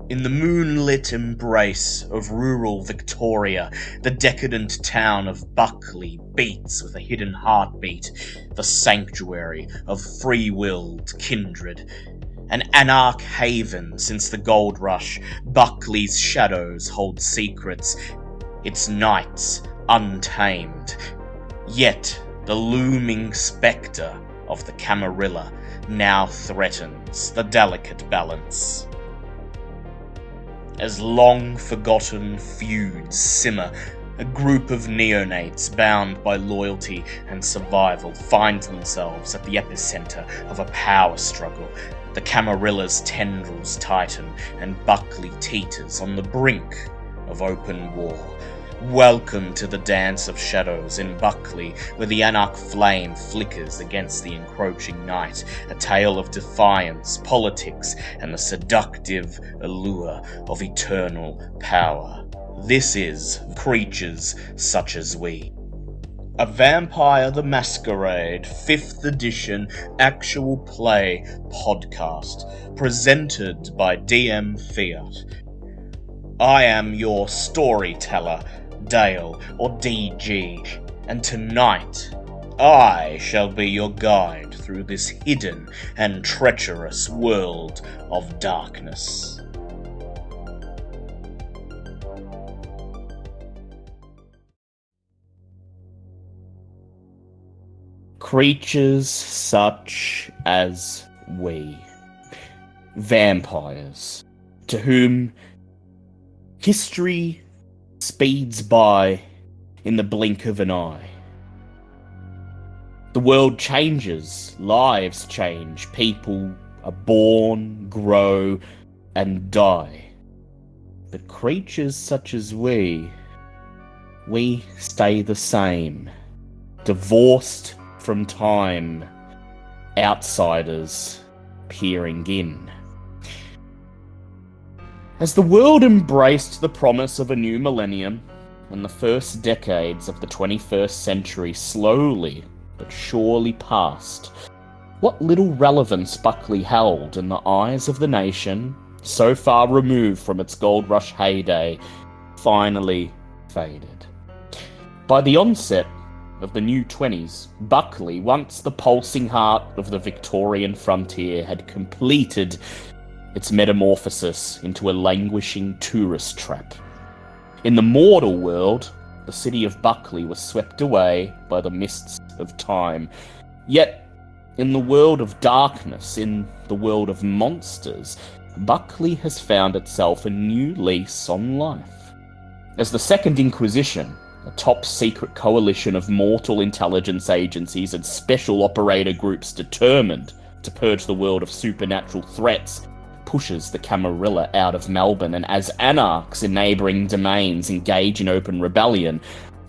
In the moonlit embrace of rural Victoria, the decadent town of Buckley beats with a hidden heartbeat, the sanctuary of free-willed kindred. An Anarch haven since the gold rush, Buckley's shadows hold secrets, its nights untamed. Yet the looming spectre of the Camarilla now threatens the delicate balance. As long-forgotten feuds simmer, a group of neonates bound by loyalty and survival find themselves at the epicenter of a power struggle. The Camarilla's tendrils tighten, and Buckley teeters on the brink of open war. Welcome to the dance of shadows in Buckley, where the Anarch flame flickers against the encroaching night, a tale of defiance, politics, and the seductive allure of eternal power. This is Creatures Such As We, a Vampire the Masquerade 5th edition actual play podcast, presented by DM Fiat. I am your storyteller, Dale, or DG, and tonight I shall be your guide through this hidden and treacherous world of darkness. Creatures such as we. Vampires, to whom history speeds by in the blink of an eye. The world changes, lives change, people are born, grow, and die. But creatures such as we stay the same, divorced from time, outsiders peering in. As the world embraced the promise of a new millennium, and the first decades of the 21st century slowly but surely passed, what little relevance Buckley held in the eyes of the nation, so far removed from its gold rush heyday, finally faded. By the onset of the new 20s, Buckley, once the pulsing heart of the Victorian frontier, had completed its metamorphosis into a languishing tourist trap. In the mortal world, the city of Buckley was swept away by the mists of time. Yet, in the world of darkness, in the world of monsters, Buckley has found itself a new lease on life. As the Second Inquisition, a top-secret coalition of mortal intelligence agencies and special operator groups determined to purge the world of supernatural threats, pushes the Camarilla out of Melbourne, and as Anarchs in neighbouring domains engage in open rebellion,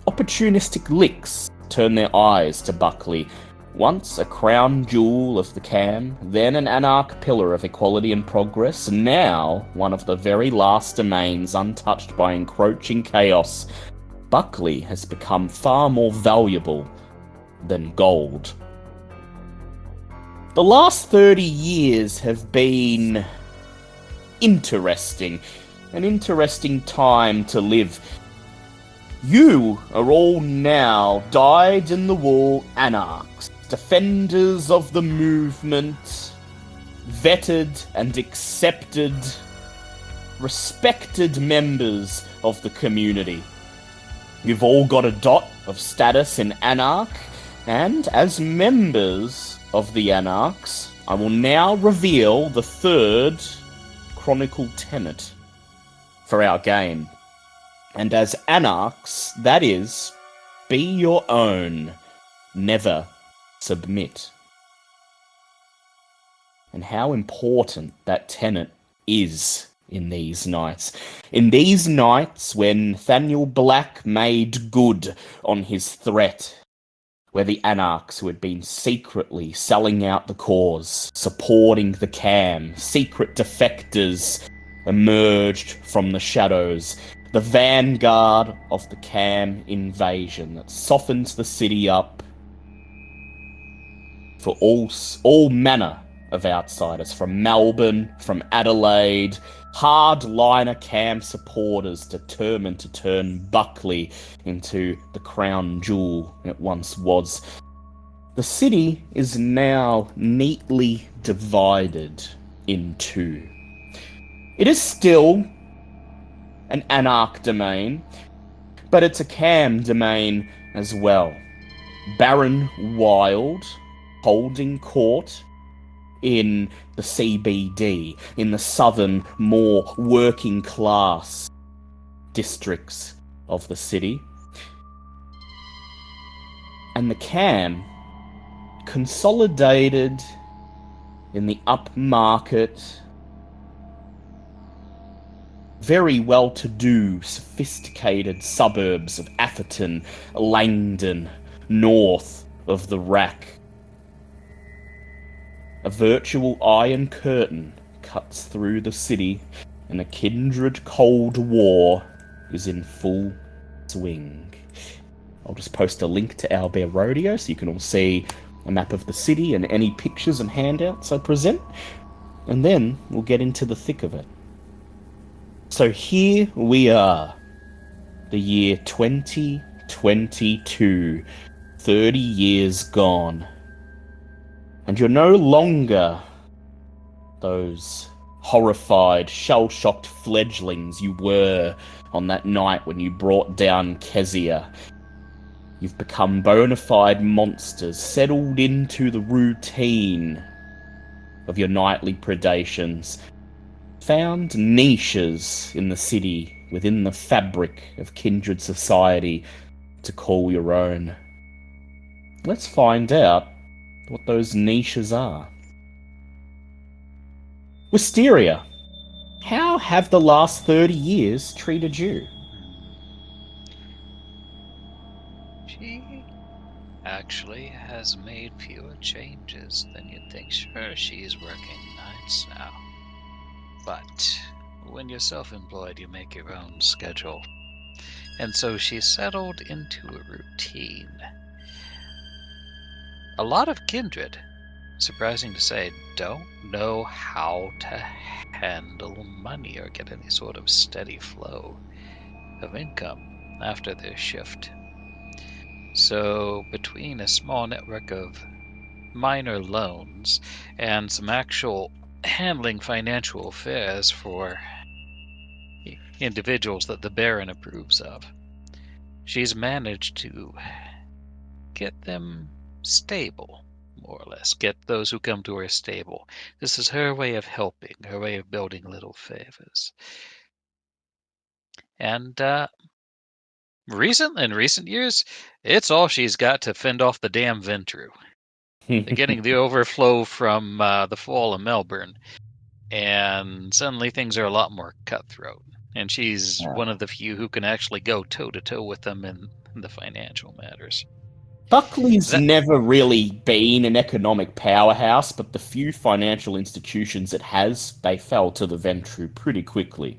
opportunistic licks turn their eyes to Buckley, once a crown jewel of the Cam, then an Anarch pillar of equality and progress, and now one of the very last domains untouched by encroaching chaos. Buckley has become far more valuable than gold. The last 30 years have been interesting. An interesting time to live. You are all now dyed-in-the-wool Anarchs, defenders of the movement, vetted and accepted, respected members of the community. You've all got a dot of status in Anarch, and as members of the Anarchs, I will now reveal the third Chronicle tenet for our game. And as Anarchs, that is, be your own, never submit. And how important that tenet is in these nights. In these nights when Nathaniel Black made good on his threat, where the Anarchs who had been secretly selling out the cause, supporting the Cam, secret defectors, emerged from the shadows, the vanguard of the Cam invasion that softens the city up for all manner of outsiders from Melbourne, from Adelaide, hardliner cam supporters determined to turn Buckley into the crown jewel it once was. The city is now neatly divided in two. It is still an Anarch domain, but it's a cam domain as well. Baron Wild holding court in the CBD, in the southern, more working class districts of the city. And the cam consolidated in the upmarket, very well-to-do, sophisticated suburbs of Atherton, Langdon, north of the Rack. A virtual iron curtain cuts through the city, and a kindred Cold War is in full swing. I'll just post a link to our Bear Rodeo so you can all see a map of the city and any pictures and handouts I present, and then we'll get into the thick of it. So here we are, the year 2022, 30 years gone. And you're no longer those horrified, shell-shocked fledglings you were on that night when you brought down Kezia. You've become bona fide monsters, settled into the routine of your nightly predations, found niches in the city within the fabric of kindred society to call your own. Let's find out what those niches are. Wisteria, how have the last 30 years treated you? She actually has made fewer changes than you'd think. Sure, she's working nights now. But when you're self-employed, you make your own schedule. And so she's settled into a routine. A lot of kindred, surprising to say, don't know how to handle money or get any sort of steady flow of income after their shift. So between a small network of minor loans and some actual handling financial affairs for individuals that the Baron approves of, she's managed to get them stable, more or less. Get those who come to her stable. This is her way of helping, her way of building little favors. And in recent years, it's all she's got to fend off the damn Ventru. They're getting the overflow from the fall of Melbourne, and suddenly things are a lot more cutthroat. And she's one of the few who can actually go toe-to-toe with them in the financial matters. Buckley's never really been an economic powerhouse, but the few financial institutions it has, they fell to the Ventru pretty quickly.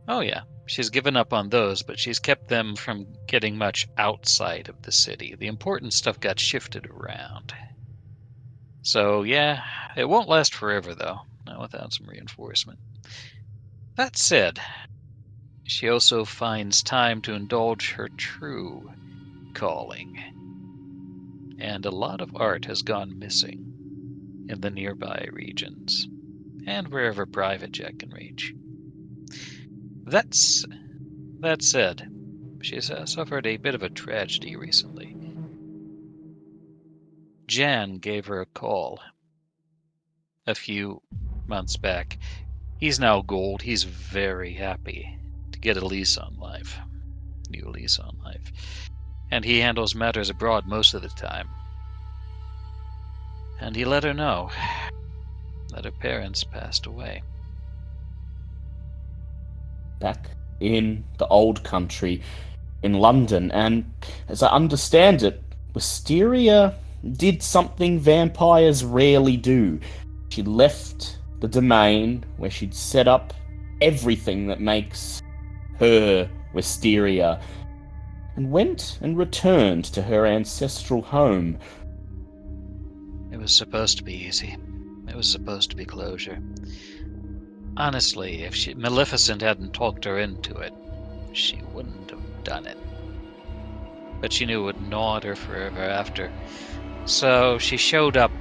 Oh yeah, she's given up on those, but she's kept them from getting much outside of the city. The important stuff got shifted around. So yeah, it won't last forever though, not without some reinforcement. That said, she also finds time to indulge her true calling. And a lot of art has gone missing in the nearby regions, and wherever private jet can reach. That said, she's suffered a bit of a tragedy recently. Jan gave her a call a few months back. He's now gold. He's very happy to get a lease on life. New lease on life. And he handles matters abroad most of the time. And he let her know that her parents passed away. Back in the old country, in London, and as I understand it, Wisteria did something vampires rarely do. She left the domain where she'd set up everything that makes her Wisteria, and went and returned to her ancestral home. It was supposed to be easy. It was supposed to be closure. Honestly, if Maleficent hadn't talked her into it, she wouldn't have done it. But she knew it would gnaw at her forever after. So she showed up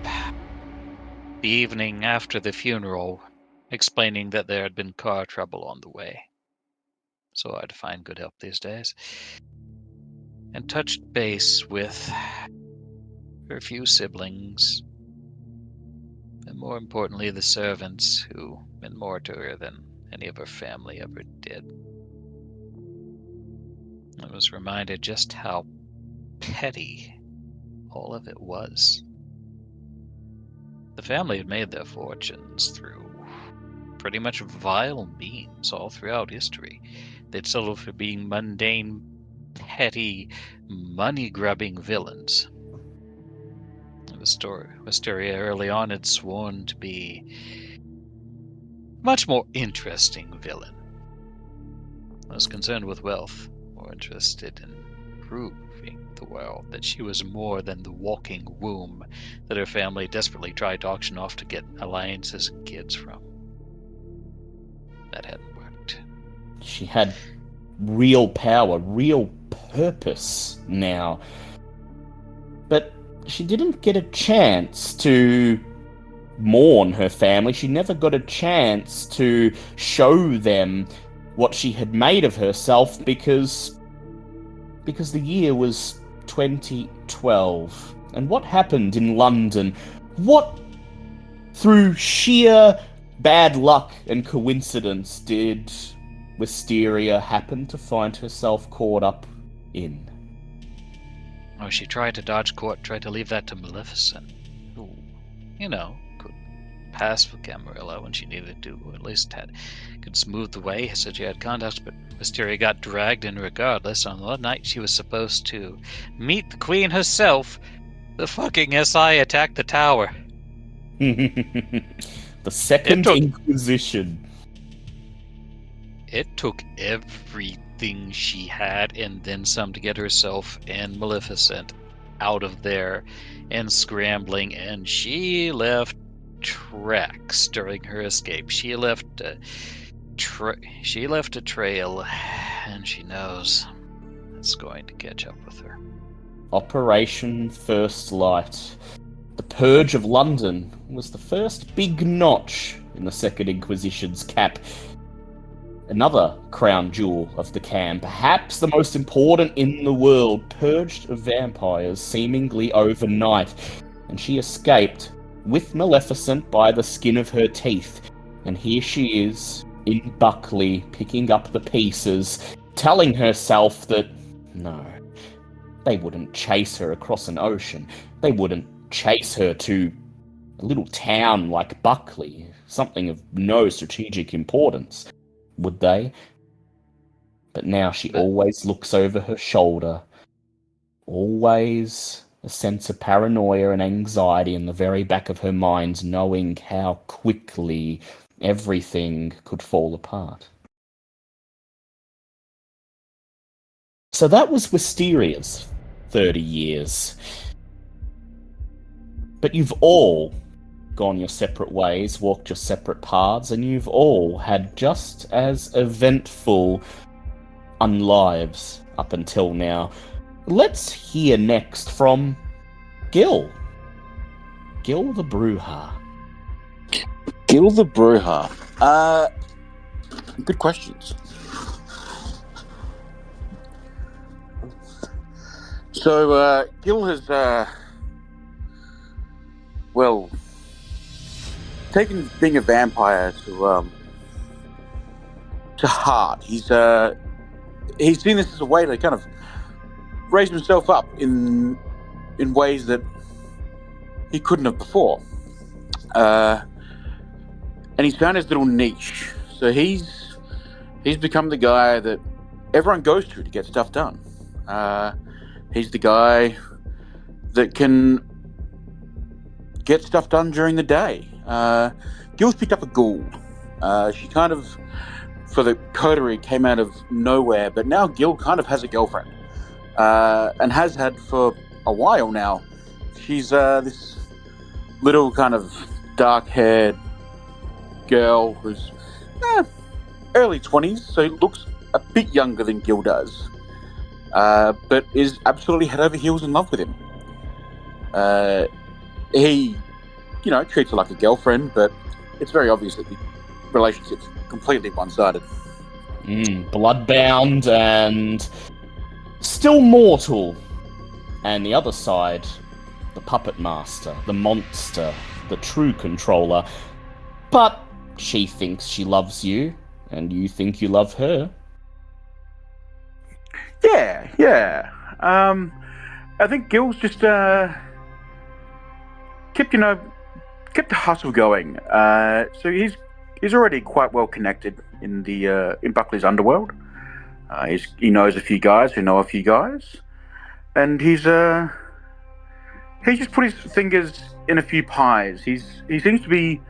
the evening after the funeral, explaining that there had been car trouble on the way. So hard to find good help these days. And touched base with her few siblings, and more importantly the servants, who meant more to her than any of her family ever did. I was reminded just how petty all of it was. The family had made their fortunes through pretty much vile means all throughout history. They'd settled for being mundane, petty, money-grubbing villains. Wisteria early on had sworn to be a much more interesting villain. Less concerned with wealth, more interested in proving the world that she was more than the walking womb that her family desperately tried to auction off to get alliances and kids from. That hadn't worked. She had real power, real purpose now. But she didn't get a chance to mourn her family. She never got a chance to show them what she had made of herself because the year was 2012. And what happened in London? What, through sheer bad luck and coincidence, did Wisteria happen to find herself caught up in? Oh, she tried to dodge court, tried to leave that to Maleficent, who, could pass for Camarilla when she needed to, or at least could smooth the way, so she had contacts, but Wisteria got dragged in regardless. On the night she was supposed to meet the Queen herself, the fucking SI attacked the tower. The Second Inquisition. It took everything she had and then some to get herself and Maleficent out of there and scrambling, and she left tracks during her escape. She left a trail, and she knows it's going to catch up with her. Operation First Light. The Purge of London was the first big notch in the Second Inquisition's cap. Another crown jewel of the can, perhaps the most important in the world, purged of vampires seemingly overnight, and she escaped with Maleficent by the skin of her teeth. And here she is, in Buckley, picking up the pieces, telling herself that, no, they wouldn't chase her across an ocean. They wouldn't chase her to a little town like Buckley, something of no strategic importance. Would they? But now she always looks over her shoulder. Always a sense of paranoia and anxiety in the very back of her mind, knowing how quickly everything could fall apart. So that was Wisteria's 30 years. But you've all gone your separate ways, walked your separate paths, and you've all had just as eventful unlives up until now. Let's hear next from Gil. Gil the Brujah. Gil the Brujah. Good questions. So, Gil has, taken being a vampire to heart. He's seen this as a way to kind of raise himself up in ways that he couldn't have before. And he's found his little niche. So he's become the guy that everyone goes to get stuff done. He's the guy that can get stuff done during the day. Gil's picked up a ghoul. She kind of, for the coterie, came out of nowhere, but now Gil kind of has a girlfriend, and has had for a while now. She's this little kind of dark-haired girl who's early 20s, so looks a bit younger than Gil does, but is absolutely head over heels in love with him. He, treats her like a girlfriend, but it's very obvious that the relationship's completely one-sided. Bloodbound and still mortal. And the other side, the puppet master, the monster, the true controller. But she thinks she loves you, and you think you love her. Yeah. I think Gil's just kept the hustle going. So he's already quite well connected in Buckley's underworld. He knows a few guys who know a few guys, and he's just put his fingers in a few pies. He seems to be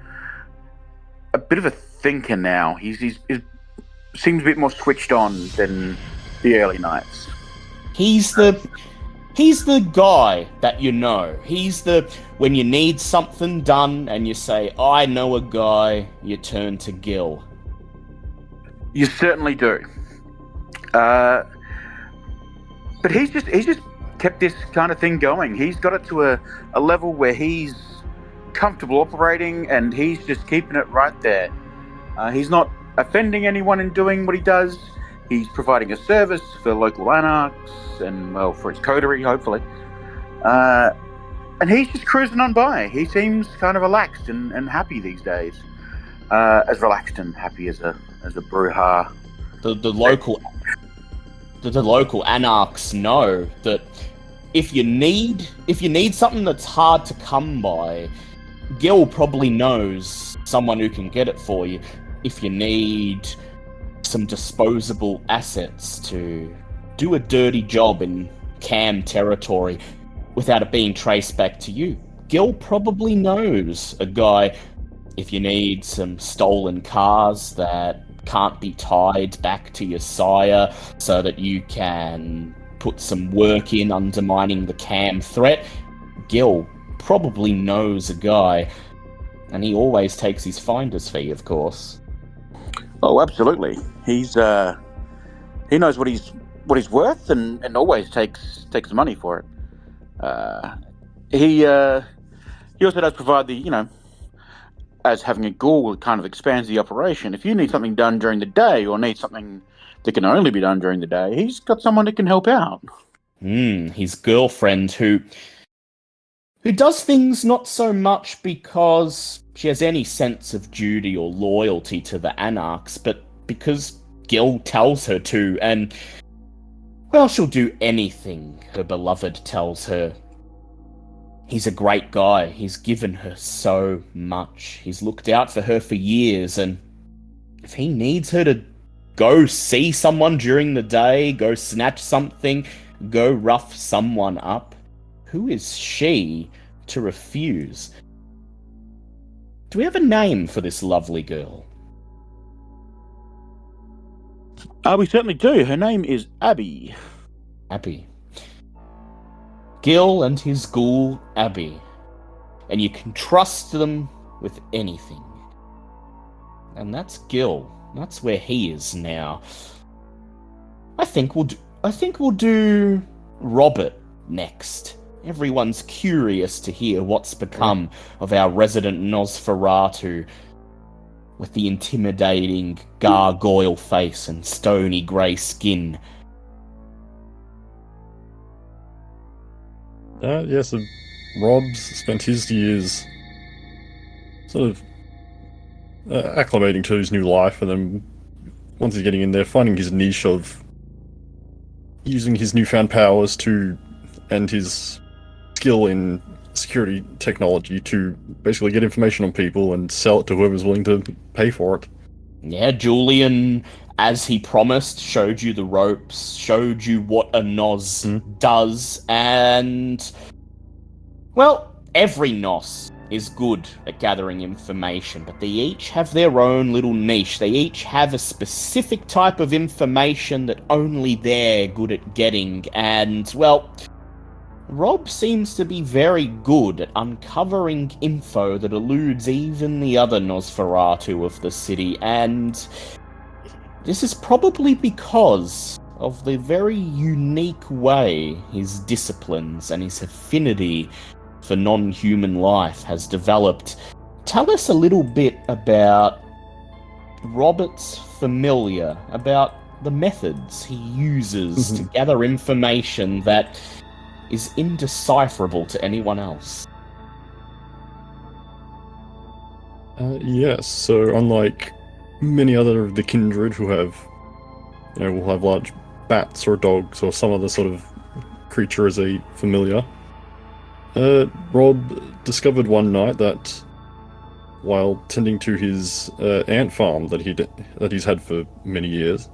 a bit of a thinker now. He seems a bit more switched on than the early nights. He's the guy that you know. When you need something done and you say, I know a guy, you turn to Gil. You certainly do. But he's just kept this kind of thing going. He's got it to a level where he's comfortable operating, and he's just keeping it right there. He's not offending anyone in doing what he does. He's providing a service for local anarchs and, well, for his coterie, hopefully. And he's just cruising on by. He seems kind of relaxed and happy these days. As relaxed and happy as a brujah. The local anarchs know that if you need something that's hard to come by, Gil probably knows someone who can get it for you. If you need some disposable assets to do a dirty job in Cam territory without it being traced back to you, Gil probably knows a guy. If you need some stolen cars that can't be tied back to your sire so that you can put some work in undermining the Cam threat, Gil probably knows a guy, and he always takes his finder's fee, of course. Oh, absolutely. He knows what he's worth, and always takes money for it. He also does provide the, as having a ghoul kind of expands the operation. If you need something done during the day, or need something that can only be done during the day, he's got someone that can help out. His girlfriend who does things not so much because she has any sense of duty or loyalty to the Anarchs, but because Gil tells her to, and, well, she'll do anything her beloved tells her. He's a great guy. He's given her so much. He's looked out for her for years, and if he needs her to go see someone during the day, go snatch something, go rough someone up, who is she to refuse? Do we have a name for this lovely girl? We certainly do. Her name is Abby. Abby. Gil and his ghoul, Abby. And you can trust them with anything. And that's Gil. That's where he is now. I think we'll do Robert next. Everyone's curious to hear what's become of our resident Nosferatu with the intimidating gargoyle face and stony grey skin. Yes, Rob's spent his years sort of acclimating to his new life, and then once he's getting in there, finding his niche of using his newfound powers and his skill in security technology to basically get information on people and sell it to whoever's willing to pay for it. Yeah, Julian, as he promised, showed you the ropes, showed you what a Nos does, and, well, every Nos is good at gathering information, but they each have their own little niche. They each have a specific type of information that only they're good at getting, and, well, Rob seems to be very good at uncovering info that eludes even the other Nosferatu of the city, and this is probably because of the very unique way his disciplines and his affinity for non-human life has developed. Tell us a little bit about Robert's familiar, about the methods he uses to gather information that is indecipherable to anyone else. Yes, so unlike many other of the kindred who have, will have large bats or dogs or some other sort of creature as a familiar, Rob discovered one night that while tending to his ant farm that he's had for many years,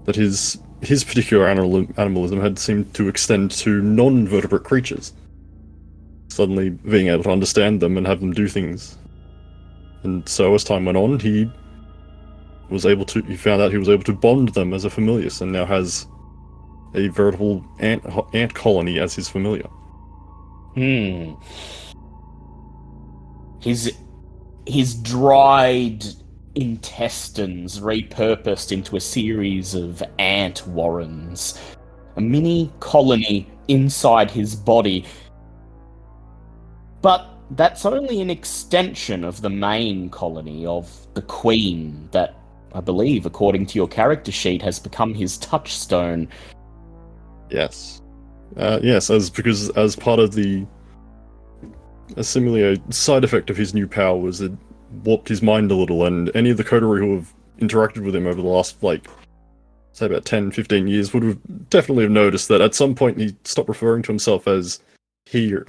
that his particular animalism had seemed to extend to non-vertebrate creatures, suddenly being able to understand them and have them do things. And so as time went on, he found out he was able to bond them as a familius, and now has a veritable ant colony as his familiar. His dried intestines repurposed into a series of ant warrens, a mini colony inside his body. But that's only an extension of the main colony of the Queen that, I believe, according to your character sheet, has become his touchstone. Yes. Yes, because as part of similarly a side effect of his new power was it warped his mind a little, and any of the coterie who have interacted with him over the last, say about 10, 15 years would have definitely have noticed that at some point he stopped referring to himself as he, or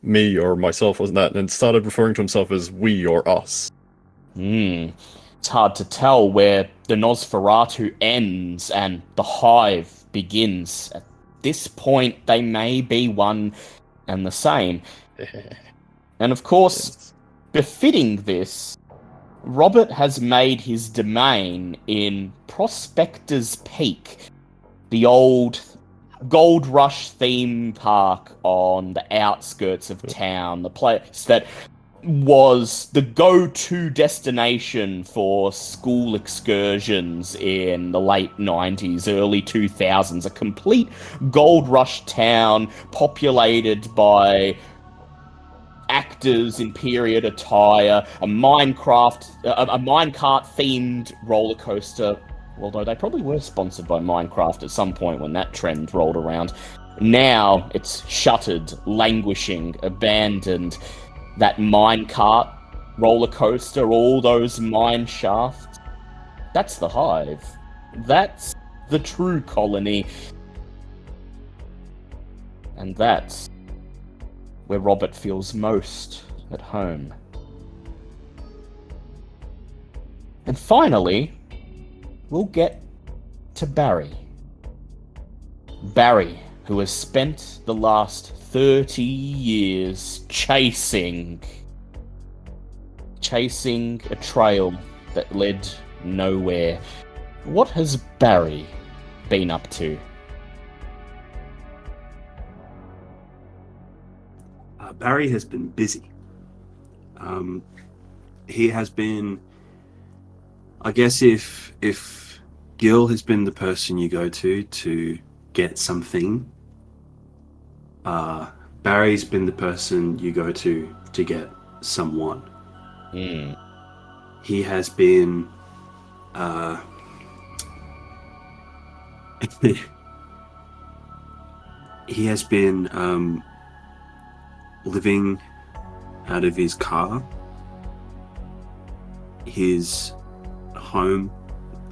me or myself, wasn't that, and started referring to himself as we or us. It's hard to tell where the Nosferatu ends and the hive begins. At this point, they may be one and the same. And of course, befitting this, Robert has made his domain in Prospector's Peak, the old Gold Rush theme park on the outskirts of town, the place that was the go-to destination for school excursions in the late 90s, early 2000s, a complete Gold Rush town populated by actors in period attire, a minecart themed roller coaster, although they probably were sponsored by Minecraft at some point when that trend rolled around. Now it's shuttered, languishing, abandoned. That minecart roller coaster, all those mine shafts, that's the hive. That's the true colony. And that's where Robert feels most at home. And finally, we'll get to Barry. Barry, who has spent the last 30 years chasing a trail that led nowhere. What has Barry been up to? Barry has been busy. He has been, I guess, if Gil has been the person you go to get something, Barry's been the person you go to get someone. He has been living out of his car, his home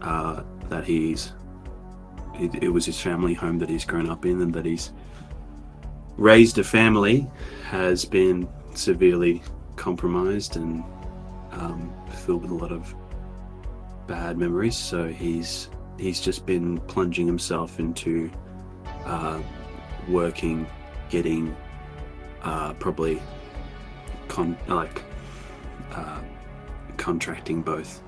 that it was his family home that he's grown up in and that he's raised a family, has been severely compromised and filled with a lot of bad memories. So he's just been plunging himself into working, getting probably contracting both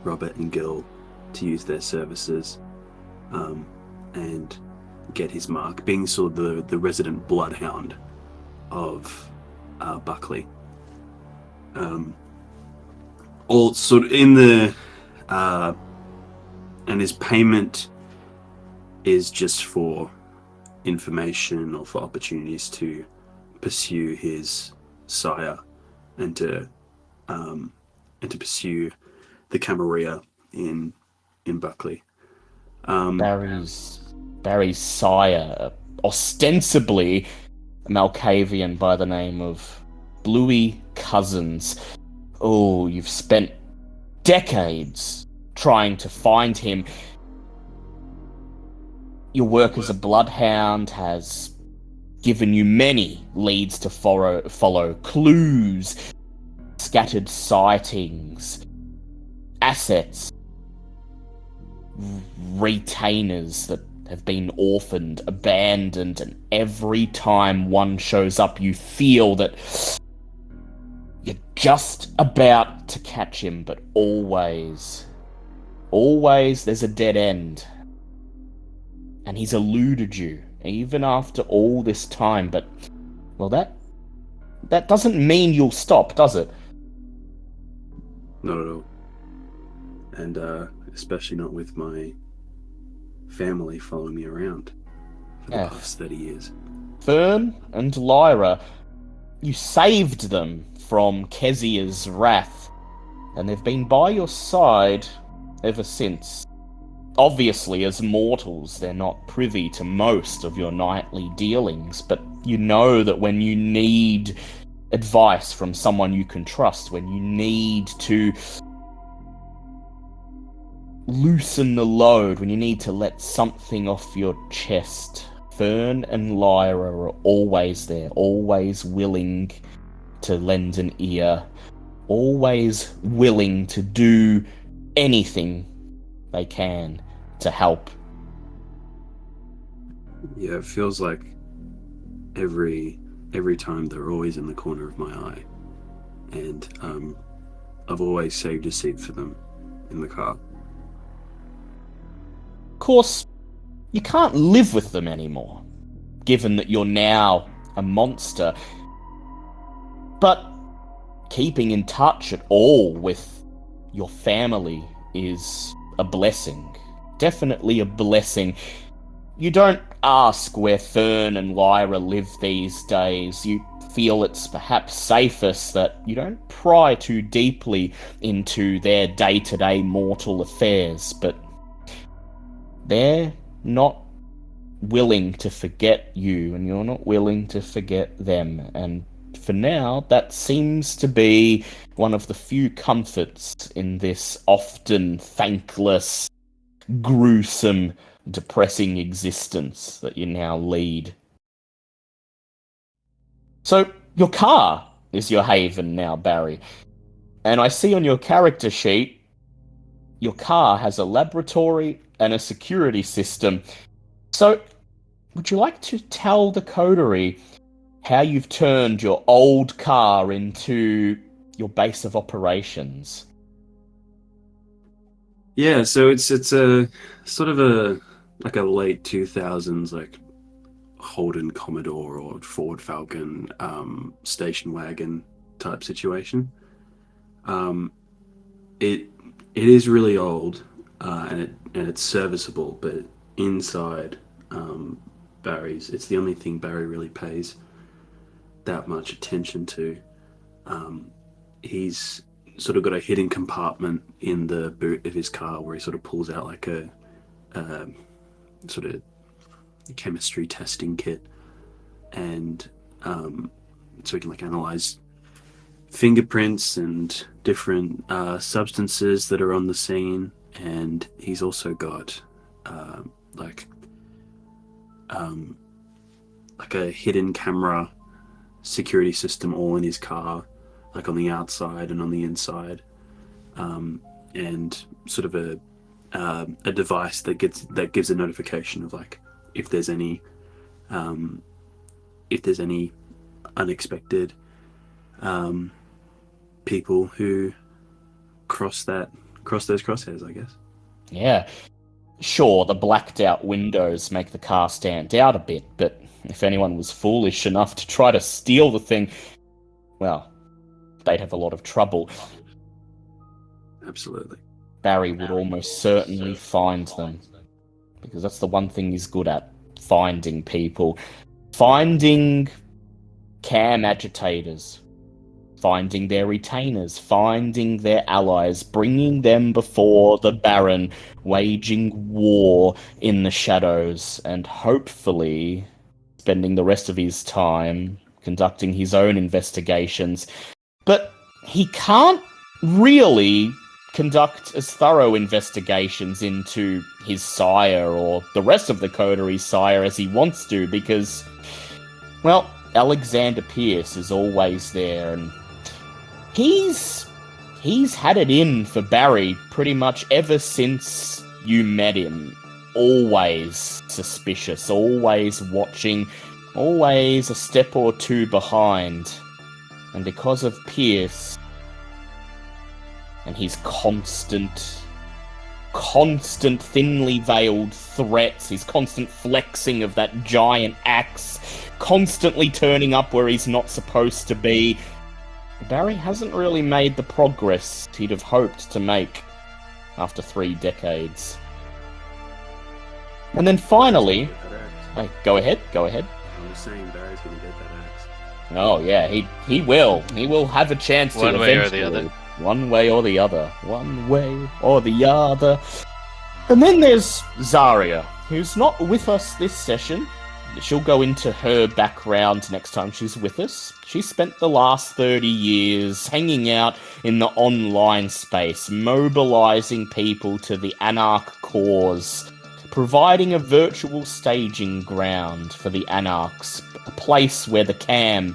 Robert and Gil to use their services, and get his mark, being sort of the resident bloodhound of Buckley. All sort of in the and his payment is just for information or for opportunities to pursue his sire and to pursue the Camarilla in Buckley. Barry's sire, ostensibly a Malkavian by the name of Bluey Cousins. Oh, you've spent decades trying to find him. Your work as a bloodhound has given you many leads to follow, clues, scattered sightings, assets, retainers that have been orphaned, abandoned, and every time one shows up, you feel that you're just about to catch him, but always there's a dead end. And he's eluded you, even after all this time, but, well, that doesn't mean you'll stop, does it? Not at all. And especially not with my family following me around for the past 30 years. Fern and Lyra, you saved them from Kezia's wrath, and they've been by your side ever since. Obviously, as mortals, they're not privy to most of your nightly dealings, but you know that when you need advice from someone you can trust, when you need to loosen the load, when you need to let something off your chest, Fern and Lyra are always there, always willing to lend an ear, always willing to do anything they can to help. Yeah, it feels like every time they're always in the corner of my eye, and I've always saved a seat for them in the car. Of course, you can't live with them anymore, given that you're now a monster. But keeping in touch at all with your family is a blessing. Definitely a blessing. You don't ask where Fern and Lyra live these days. You feel it's perhaps safest that you don't pry too deeply into their day-to-day mortal affairs, but they're not willing to forget you, and you're not willing to forget them. And for now, that seems to be one of the few comforts in this often thankless, gruesome, depressing existence that you now lead. So, your car is your haven now, Barry. And I see on your character sheet, your car has a laboratory and a security system. So, would you like to tell the coterie how you've turned your old car into your base of operations? Yeah, so it's a sort of a late 2000s like Holden Commodore or Ford Falcon station wagon type situation. It is really old and it's serviceable, but inside Barry's, it's the only thing Barry really pays that much attention to. He's sort of got a hidden compartment in the boot of his car where he sort of pulls out like a sort of chemistry testing kit, and so he can like analyze fingerprints and different substances that are on the scene. And he's also got like a hidden camera security system all in his car, like on the outside and on the inside, and sort of a device that gives a notification of like if there's any unexpected people who cross those crosshairs, I guess. Yeah. Sure, the blacked out windows make the car stand out a bit, but if anyone was foolish enough to try to steal the thing, well, they'd have a lot of trouble. Absolutely. Barry would almost certainly find them, because that's the one thing he's good at, finding people. Finding cam agitators, finding their retainers, finding their allies, bringing them before the Baron, waging war in the shadows, and hopefully spending the rest of his time conducting his own investigations. But he can't really conduct as thorough investigations into his sire or the rest of the coterie's sire as he wants to, because, well, Alexander Pierce is always there, and he's had it in for Barry pretty much ever since you met him. Always suspicious, always watching, always a step or two behind. And because of Pierce and his constant thinly veiled threats, his constant flexing of that giant axe, constantly turning up where he's not supposed to be, Barry hasn't really made the progress he'd have hoped to make after 3 decades. And then finally... Hey, go ahead. I'm just saying Barry's going to get that axe. Oh yeah, he will. He will have a chance to One way or eventually. the other. One way or the other. One way or the other. And then there's Zarya, who's not with us this session. She'll go into her background next time she's with us. She spent the last 30 years hanging out in the online space, mobilizing people to the Anarch cause, providing a virtual staging ground for the Anarchs, a place where the Cam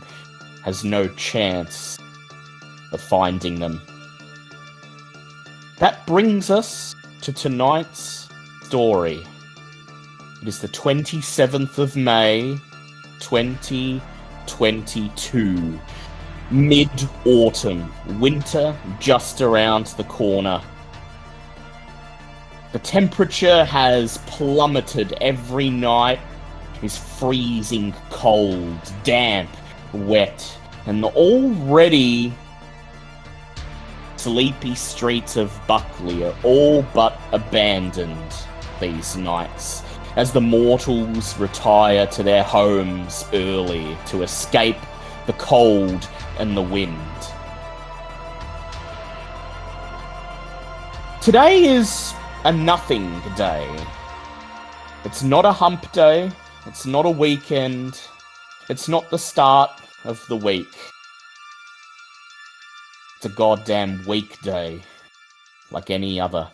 has no chance of finding them. That brings us to tonight's story. It is the 27th of May, 2022. Mid-autumn. Winter just around the corner. The temperature has plummeted every night. It's freezing cold, damp, wet, and the already sleepy streets of Buckley are all but abandoned these nights, as the mortals retire to their homes early to escape the cold and the wind. Today is a nothing day. It's not a hump day, it's not a weekend, it's not the start of the week. It's a goddamn weekday, like any other.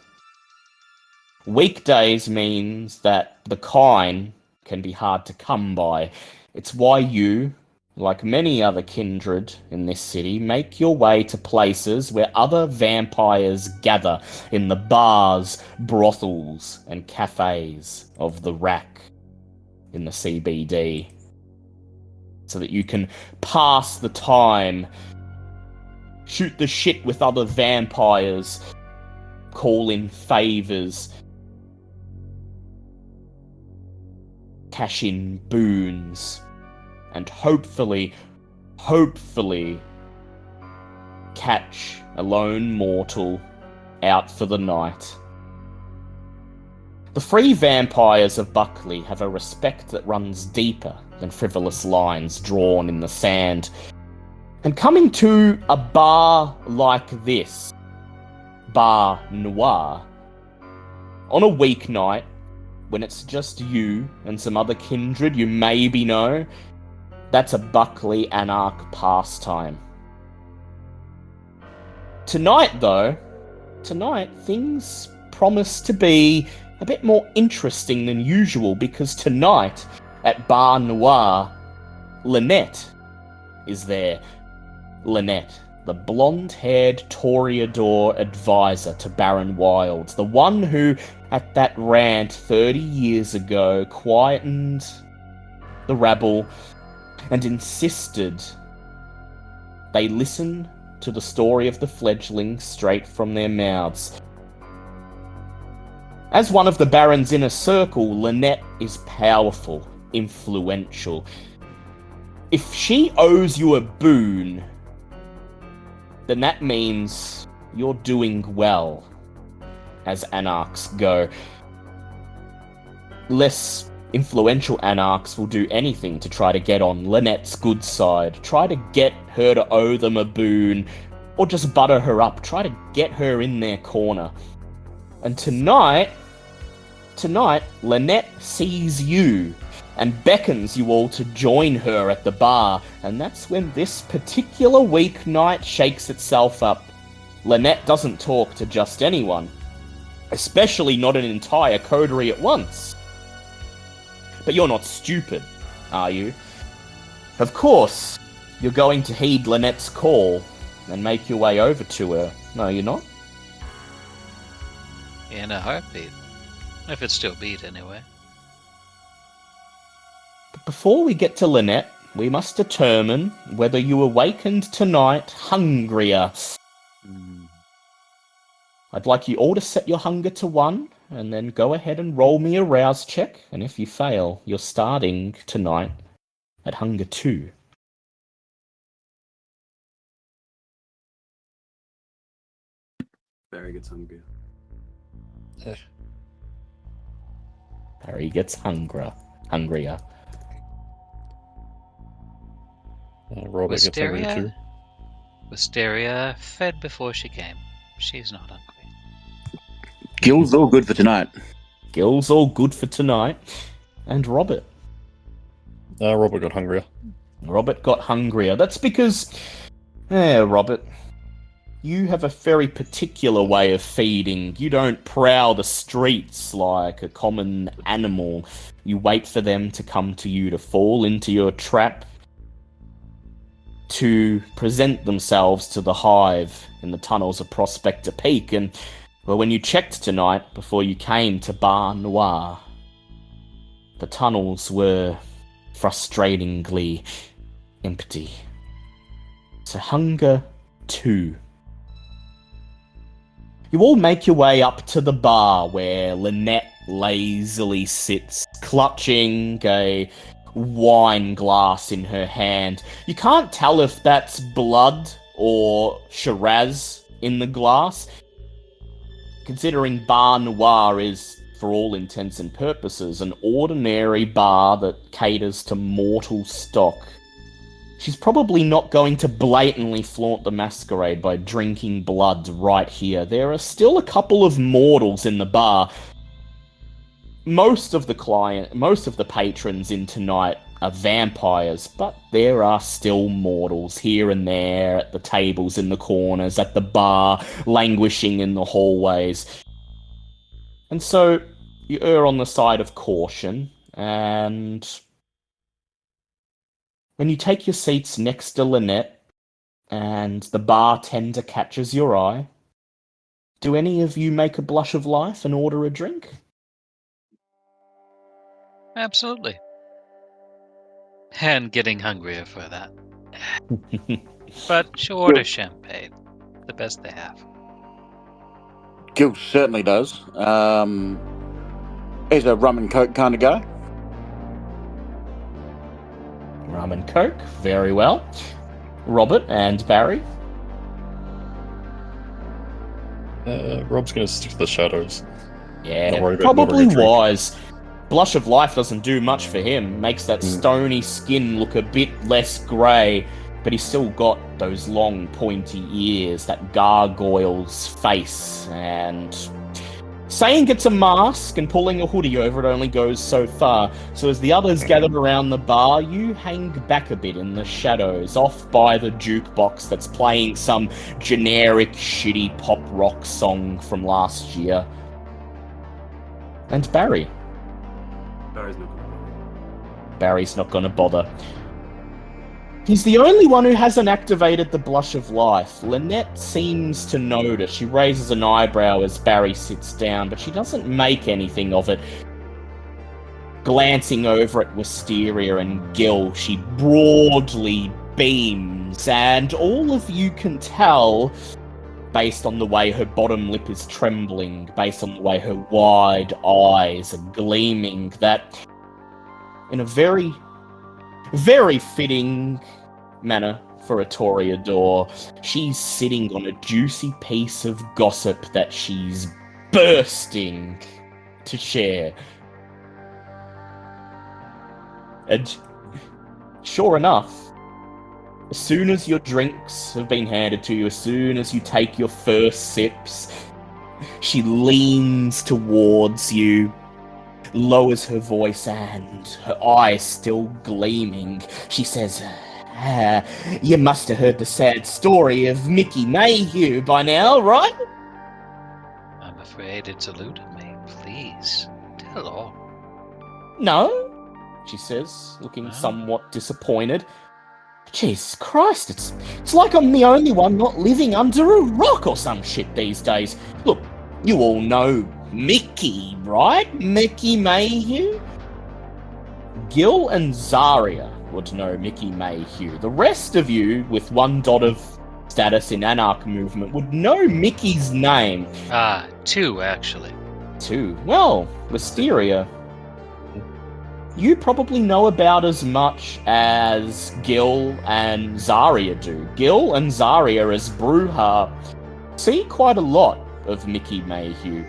Weekdays means that the kind can be hard to come by. It's why you, like many other kindred in this city, make your way to places where other vampires gather in the bars, brothels, and cafes of the Rack in the CBD, so that you can pass the time, shoot the shit with other vampires, call in favors, cash in boons, and hopefully catch a lone mortal out for the night. The free vampires of Buckley have a respect that runs deeper than frivolous lines drawn in the sand. And coming to a bar like this, Bar Noir, on a weeknight, when it's just you and some other kindred you maybe know, that's a Buckley Anarch pastime. Tonight, things promise to be a bit more interesting than usual, because tonight, at Bar Noir, Lynette is there. Lynette, the blonde-haired Toreador advisor to Baron Wilds, the one who, at that rant 30 years ago, quietened the rabble and insisted they listen to the story of the fledglings straight from their mouths. As one of the Baron's inner circle, Lynette is powerful, influential. If she owes you a boon, then that means you're doing well, as Anarchs go. Less influential Anarchs will do anything to try to get on Lynette's good side, try to get her to owe them a boon, or just butter her up, try to get her in their corner. And tonight, Lynette sees you and beckons you all to join her at the bar, and that's when this particular weeknight shakes itself up. Lynette doesn't talk to just anyone, especially not an entire coterie at once. But you're not stupid, are you? Of course, you're going to heed Lynette's call and make your way over to her. No, you're not? In a heartbeat. If it still beat, anyway. But before we get to Lynette, we must determine whether you awakened tonight hungrier. I'd like you all to set your hunger to 1, and then go ahead and roll me a rouse check, and if you fail, you're starting tonight at hunger 2. Barry gets hungry. Harry gets hungrier. Robert gets hungry too. Wisteria fed before she came. She's not hungry. Gil's all good for tonight. Gil's all good for tonight. And Robert. Robert got hungrier. Robert got hungrier. That's because... Robert, you have a very particular way of feeding. You don't prowl the streets like a common animal. You wait for them to come to you, to fall into your trap, to present themselves to the hive in the tunnels of Prospector Peak. And, well, when you checked tonight, before you came to Bar Noir, the tunnels were frustratingly empty. So hunger 2. You all make your way up to the bar where Lynette lazily sits, clutching a wine glass in her hand. You can't tell if that's blood or Shiraz in the glass, considering Bar Noir is, for all intents and purposes, an ordinary bar that caters to mortal stock. She's probably not going to blatantly flaunt the masquerade by drinking blood right here. There are still a couple of mortals in the bar. Most of the patrons in tonight are vampires, but there are still mortals here and there at the tables in the corners, at the bar, languishing in the hallways. And so you err on the side of caution, and when you take your seats next to Lynette and the bartender catches your eye, do any of you make a blush of life and order a drink? Absolutely. And getting hungrier for that. But she'll order champagne. The best they have. Gil certainly does. He's a rum and coke kind of guy. Rum and coke, very well. Robert and Barry? Rob's going to stick to the shadows. Yeah, worry about probably ordering a drink. wise. Blush of life doesn't do much for him. Makes that stony skin look a bit less grey, but he's still got those long, pointy ears, that gargoyle's face, and saying it's a mask and pulling a hoodie over it only goes so far. So as the others gather around the bar, you hang back a bit in the shadows, off by the jukebox that's playing some generic, shitty pop rock song from last year. And Barry. Barry's not gonna bother. He's the only one who hasn't activated the blush of life. Lynette seems to notice. She raises an eyebrow as Barry sits down, but she doesn't make anything of it. Glancing over at Wisteria and Gil, she broadly beams, and all of you can tell based on the way her bottom lip is trembling, based on the way her wide eyes are gleaming, that in a very, very fitting manner for a Toreador, she's sitting on a juicy piece of gossip that she's bursting to share. And sure enough, as soon as your drinks have been handed to you, as soon as you take your first sips, she leans towards you, lowers her voice, and her eyes still gleaming. She says, you must have heard the sad story of Mickey Mayhew by now, right? I'm afraid it's eluded me. Please, tell all. No, she says, looking somewhat disappointed. Jesus Christ, it's like I'm the only one not living under a rock or some shit these days. Look, you all know Mickey, right? Mickey Mayhew? Gil and Zarya would know Mickey Mayhew. The rest of you, with 1 dot of status in Anarch movement, would know Mickey's name. 2, actually. 2? Well, Wisteria, you probably know about as much as Gil and Zarya do. Gil and Zarya as brujah see quite a lot of Mickey Mayhew.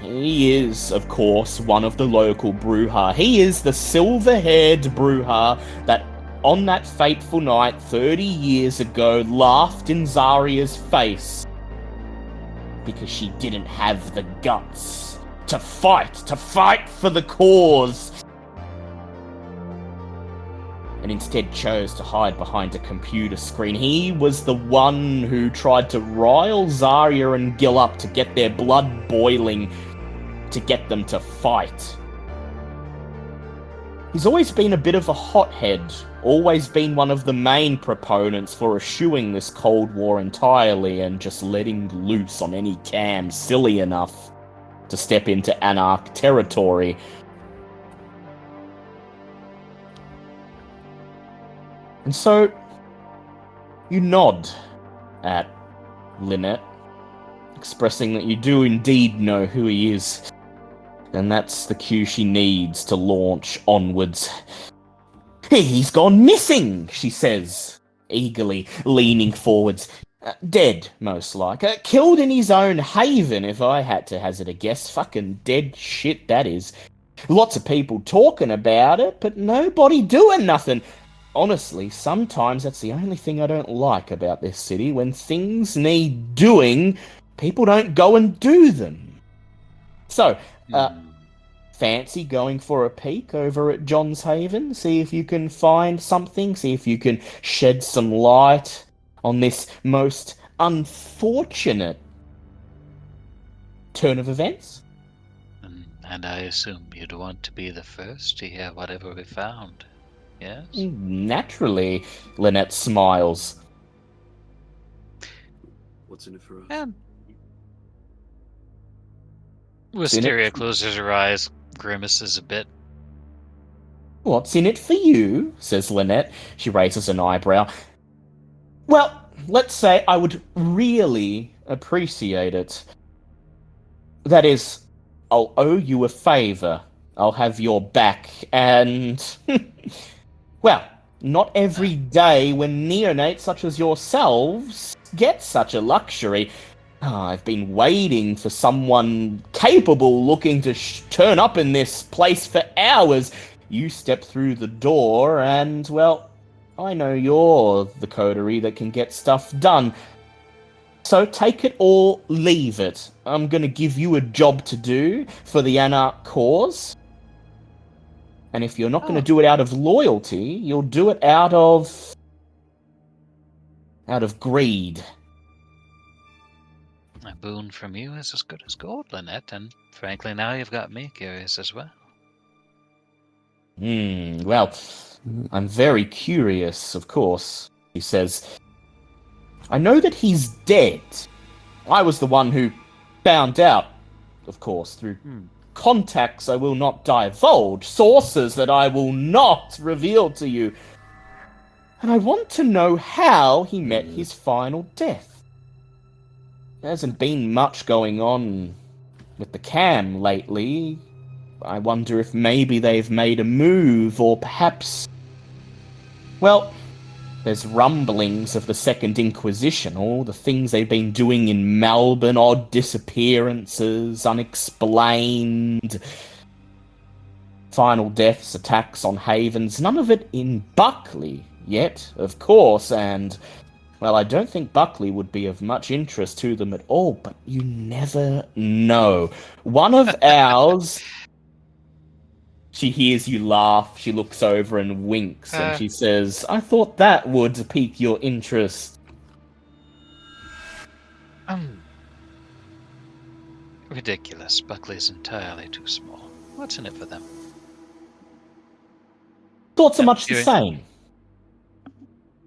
He is, of course, one of the local brujah. He is the silver-haired brujah that, on that fateful night 30 years ago, laughed in Zarya's face because she didn't have the guts to fight for the cause, and instead chose to hide behind a computer screen. He was the one who tried to rile Zarya and Gil up to get their blood boiling, to get them to fight. He's always been a bit of a hothead, always been one of the main proponents for eschewing this Cold War entirely and just letting loose on any cam silly enough to step into Anarch territory. And so, you nod at Lynette, expressing that you do indeed know who he is, and that's the cue she needs to launch onwards. He's gone missing, she says, eagerly, leaning forwards. Dead, most like. Killed in his own haven, if I had to hazard a guess. Fucking dead shit, that is. Lots of people talking about it, but nobody doing nothing. Honestly, sometimes that's the only thing I don't like about this city. When things need doing, people don't go and do them. So, fancy going for a peek over at John's Haven? See if you can find something? See if you can shed some light on this most unfortunate turn of events? And I assume you'd want to be the first to hear whatever we found. Yes? Naturally, Lynette smiles. What's in it for us? And Wisteria closes her eyes, grimaces a bit. What's in it for you? Says Lynette. She raises an eyebrow. Well, let's say I would really appreciate it. That is, I'll owe you a favor. I'll have your back, and... well, not every day when neonates such as yourselves get such a luxury. I've been waiting for someone capable looking to turn up in this place for hours. You step through the door and, well, I know you're the coterie that can get stuff done. So take it or leave it. I'm going to give you a job to do for the Anarch cause. And if you're not going to do it out of loyalty, you'll do it out of greed. A boon from you is as good as gold, Lynette, and frankly now you've got me curious as well. Well, I'm very curious, of course, he says. I know that he's dead. I was the one who found out, of course, through contacts I will not divulge, sources that I will not reveal to you. And I want to know how he met his final death. There hasn't been much going on with the cam lately. I wonder if maybe they've made a move, or perhaps... Well, there's rumblings of the Second Inquisition, all the things they've been doing in Melbourne, odd disappearances, unexplained... final deaths, attacks on havens, none of it in Buckley yet, of course, and... Well, I don't think Buckley would be of much interest to them at all, but you never know. One of ours... She hears you laugh, she looks over and winks, and she says, I thought that would pique your interest. Ridiculous. Buckley's entirely too small. What's in it for them? Thoughts are much the same.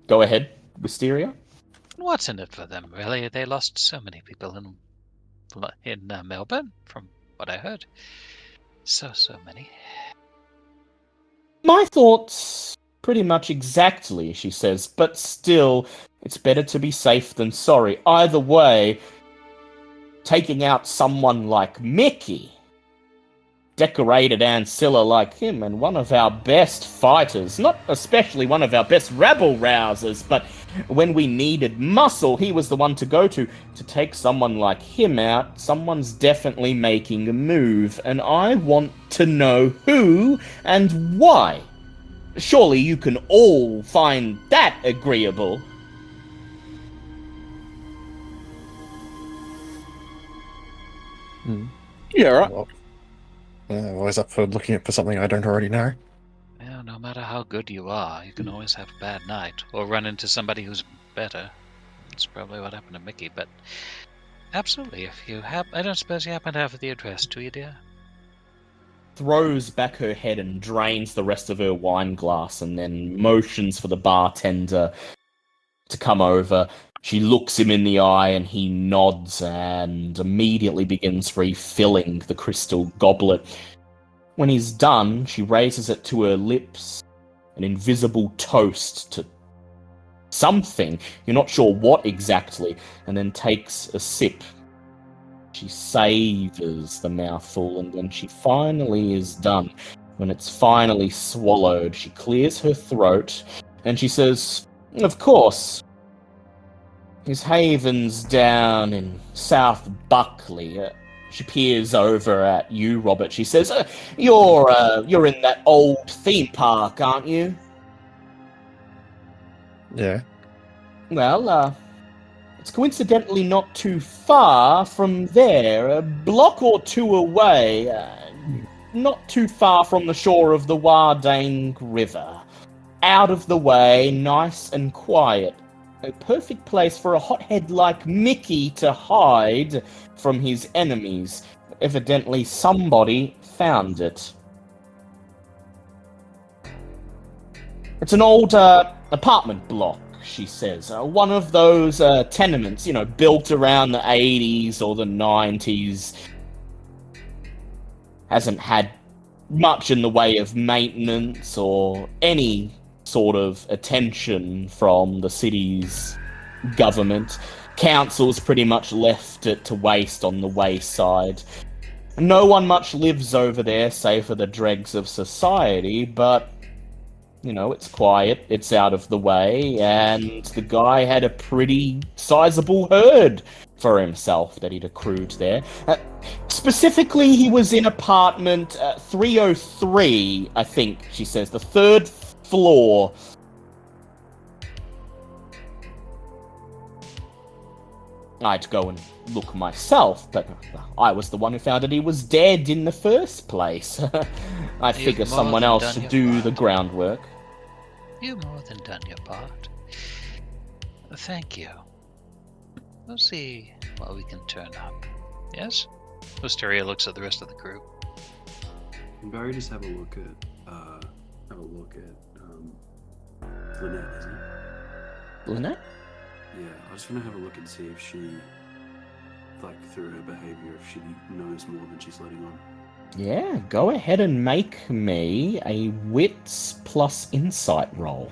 Go ahead, Wisteria. What's in it for them, really? They lost so many people in Melbourne, from what I heard. So many. My thoughts pretty much exactly, she says, but still, it's better to be safe than sorry. Either way, taking out someone like Mickey, decorated ancilla like him, and one of our best fighters, not especially one of our best rabble-rousers, but when we needed muscle, he was the one to go to take someone like him out. Someone's definitely making a move, and I want to know who and why. Surely you can all find that agreeable. Yeah, right. Well, always up for looking for something I don't already know. Well, no matter how good you are, you can always have a bad night, or run into somebody who's better. That's probably what happened to Mickey, but absolutely, if you have... I don't suppose you happen to have the address, do you, dear? Throws back her head and drains the rest of her wine glass, and then motions for the bartender to come over. She looks him in the eye, and he nods and immediately begins refilling the crystal goblet. When he's done, she raises it to her lips, an invisible toast to something, you're not sure what exactly, and then takes a sip. She savors the mouthful, and when she finally is done, when it's finally swallowed, she clears her throat, and she says, of course, his haven's down in South Buckley. She peers over at you, Robert. She says, you're in that old theme park, aren't you? Yeah. Well, it's coincidentally not too far from there, a block or two away, not too far from the shore of the Wardang River. Out of the way, nice and quiet. A perfect place for a hothead like Mickey to hide from his enemies. Evidently somebody found it. It's an old apartment block, she says. One of those tenements, built around the 80s or the 90s. Hasn't had much in the way of maintenance or any sort of attention from the city's government. Council's pretty much left it to waste on the wayside. No one much lives over there, save for the dregs of society, but, it's quiet, it's out of the way, and the guy had a pretty sizable herd for himself that he'd accrued there. Specifically, he was in apartment 303, I think, she says, the third floor. I'd go and look myself, but I was the one who found that he was dead in the first place. I figure someone else should do the groundwork. You've more than done your part. Thank you. We'll see what we can turn up. Yes? Wisteria looks at the rest of the group. Can Barry just have a look at Lynette, isn't it? Lynette? Yeah, I just want to have a look and see if she, through her behaviour, if she knows more than she's letting on. Yeah, go ahead and make me a wits plus insight roll.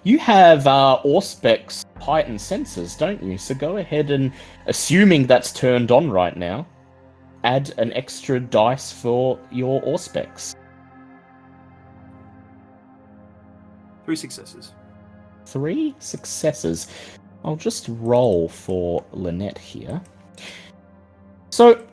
You have Auspec's heightened senses, don't you? So go ahead and, assuming that's turned on right now, add an extra dice for your Auspecs. 3 successes. 3 successes. I'll just roll for Lynette here. So,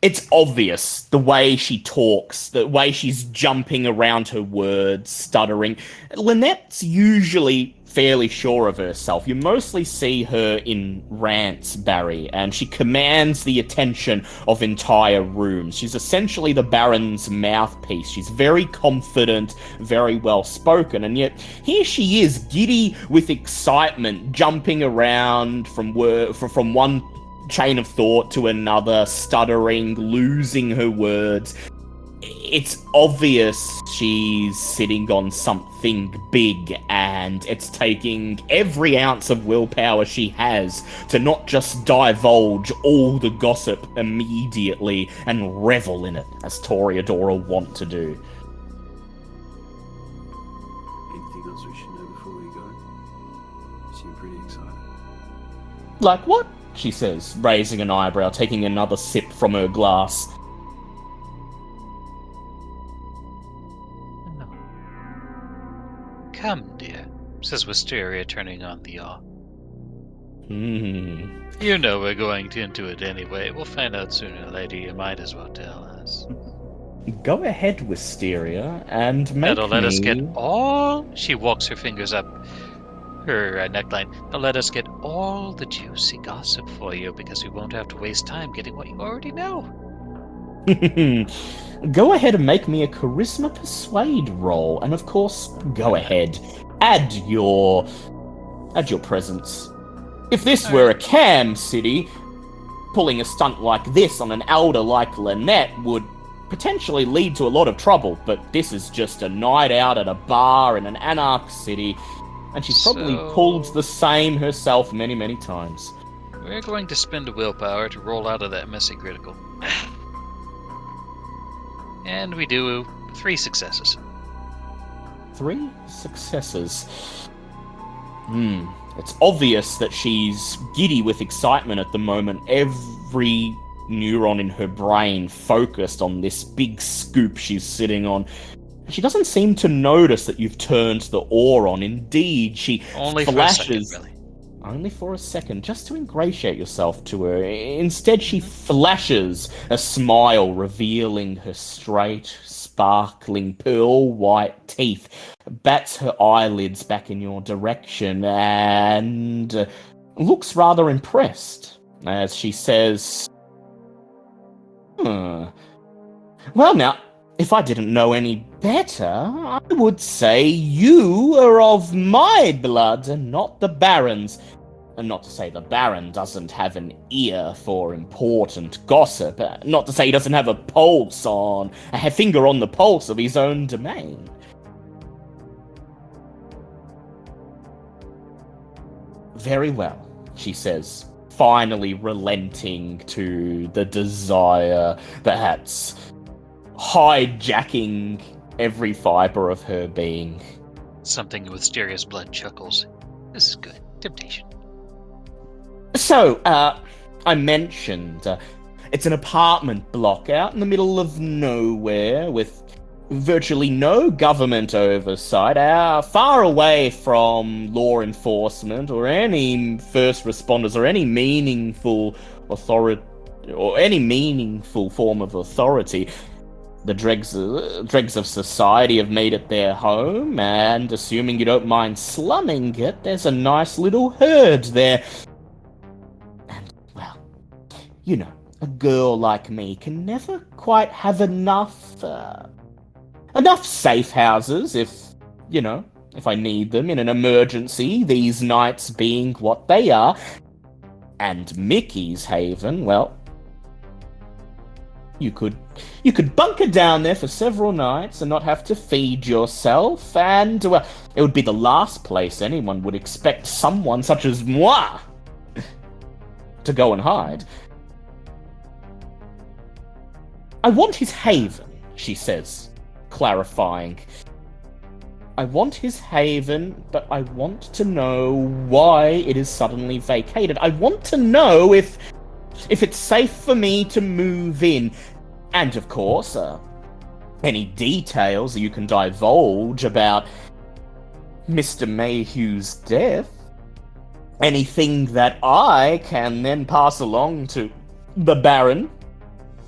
it's obvious the way she talks, the way she's jumping around her words, stuttering. Lynette's usually fairly sure of herself. You mostly see her in rants, Barry, and she commands the attention of entire rooms. She's essentially the Baron's mouthpiece. She's very confident, very well spoken, and yet here she is, giddy with excitement, jumping around from one chain of thought to another, stuttering, losing her words. It's obvious she's sitting on something big, and it's taking every ounce of willpower she has to not just divulge all the gossip immediately and revel in it, as Toreador want to do. Anything else we should know before we go? You seem pretty excited. Like what? She says, raising an eyebrow, taking another sip from her glass. Come, dear, says Wisteria, turning on the yaw. Hmm. You know we're going into it anyway. We'll find out sooner or later. You might as well tell us. Go ahead, Wisteria, and make That'll let us get me... all... She walks her fingers up her neckline. That'll let us get all the juicy gossip for you, because we won't have to waste time getting what you already know. Go ahead and make me a Charisma Persuade roll, and of course, go ahead. Add your presence. If this were a cam city, pulling a stunt like this on an elder like Lynette would potentially lead to a lot of trouble, but this is just a night out at a bar in an Anarch city, and she's probably pulled the same herself many, many times. We're going to spend a willpower to roll out of that messy critical. And we do 3 successes. 3 successes. It's obvious that she's giddy with excitement at the moment. Every neuron in her brain focused on this big scoop she's sitting on. She doesn't seem to notice that you've turned the ore on. Indeed, she Only flashes... for a second, really. Only for a second, just to ingratiate yourself to her. Instead, she flashes a smile, revealing her straight, sparkling, pearl-white teeth, bats her eyelids back in your direction, and looks rather impressed as she says, Well, now, if I didn't know any better, I would say you are of my blood and not the Baron's. And not to say the Baron doesn't have an ear for important gossip. Not to say he doesn't have a finger on the pulse of his own domain. Very well, she says, finally relenting to the desire, perhaps hijacking every fiber of her being. Something with Wisteria's blood chuckles. This is good. Temptation. So, I mentioned, it's an apartment block out in the middle of nowhere with virtually no government oversight, far away from law enforcement or any first responders or any meaningful authority or any meaningful form of authority. The dregs of society have made it their home, and assuming you don't mind slumming it, there's a nice little herd there. And, well, you know, a girl like me can never quite have enough safe houses if I need them in an emergency, these nights being what they are. And Mickey's Haven, well, you could bunker down there for several nights and not have to feed yourself, and, well, it would be the last place anyone would expect someone such as moi to go and hide. I want his haven, she says, clarifying. I want his haven, but I want to know why it is suddenly vacated. I want to know if it's safe for me to move in. And of course, any details you can divulge about Mr. Mayhew's death. Anything that I can then pass along to the Baron,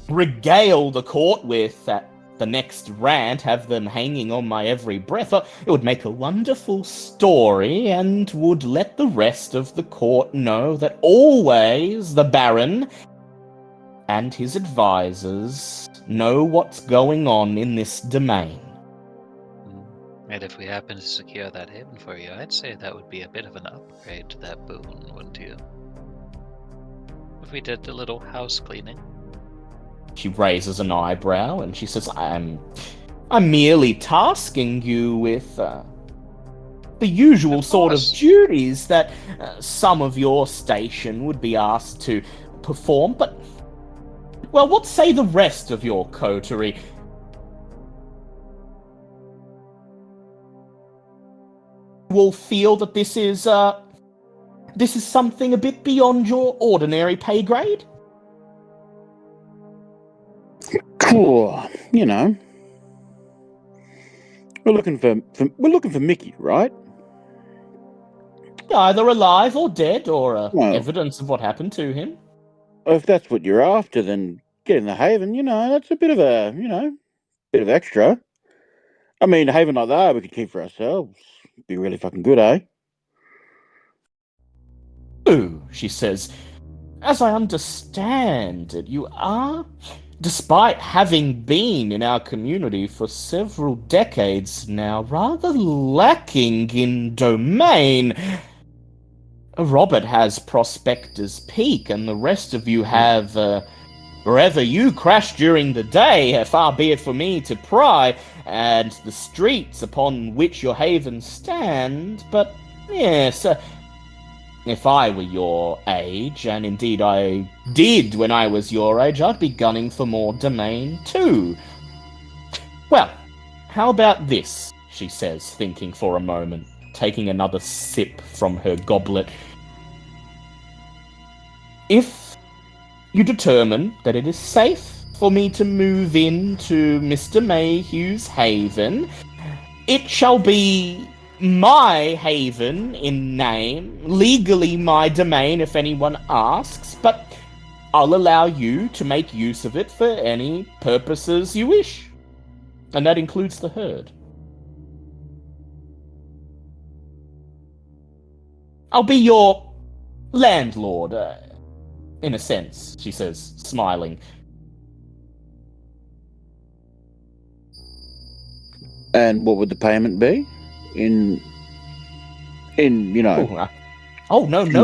regale the court with at the next rant, have them hanging on my every breath. It would make a wonderful story and would let the rest of the court know that always the Baron and his advisors know what's going on in this domain. And if we happen to secure that haven for you, I'd say that would be a bit of an upgrade to that boon, wouldn't you? If we did a little house cleaning. She raises an eyebrow and she says, I'm merely tasking you with the usual sort of duties that some of your station would be asked to perform, but, well, what say the rest of your coterie? Will feel that this is something a bit beyond your ordinary pay grade? Cool. You know, we're looking for Mickey, right? Either alive or dead, or Well, evidence of what happened to him. if that's what you're after, then getting the haven, that's a bit of bit of extra. I mean, a haven like that we could keep for ourselves. Be really fucking good, eh? Ooh, she says, as I understand it, you are, despite having been in our community for several decades now, rather lacking in domain. Robert has Prospector's Peak, and the rest of you have, wherever you crash during the day, far be it for me to pry, and the streets upon which your haven stand, but yes, if I were your age, and indeed I did when I was your age, I'd be gunning for more domain too. Well, how about this, she says, thinking for a moment, taking another sip from her goblet. If you determine that it is safe for me to move into Mr. Mayhew's haven, it shall be my haven in name, legally my domain if anyone asks, but I'll allow you to make use of it for any purposes you wish. And that includes the herd. I'll be your landlord, in a sense, she says, smiling. And what would the payment be? No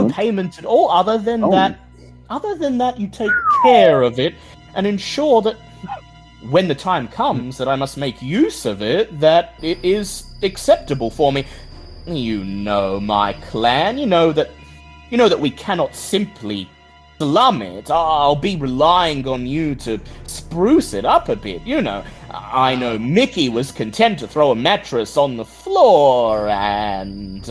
payment at all, other than that you take care of it and ensure that when the time comes that I must make use of it, that it is acceptable for me. You know my clan, you know that we cannot simply slum it. I'll be relying on you to spruce it up a bit, I know Mickey was content to throw a mattress on the floor and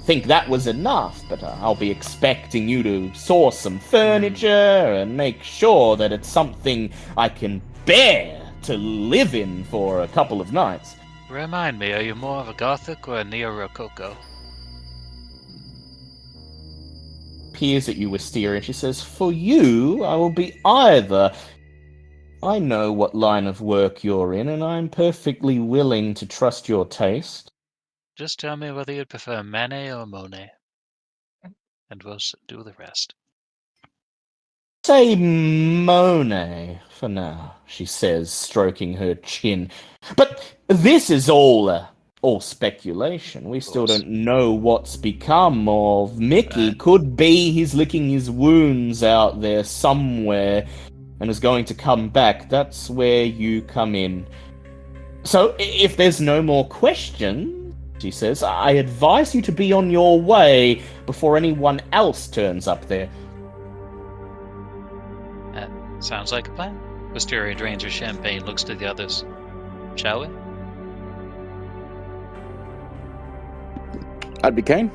think that was enough, but I'll be expecting you to source some furniture and make sure that it's something I can bear to live in for a couple of nights. Remind me, are you more of a Gothic or a Neo-Rococo? Peers at you, Wisteria, and she says, for you, I will be either. I know what line of work you're in, and I'm perfectly willing to trust your taste. Just tell me whether you'd prefer Manet or Monet, and we'll do the rest. Say Monet for now, she says, stroking her chin. But this is all speculation. We still don't know what's become of Mickey. Right. Could be he's licking his wounds out there somewhere and is going to come back. That's where you come in. So, if there's no more questions, she says, I advise you to be on your way before anyone else turns up there. That sounds like a plan. Wisteria drains her champagne, looks to the others. Shall we? I'd be keen.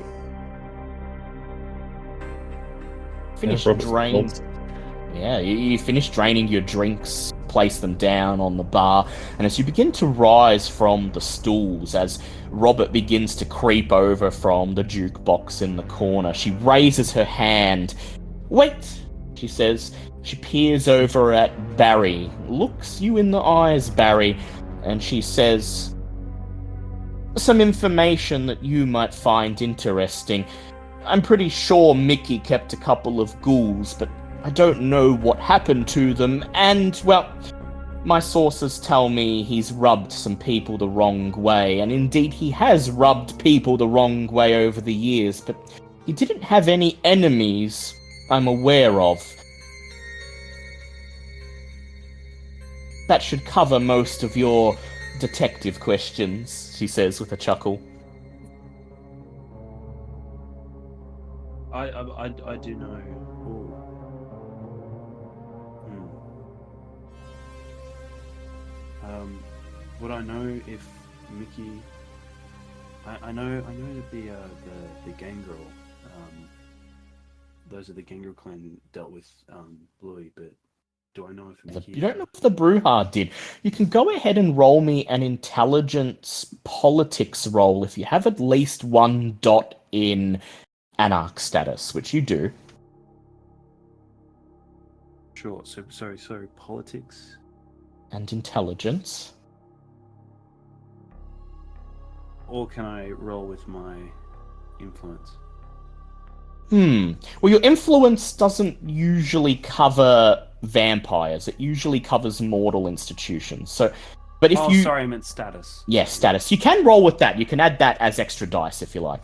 Finish Robert's draining. involved. Yeah, you finish draining your drinks, place them down on the bar, and as you begin to rise from the stools, as Robert begins to creep over from the jukebox in the corner, she raises her hand. Wait, she says. She peers over at Barry, looks you in the eyes, Barry, and she says, some information that you might find interesting. I'm pretty sure Mickey kept a couple of ghouls, but I don't know what happened to them, and, well, my sources tell me he's rubbed some people the wrong way, and indeed he has rubbed people the wrong way over the years, but he didn't have any enemies I'm aware of. That should cover most of your detective questions, she says with a chuckle. I do know. Ooh. Would I know if Mickey? I know that the Gangrel, those are the Gangrel clan dealt with Bluey, but do I know if Mickey? You don't know if the Brujah did. You can go ahead and roll me an intelligence politics roll if you have at least 1 dot in Anarch status, which you do. Sure. So sorry. Politics and intelligence. Or can I roll with my influence? Well, your influence doesn't usually cover vampires. It usually covers mortal institutions. So, but if you... sorry, I meant status. Yes, status. You can roll with that. You can add that as extra dice if you like.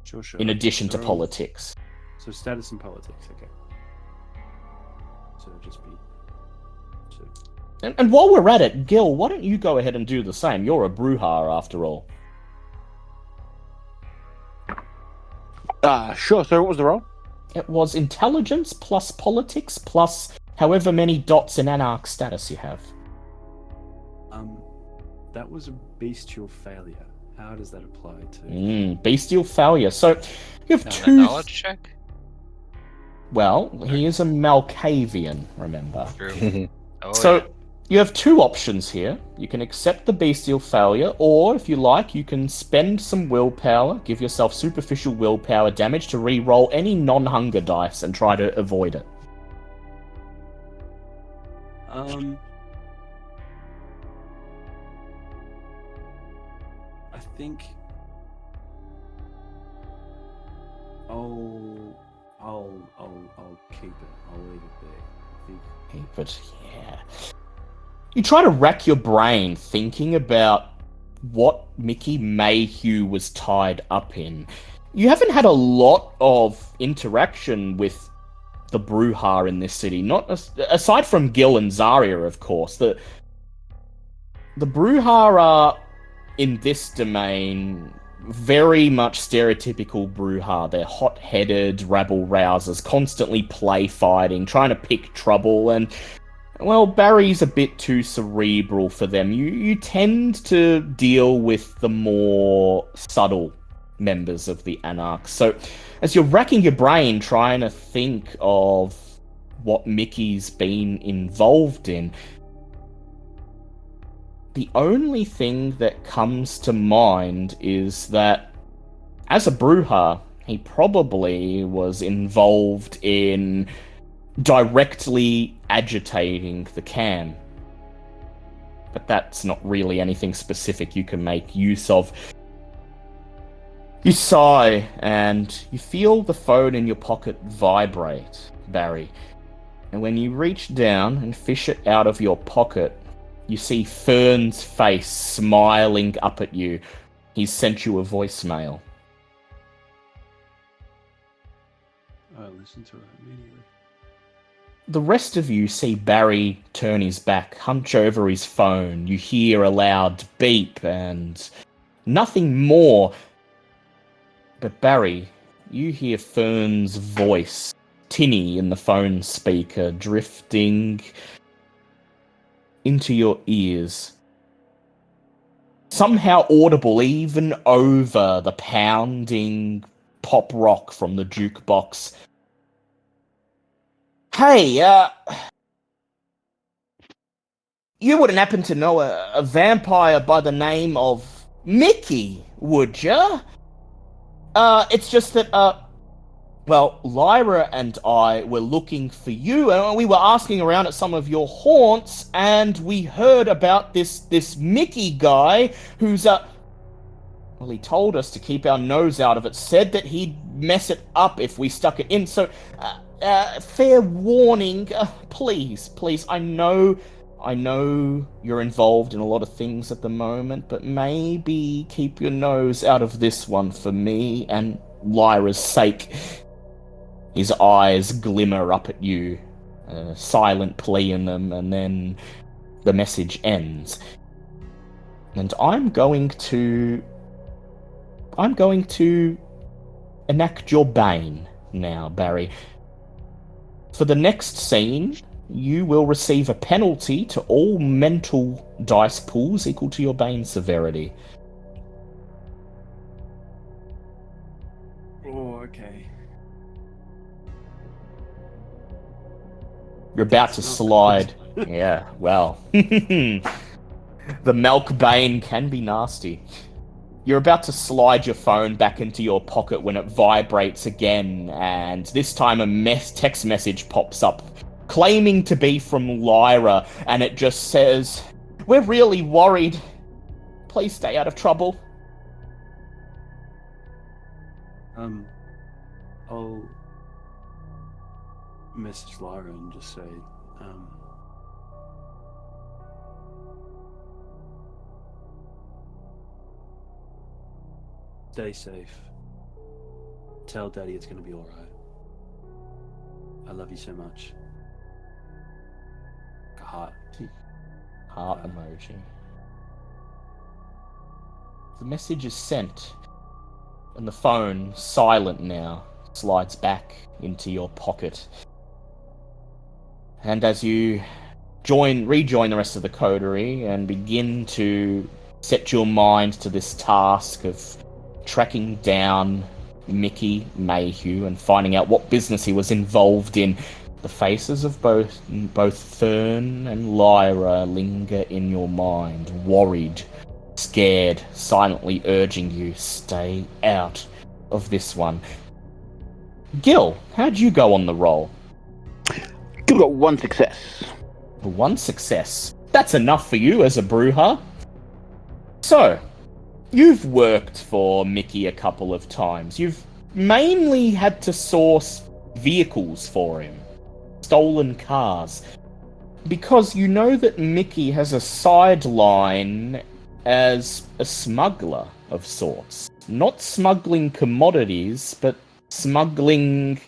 Sure. In addition to So- politics. So status and politics, okay. So it'll just be... And while we're at it, Gil, why don't you go ahead and do the same? You're a Brujah after all. Sure. So what was the roll? It was intelligence plus politics plus however many dots in Anarch status you have. That was a bestial failure. How does that apply to... Bestial failure. So you have A two... knowledge check? Well, he is a Malkavian, remember. True. Oh, So yeah. you have two options here. You can accept the bestial failure, or if you like, you can spend some willpower, give yourself superficial willpower damage to re-roll any non-hunger dice and try to avoid it. I think I'll keep it. I'll leave it there. I think. But yeah. You try to rack your brain thinking about what Mickey Mayhew was tied up in. You haven't had a lot of interaction with the Brujah in this city. Not aside from Gil and Zarya, of course. The Brujah are in this domain very much stereotypical Brujah. They're hot-headed rabble-rousers, constantly play-fighting, trying to pick trouble, and, well, Barry's a bit too cerebral for them. You tend to deal with the more subtle members of the Anarch. So, as you're racking your brain trying to think of what Mickey's been involved in, the only thing that comes to mind is that, as a Brujah, he probably was involved in directly agitating the cam. But that's not really anything specific you can make use of. You sigh, and you feel the phone in your pocket vibrate, Barry. And when you reach down and fish it out of your pocket, you see Fern's face smiling up at you. He's sent you a voicemail. I listened to it immediately. The rest of you see Barry turn his back, hunch over his phone. You hear a loud beep and nothing more. But Barry, you hear Fern's voice, tinny in the phone speaker, drifting into your ears. somehow audible even over the pounding pop rock from the jukebox. Hey, you wouldn't happen to know a vampire by the name of Mickey, would ya? It's just that, well, Lyra and I were looking for you, and we were asking around at some of your haunts, and we heard about this Mickey guy who's, well, he told us to keep our nose out of it, said that he'd mess it up if we stuck it in, so, fair warning, please, I know you're involved in a lot of things at the moment, but maybe keep your nose out of this one for me and Lyra's sake. His eyes glimmer up at you, a silent plea in them, and then the message ends. And I'm going to enact your bane now, Barry. For the next scene, you will receive a penalty to all mental dice pools equal to your bane severity. Oh, okay. You're about to slide. Yeah, well. The Milk Bane can be nasty. You're about to slide your phone back into your pocket when it vibrates again, and this time a text message pops up, claiming to be from Lyra, and it just says, "We're really worried. Please stay out of trouble." I'll message Lyra and just say, stay safe. Tell Daddy it's gonna be alright. I love you so much. A heart. Heart emoji. The message is sent, and the phone, silent now, slides back into your pocket. And as you rejoin the rest of the coterie and begin to set your mind to this task of tracking down Mickey Mayhew and finding out what business he was involved in, the faces of both Fern and Lyra linger in your mind, worried, scared, silently urging you, stay out of this one. Gil, how'd you go on the roll? Gil got one success. One success. That's enough for you as a brujah. So, you've worked for Mickey a couple of times. You've mainly had to source vehicles for him. Stolen cars. Because you know that Mickey has a sideline as a smuggler of sorts. Not smuggling commodities, but smuggling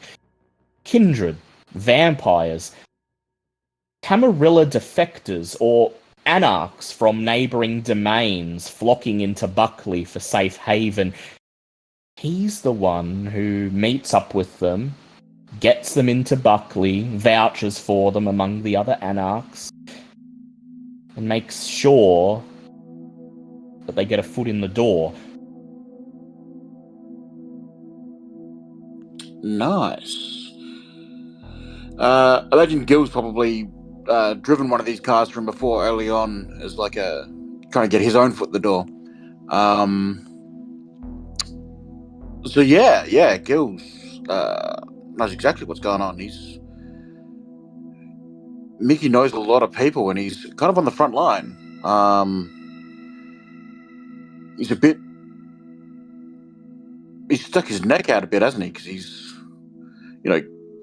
kindred, vampires, Camarilla defectors, or anarchs from neighbouring domains flocking into Buckley for safe haven. He's the one who meets up with them, gets them into Buckley, vouches for them among the other anarchs, and makes sure that they get a foot in the door. Nice. I imagine Gil's probably driven one of these cars from before early on as like trying to get his own foot in the door. So yeah, Gil's knows exactly what's going on. Mickey knows a lot of people, and he's kind of on the front line. He's stuck his neck out a bit, hasn't he? Because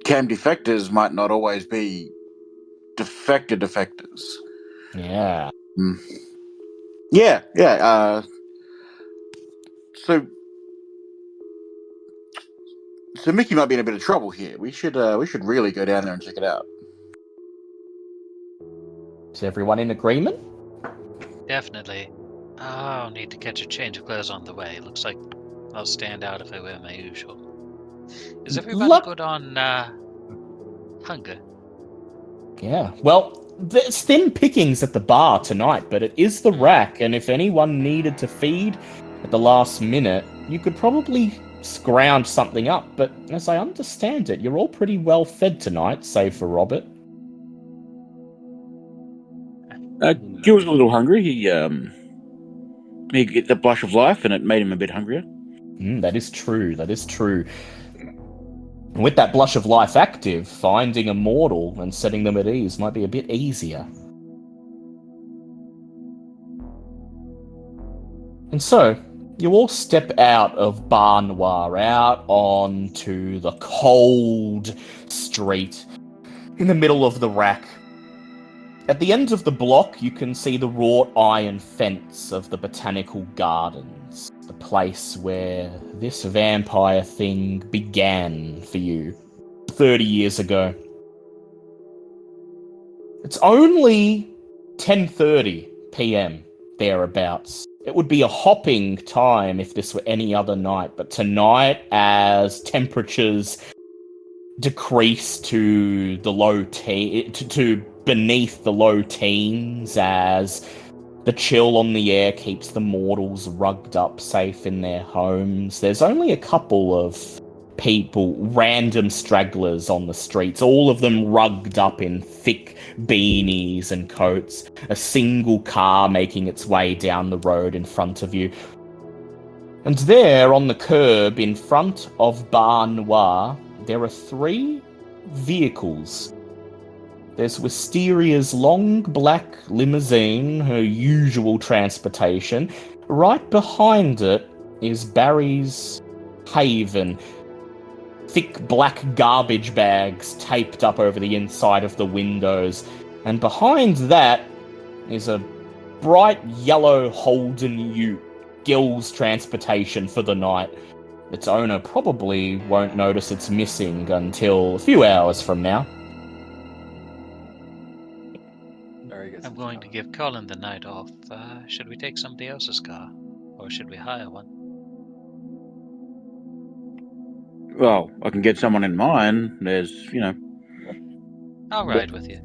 cam defectors might not always be defectors. Yeah. Yeah. So Mickey might be in a bit of trouble here. We should really go down there and check it out. Is everyone in agreement? Definitely. Oh, I'll need to catch a change of clothes on the way. Looks like I'll stand out if I wear my usual. Is everybody good on hunger? Yeah. Well, there's thin pickings at the bar tonight, but it is the rack, and if anyone needed to feed at the last minute, you could probably scrounge something up, but as I understand it, you're all pretty well fed tonight, save for Robert. Gil's a little hungry. He get the blush of life, and it made him a bit hungrier. That is true. With that blush of life active, finding a mortal and setting them at ease might be a bit easier. And so, you all step out of Bar Noir, out onto the cold street in the middle of the rack. At the end of the block, you can see the wrought iron fence of the Botanical Gardens, the place where this vampire thing began for you 30 years ago. It's only 10:30 p.m. thereabouts. It would be a hopping time if this were any other night, but tonight, as temperatures decrease to the low to beneath the low teens, as the chill on the air keeps the mortals rugged up safe in their homes, there's only a couple of people, random stragglers on the streets, all of them rugged up in thick beanies and coats, a single car making its way down the road in front of you. And there, on the curb in front of Bar Noir, there are 3 vehicles. There's Wisteria's long black limousine, her usual transportation. Right behind it is Barry's Haven. Thick black garbage bags taped up over the inside of the windows. And behind that is a bright yellow Holden Ute, Gil's transportation for the night. Its owner probably won't notice it's missing until a few hours from now. I'm going to give Colin the night off. Should we take somebody else's car? Or should we hire one? Well, I can get someone in mine. There's, I'll ride with you.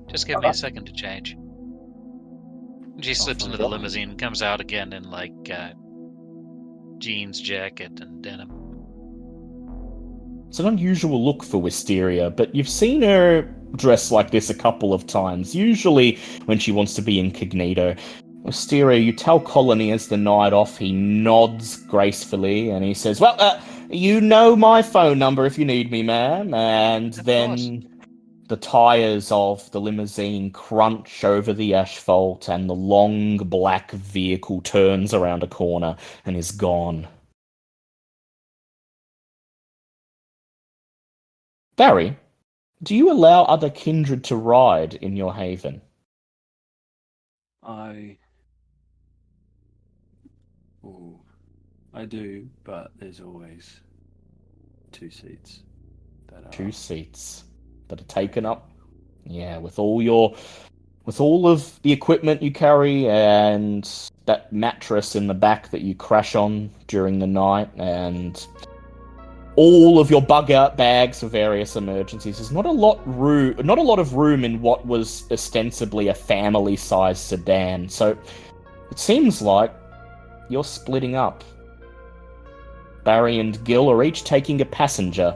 Just give me a second to change. She slips into the limousine and comes out again in, jeans, jacket, and denim. It's an unusual look for Wisteria, but you've seen her dress like this a couple of times, usually when she wants to be incognito. Wisteria, you tell Colin he has the night off, he nods gracefully, and he says, well, you know my phone number if you need me, ma'am, and then the tyres of the limousine crunch over the asphalt, and the long black vehicle turns around a corner and is gone. Barry, do you allow other kindred to ride in your haven? I do, but there's always 2 seats. 2 seats that are taken up. Yeah, with all of the equipment you carry and that mattress in the back that you crash on during the night and all of your bug-out bags for various emergencies. There's not a lot of room in what was ostensibly a family-sized sedan. So it seems like you're splitting up. Barry and Gil are each taking a passenger.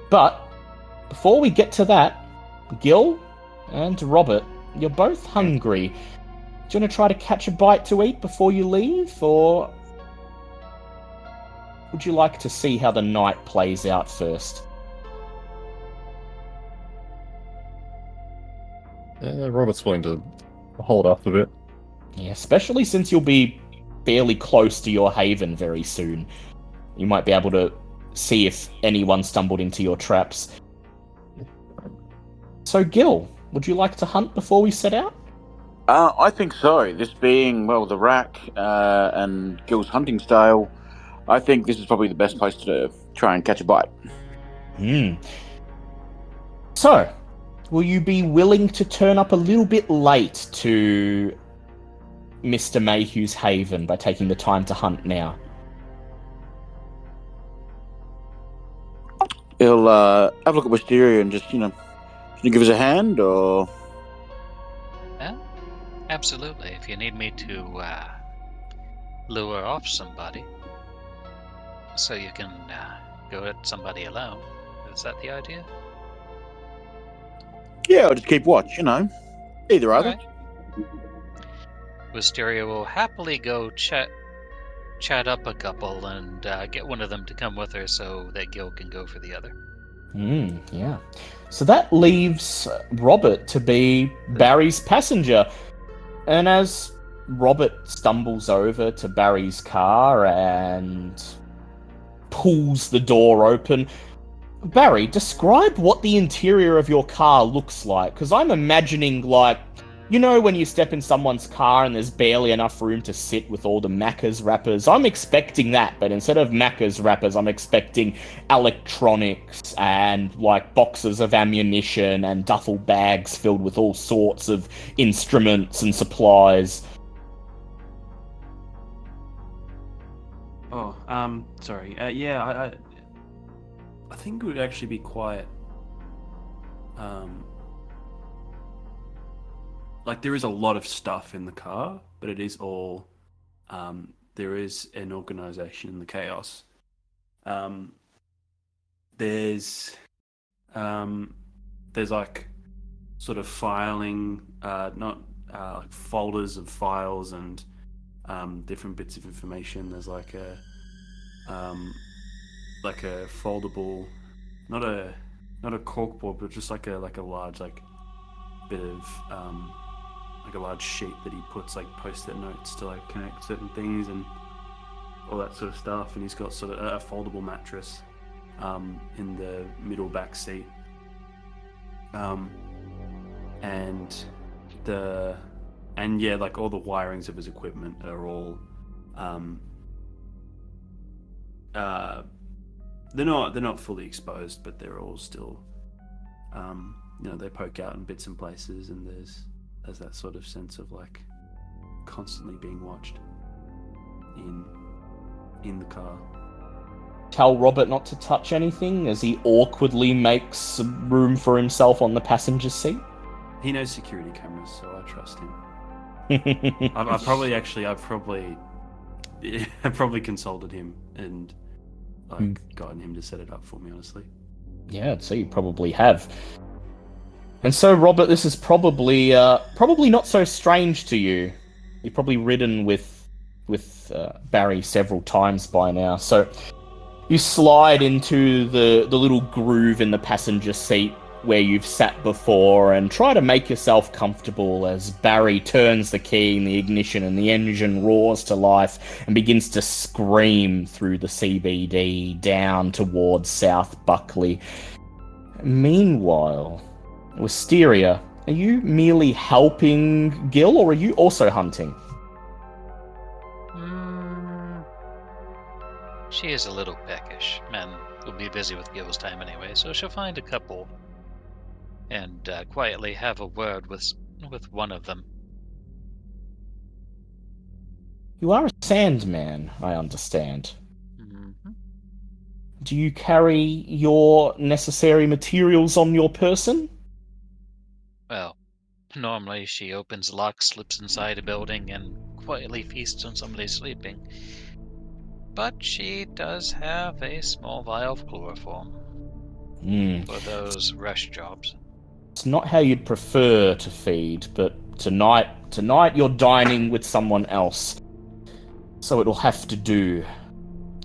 But before we get to that, Gil and Robert, you're both hungry. Do you want to try to catch a bite to eat before you leave, or would you like to see how the night plays out first? Robert's willing to hold up a bit. Yeah, especially since you'll be fairly close to your haven very soon. You might be able to see if anyone stumbled into your traps. So, Gil, would you like to hunt before we set out? I think so. This being, the rack and Gil's hunting style, I think this is probably the best place to try and catch a bite. So, will you be willing to turn up a little bit late to Mr. Mayhew's haven by taking the time to hunt now? he'll have a look at Wisteria and just, can you give us a hand, or? Yeah, absolutely. If you need me to lure off somebody, so you can go at somebody alone, is that the idea? Yeah, I'll just keep watch, Either, All either. right. Wisteria will happily go chat up a couple and get one of them to come with her so that Gil can go for the other. Yeah. So that leaves Robert to be Barry's passenger. And as Robert stumbles over to Barry's car and pulls the door open, Barry, describe what the interior of your car looks like, because I'm imagining, when you step in someone's car and there's barely enough room to sit with all the Macca's wrappers. I'm expecting that, but instead of Macca's wrappers, I'm expecting electronics and, boxes of ammunition and duffel bags filled with all sorts of instruments and supplies. Oh, sorry. Yeah, I think it would actually be quite. There is a lot of stuff in the car, but it is all. There is an organization in the chaos. There's sort of filing, not folders of files and different bits of information. There's a foldable, not a corkboard, but just like a large bit of a large sheet that he puts post-it notes to connect certain things and all that sort of stuff. And he's got sort of a foldable mattress in the middle back seat. And all the wirings of his equipment are all they're not fully exposed, but they're all still they poke out in bits and places, and there's that sort of sense of constantly being watched in the car. Tell Robert not to touch anything as he awkwardly makes room for himself on the passenger seat. He knows security cameras, so I trust him. I've probably consulted him and gotten him to set it up for me, honestly. Yeah, I'd say you probably have. And so, Robert, this is probably not so strange to you. You've probably ridden with Barry several times by now. So you slide into the little groove in the passenger seat where you've sat before and try to make yourself comfortable as Barry turns the key in the ignition and the engine roars to life and begins to scream through the CBD down towards South Buckley. Meanwhile, Wisteria, are you merely helping Gil, or are you also hunting? She is a little peckish, and will be busy with Gil's time anyway, so she'll find a couple and quietly have a word with one of them. You are a sandman, I understand. Mm-hmm. Do you carry your necessary materials on your person? Well, normally she opens locks, slips inside a building, and quietly feasts on somebody sleeping. But she does have a small vial of chloroform for those rush jobs. It's not how you'd prefer to feed, but tonight you're dining with someone else. So it'll have to do.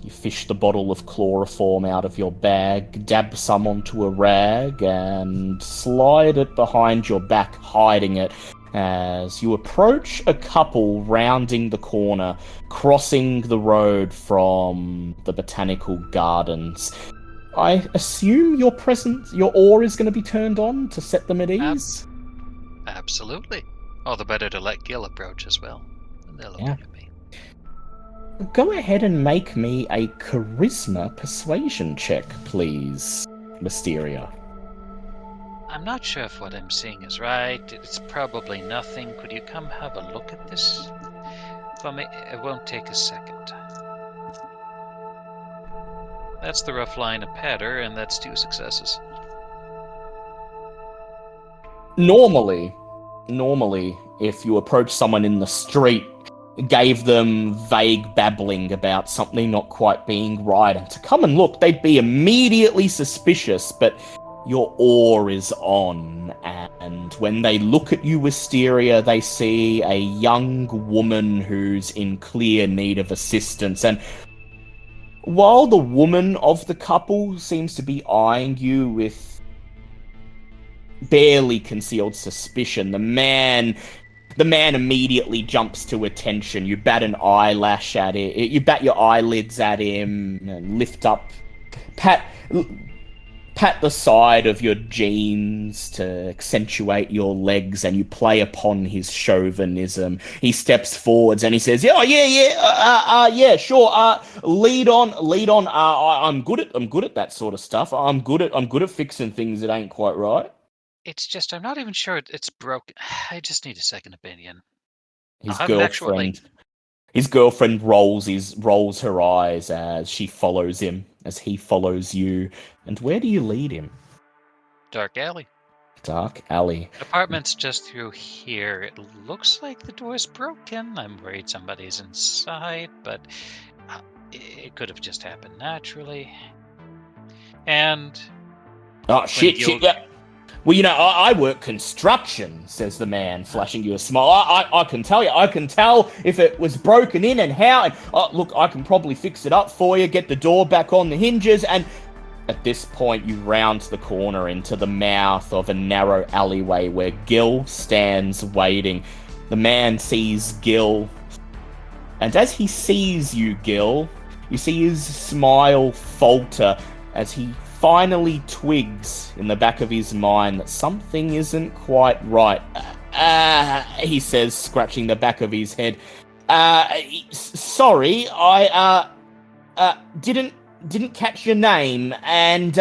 You fish the bottle of chloroform out of your bag, dab some onto a rag, and slide it behind your back, hiding it as you approach a couple rounding the corner, crossing the road from the botanical gardens. I assume your ore is going to be turned on to set them at ease? Absolutely. All the better to let Gil approach as well. And they're looking at me. Go ahead and make me a charisma persuasion check, please, Mysteria. I'm not sure if what I'm seeing is right. It's probably nothing. Could you come have a look at this for me? It won't take a second. That's the rough line of patter, and that's 2 successes. Normally, if you approach someone in the street, gave them vague babbling about something not quite being right, and to come and look, they'd be immediately suspicious, but your awe is on, and when they look at you, Wisteria, they see a young woman who's in clear need of assistance, and while the woman of the couple seems to be eyeing you with barely concealed suspicion, the man immediately jumps to attention. You bat an eyelash at it. You bat your eyelids at him and pat the side of your jeans to accentuate your legs, and you play upon his chauvinism. He steps forwards and he says, yeah, sure. Lead on. I'm good at that sort of stuff. I'm good at fixing things that ain't quite right. It's just, I'm not even sure it's broken. I just need a second opinion. His I have an actual, like- girlfriend rolls her eyes as she follows him, as he follows you. And where do you lead him? Dark alley. Dark alley. Apartment's just through here. It looks like the door's broken. I'm worried somebody's inside, but it could have just happened naturally. And... Oh, shit, yeah. Well, you know, I work construction, says the man, flashing you a smile. I can tell you. I can tell if it was broken in and how. And look, I can probably fix it up for you, get the door back on the hinges. And at this point, you round the corner into the mouth of a narrow alleyway where Gil stands waiting. The man sees Gil. And as he sees you, Gil, you see his smile falter as he finally twigs in the back of his mind that something isn't quite right. He says, scratching the back of his head. Sorry, I didn't catch your name, and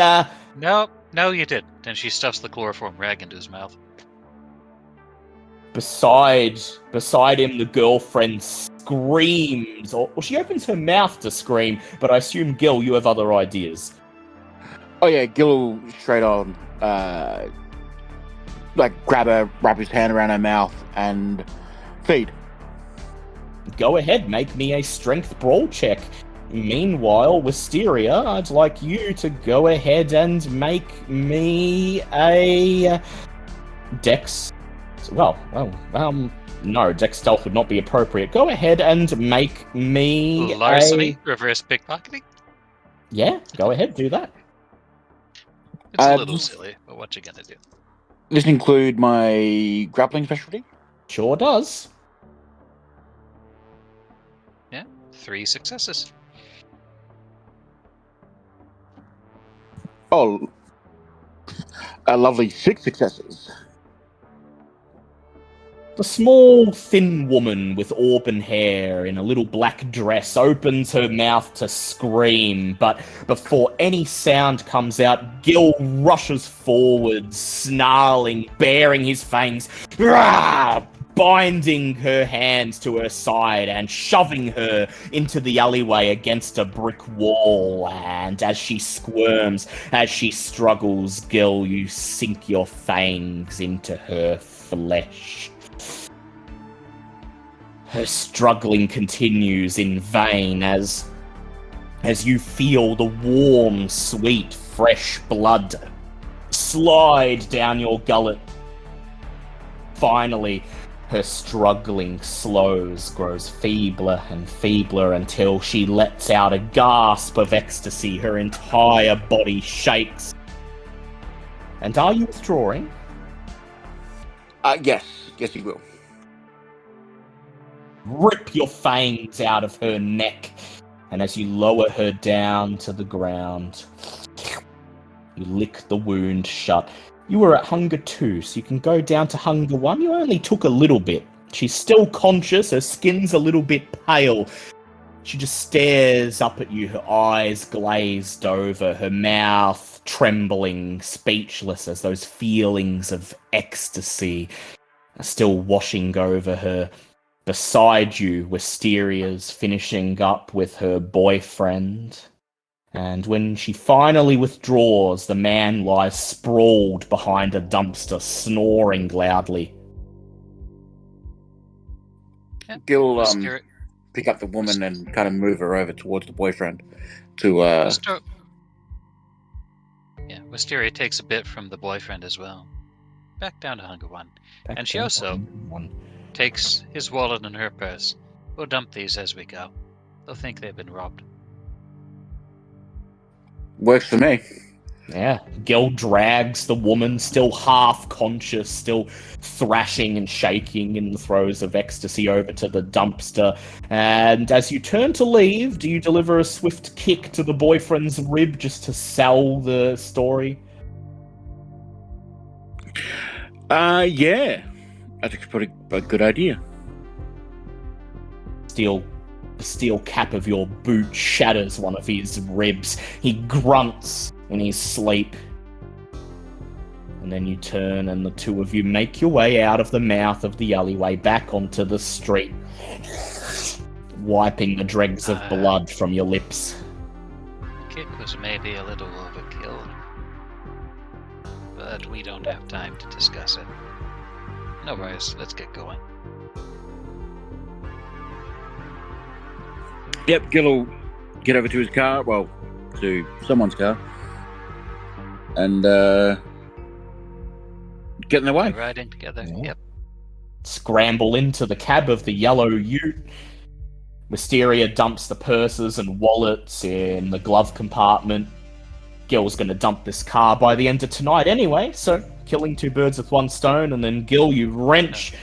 No, you did. And she stuffs the chloroform rag into his mouth. Beside him, the girlfriend screams, or she opens her mouth to scream, but I assume, Gil, you have other ideas. Oh yeah, Gil will straight on, grab her, wrap his hand around her mouth, and feed. Go ahead, make me a strength brawl check. Meanwhile, Wisteria, I'd like you to go ahead and make me a Dex. No, Dex stealth would not be appropriate. Go ahead and make me larceny, reverse pickpocketing. Yeah, go ahead, do that. It's a little silly, but what you gonna do? This include my grappling specialty? Sure does. Yeah, 3 successes. Oh, a lovely 6 successes. The small, thin woman with auburn hair in a little black dress opens her mouth to scream, but before any sound comes out, Gil rushes forward, snarling, baring his fangs, binding her hands to her side and shoving her into the alleyway against a brick wall. And as she squirms, as she struggles, Gil, you sink your fangs into her flesh. Her struggling continues in vain as you feel the warm, sweet, fresh blood slide down your gullet. Finally, her struggling slows, grows feebler and feebler until she lets out a gasp of ecstasy. Her entire body shakes. And are you withdrawing? Yes, you will. Rip your fangs out of her neck, and as you lower her down to the ground, you lick the wound shut. You were at hunger 2, so you can go down to hunger 1. You only took a little bit. She's still conscious, her skin's a little bit pale. She just stares up at you, her eyes glazed over, her mouth trembling, speechless, as those feelings of ecstasy are still washing over her. Beside you, Wisteria's finishing up with her boyfriend. And when she finally withdraws, the man lies sprawled behind a dumpster, snoring loudly. Gil Myster- pick up the woman and kind of move her over towards the boyfriend to Myster- yeah, Wisteria takes a bit from the boyfriend as well. Back down to Hunger One. And she also takes his wallet and her purse. We'll dump these as we go. They'll think they've been robbed. works for me. Yeah, Gil drags the woman, still half conscious, still thrashing and shaking in the throes of ecstasy, over to the dumpster. And as you turn to leave, do you deliver a swift kick to the boyfriend's rib just to sell the story? Yeah. I think it's probably a good idea. The steel cap of your boot shatters one of his ribs. He grunts in his sleep. And then you turn and the two of you make your way out of the mouth of the alleyway back onto the street, wiping the dregs of blood from your lips. Kick was maybe a little overkill, but we don't have time to discuss it. No worries, let's get going. Yep, Gil will get over to his car, well, to someone's car, and get in their way. Riding together, Yeah. Yep. Scramble into the cab of the yellow ute. Mysteria dumps the purses and wallets in the glove compartment. Gil's going to dump this car by the end of tonight anyway, so killing two birds with one stone. And then Gil, you wrench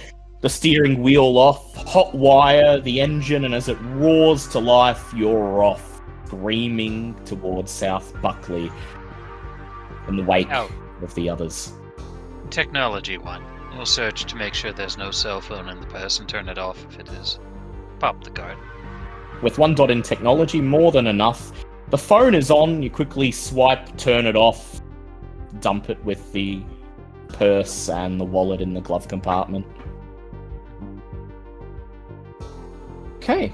the steering wheel off, hot wire the engine, and as it roars to life, you're off, screaming towards South Buckley in the wake of the others. Technology one. We'll search to make sure there's no cell phone in the purse and turn it off if it is. Pop the card. With one dot in technology, more than enough. The phone is on, you quickly swipe, turn it off, dump it with the purse and the wallet in the glove compartment. Okay,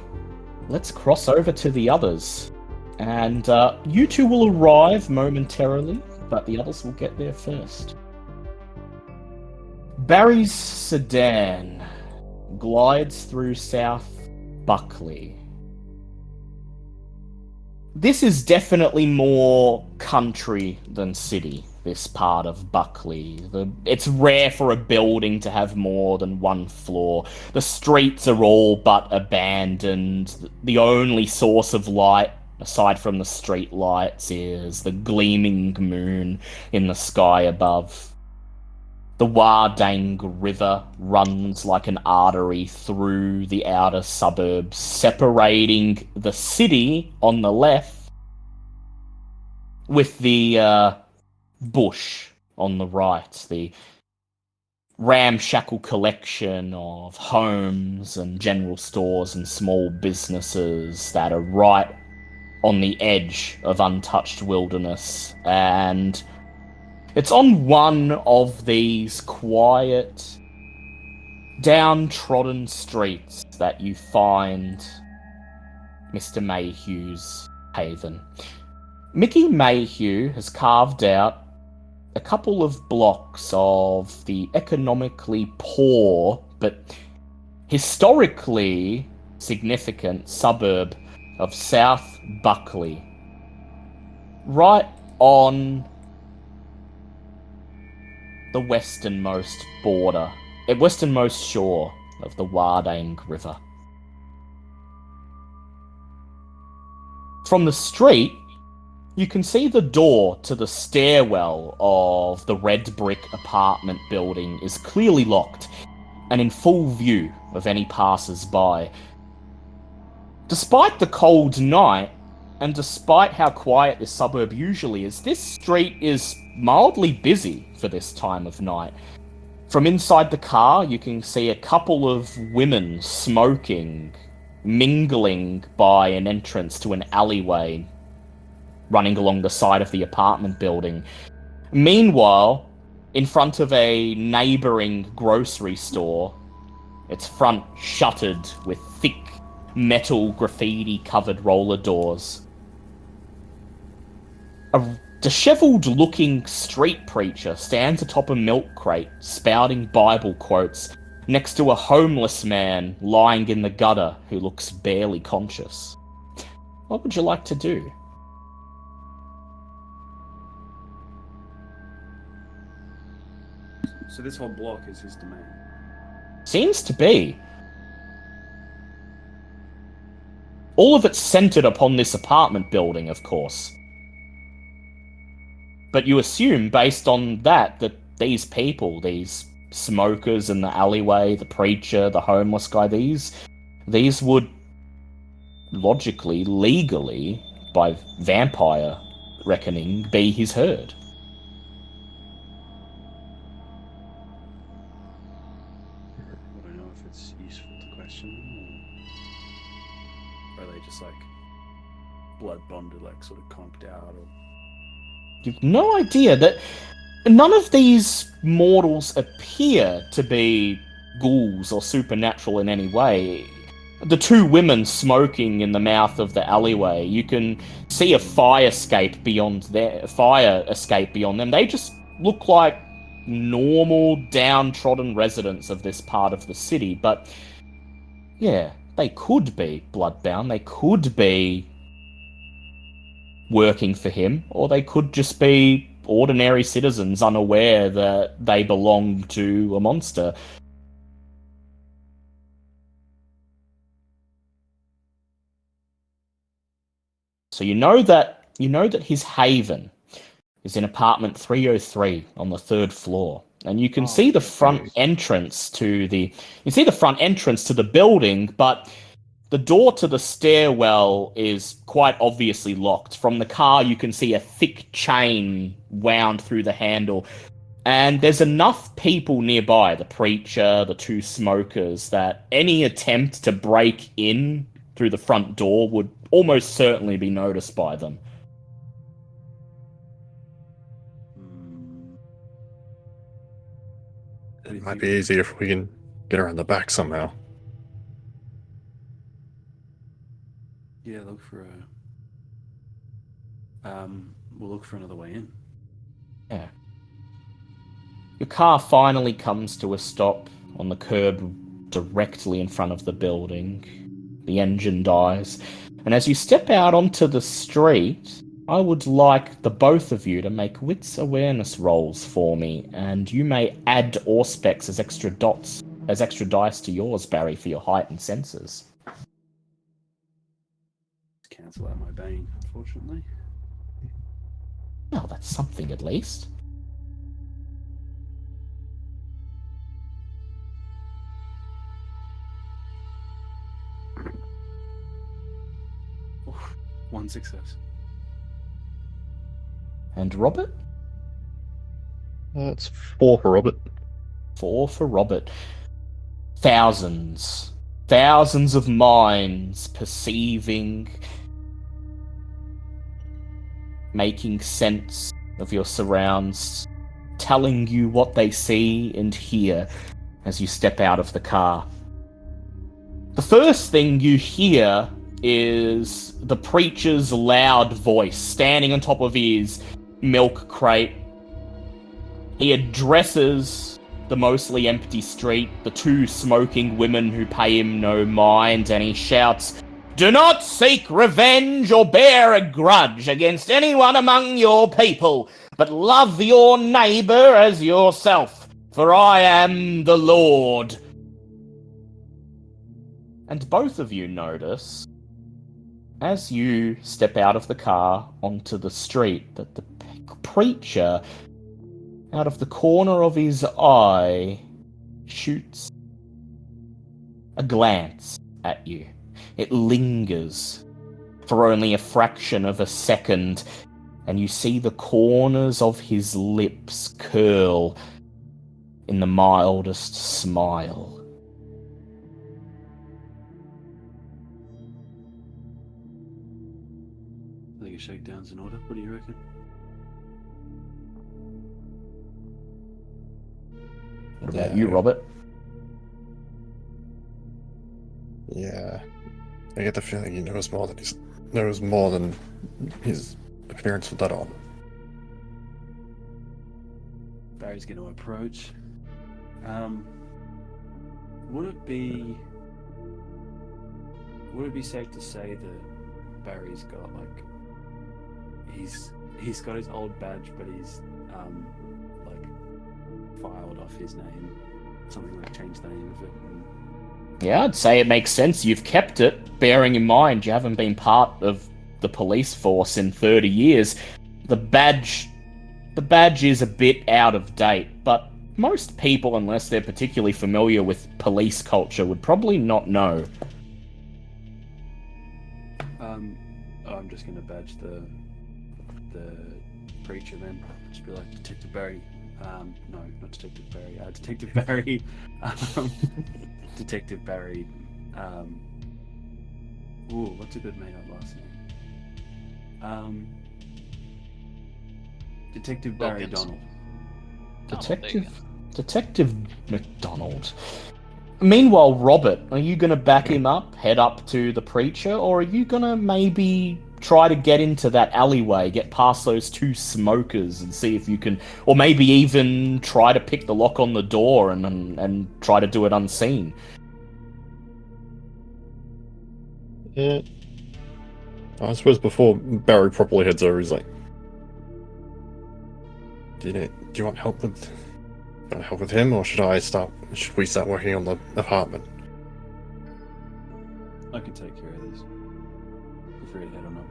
let's cross over to the others. And you two will arrive momentarily, but the others will get there first. Barry's sedan glides through South Buckley. This is definitely more country than city, this part of Buckley. It's rare for a building to have more than one floor. The streets are all but abandoned. The only source of light, aside from the street lights, is the gleaming moon in the sky above. The Wardang River runs like an artery through the outer suburbs, separating the city on the left with the bush on the right, the ramshackle collection of homes and general stores and small businesses that are right on the edge of untouched wilderness. And it's on one of these quiet, downtrodden streets that you find Mr. Mayhew's haven. Mickey Mayhew has carved out a couple of blocks of the economically poor but historically significant suburb of South Buckley, right on the westernmost shore of the Wardang River. From the street, you can see the door to the stairwell of the red brick apartment building is clearly locked and in full view of any passers-by. Despite the cold night, and despite how quiet this suburb usually is, this street is mildly busy for this time of night. From inside the car, you can see a couple of women smoking, mingling by an entrance to an alleyway running along the side of the apartment building. Meanwhile, in front of a neighbouring grocery store, its front shuttered with thick metal graffiti-covered roller doors, A disheveled-looking street preacher stands atop a milk crate, spouting Bible quotes, next to a homeless man lying in the gutter who looks barely conscious. What would you like to do? So this whole block is his domain. Seems to be. All of it's centered upon this apartment building, of course. But you assume, based on that these people, these smokers in the alleyway, the preacher, the homeless guy, these would logically, legally, by vampire reckoning, be his herd. I don't know if it's useful to question, or are they just like blood bonded, like sort of conked out, or... You've no idea that none of these mortals appear to be ghouls or supernatural in any way. The two women smoking in the mouth of the alleyway, you can see a fire escape beyond them. They just look like normal, downtrodden residents of this part of the city. But yeah, they could be bloodbound. They could be working for him, or they could just be ordinary citizens unaware that they belong to a monster. So you know that his haven is in apartment 303 on the 3rd floor, and you can see the front entrance to the building, but the door to the stairwell is quite obviously locked. From the car, you can see a thick chain wound through the handle. And there's enough people nearby, the preacher, the two smokers, that any attempt to break in through the front door would almost certainly be noticed by them. It might be easier if we can get around the back somehow. Yeah, look for we'll look for another way in. Yeah. Your car finally comes to a stop on the curb directly in front of the building. The engine dies. And as you step out onto the street, I would like the both of you to make wits awareness rolls for me, and you may add Auspex as extra dice to yours, Barry, for your heightened senses. Cancel out my bane, unfortunately. Well, that's something at least. Oof, 1 success. And Robert? That's 4 for Robert. 4 for Robert. Thousands of minds perceiving, making sense of your surrounds, telling you what they see and hear as you step out of the car. The first thing you hear is the preacher's loud voice standing on top of his milk crate. He addresses the mostly empty street, the two smoking women who pay him no mind, and he shouts, "Do not seek revenge or bear a grudge against anyone among your people, but love your neighbour as yourself, for I am the Lord." And both of you notice, as you step out of the car onto the street, that the preacher, out of the corner of his eye, shoots a glance at you. It lingers for only a fraction of a second, and you see the corners of his lips curl in the mildest smile. I think a shakedown's in order. What do you reckon? What about you, Robert? Yeah. I get the feeling he knows more than his appearance with that on. Barry's going to approach. Would it be safe to say that Barry's got like he's got his old badge, but he's like filed off his name, something like changed the name of it? Yeah, I'd say it makes sense. You've kept it, bearing in mind you haven't been part of the police force in 30 years. The badge is a bit out of date, but most people, unless they're particularly familiar with police culture, would probably not know. I'm just gonna badge the preacher then. Just be like, Detective Barry. No, not Detective Barry. Detective Barry. Detective Barry. Ooh, what's a good made-up last name? Detective Barry Wilkins. Donald. Detective McDonald. Meanwhile, Robert, are you going to back him up, head up to the preacher, or are you going to maybe try to get into that alleyway, get past those two smokers and see if you can, or maybe even try to pick the lock on the door and try to do it unseen? Yeah. I suppose before Barry properly heads over, he's like, do you want help with him, or should we start working on the apartment? I can take care of this. Feel free to head on up.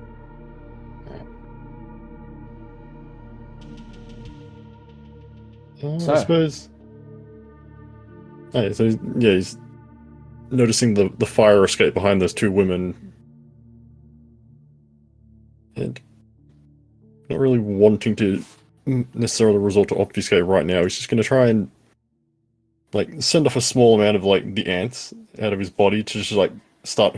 So- I suppose. So he's noticing the fire escape behind those two women, and not really wanting to necessarily resort to obfuscate right now. He's just going to try and like send off a small amount of like the ants out of his body to just like start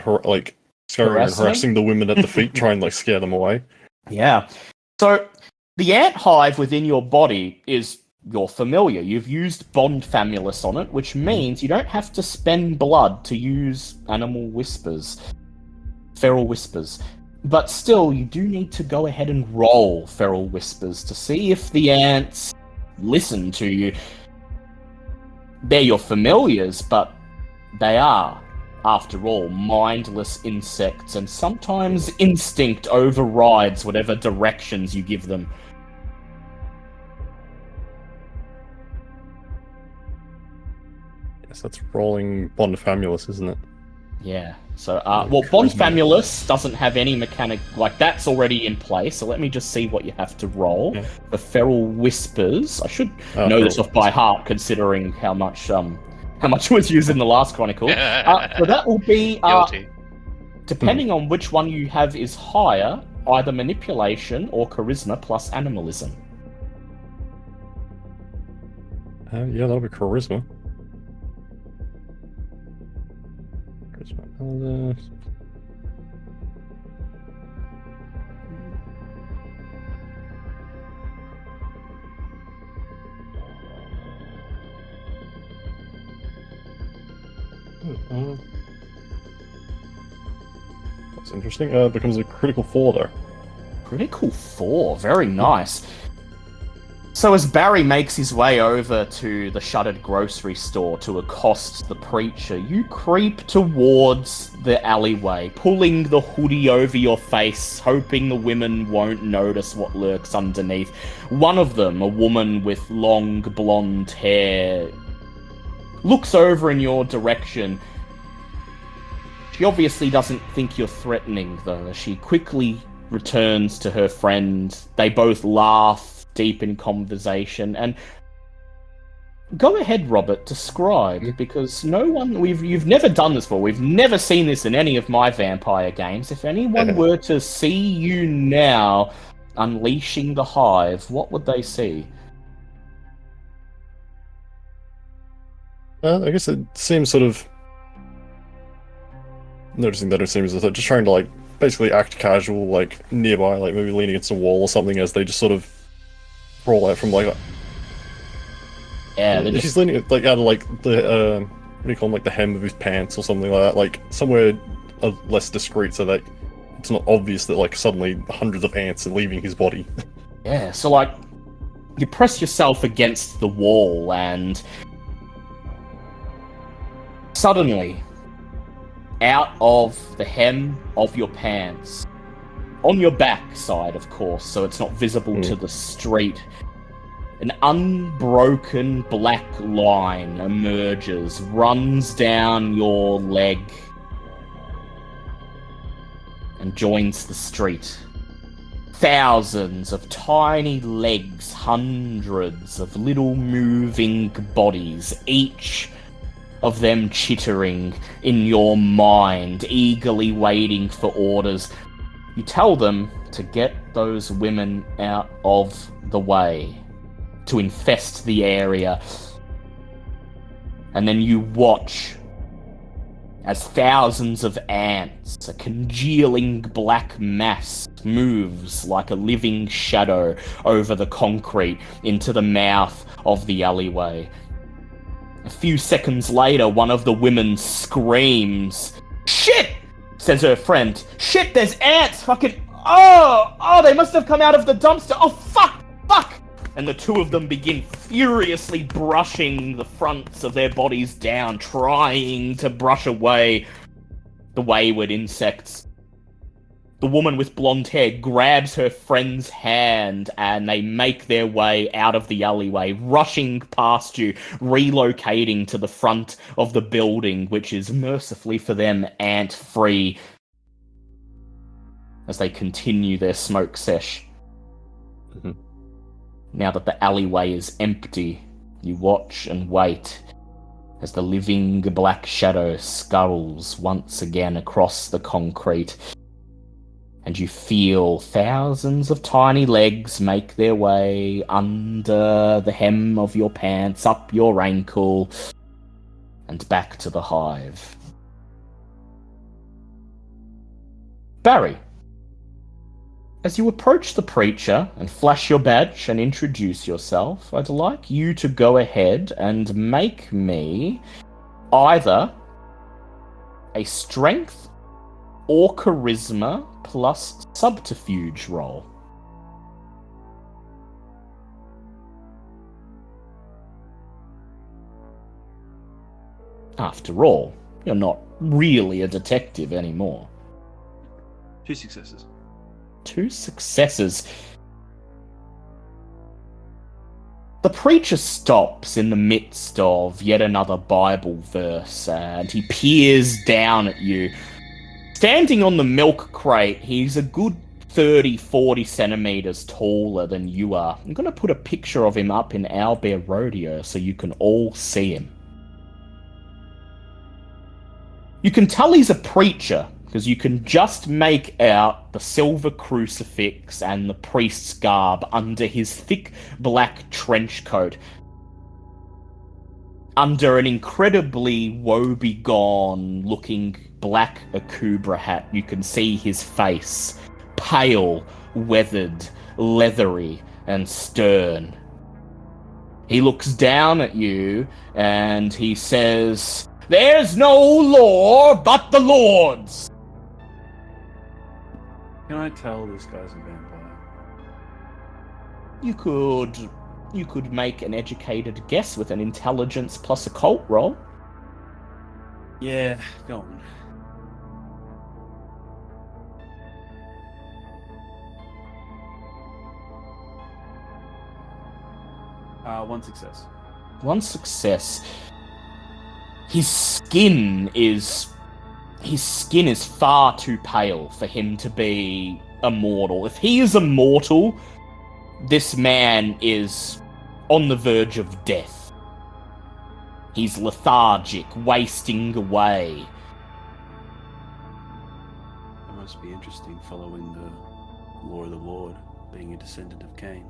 scurrying and harassing the women at the feet, try and like scare them away. Yeah. So the ant hive within your body is your familiar. You've used Bond Famulus on it, which means you don't have to spend blood to use feral whispers. But still, you do need to go ahead and roll feral whispers to see if the ants listen to you. They're your familiars, but they are, after all, mindless insects, and sometimes instinct overrides whatever directions you give them. Yes, that's rolling Bond Famulus, isn't it? Yeah. So, Bond Famulus doesn't have any mechanic, like, that's already in place, so let me just see what you have to roll. Yeah. The Feral Whispers, I should know this off by heart, considering how much was used in the last Chronicle. So that will be, Guilty. depending on which one you have is higher, either Manipulation or Charisma plus Animalism. Yeah, that'll be Charisma. That's interesting. It becomes a critical 4 though. Critical 4, very nice. So as Barry makes his way over to the shuttered grocery store to accost the preacher, you creep towards the alleyway, pulling the hoodie over your face, hoping the women won't notice what lurks underneath. One of them, a woman with long blonde hair, looks over in your direction. She obviously doesn't think you're threatening, though. She quickly returns to her friend. They both laugh, deep in conversation, and go ahead, Robert, describe, because you've never done this before. We've never seen this in any of my vampire games. If anyone were to see you now unleashing the hive, what would they see? I guess it seems sort of noticing that it seems as though just trying to like basically act casual, like nearby, like maybe leaning against a wall or something, as they just sort of roll out from like she's leaning like out of like the what do you call them, like the hem of his pants or something like that, like somewhere less discreet, so that it's not obvious that like suddenly hundreds of ants are leaving his body. Yeah, so like You press yourself against the wall, and suddenly, out of the hem of your pants, on your back side, of course, so it's not visible to the street, an unbroken black line emerges, runs down your leg, and joins the street. Thousands of tiny legs, hundreds of little moving bodies, each of them chittering in your mind, eagerly waiting for orders. You tell them to get those women out of the way, to infest the area. And then you watch as thousands of ants, a congealing black mass, moves like a living shadow over the concrete into the mouth of the alleyway. A few seconds later, one of the women screams, "Shit!" says her friend. "Shit, there's ants! Fucking... Oh, they must have come out of the dumpster! Oh, fuck! And the two of them begin furiously brushing the fronts of their bodies down, trying to brush away the wayward insects. The woman with blonde hair grabs her friend's hand, and they make their way out of the alleyway, rushing past you, relocating to the front of the building, which is mercifully for them ant-free, as they continue their smoke sesh. Mm-hmm. Now that the alleyway is empty, you watch and wait as the living black shadow scurries once again across the concrete, and you feel thousands of tiny legs make their way under the hem of your pants, up your ankle, and back to the hive. Barry, as you approach the preacher and flash your badge and introduce yourself, I'd like you to go ahead and make me either a strength or charisma plus subterfuge roll. After all, you're not really a detective anymore. 2 successes. 2 successes. The preacher stops in the midst of yet another Bible verse, and he peers down at you. Standing on the milk crate, he's a good 30-40 centimeters taller than you are. I'm going to put a picture of him up in Owlbear Rodeo so you can all see him. You can tell he's a preacher because you can just make out the silver crucifix and the priest's garb under his thick black trench coat. Under an incredibly woebegone looking black akubra hat, you can see his face, pale, weathered, leathery, and stern. He looks down at you and he says, "There's no law but the Lord's." Can I tell this guy's a vampire? You could make an educated guess with an intelligence plus occult roll. Yeah, go on. 1 success. 1 success. His skin is far too pale for him to be immortal. If he is immortal, this man is on the verge of death. He's lethargic, wasting away. It must be interesting following the law of the Lord, being a descendant of Cain.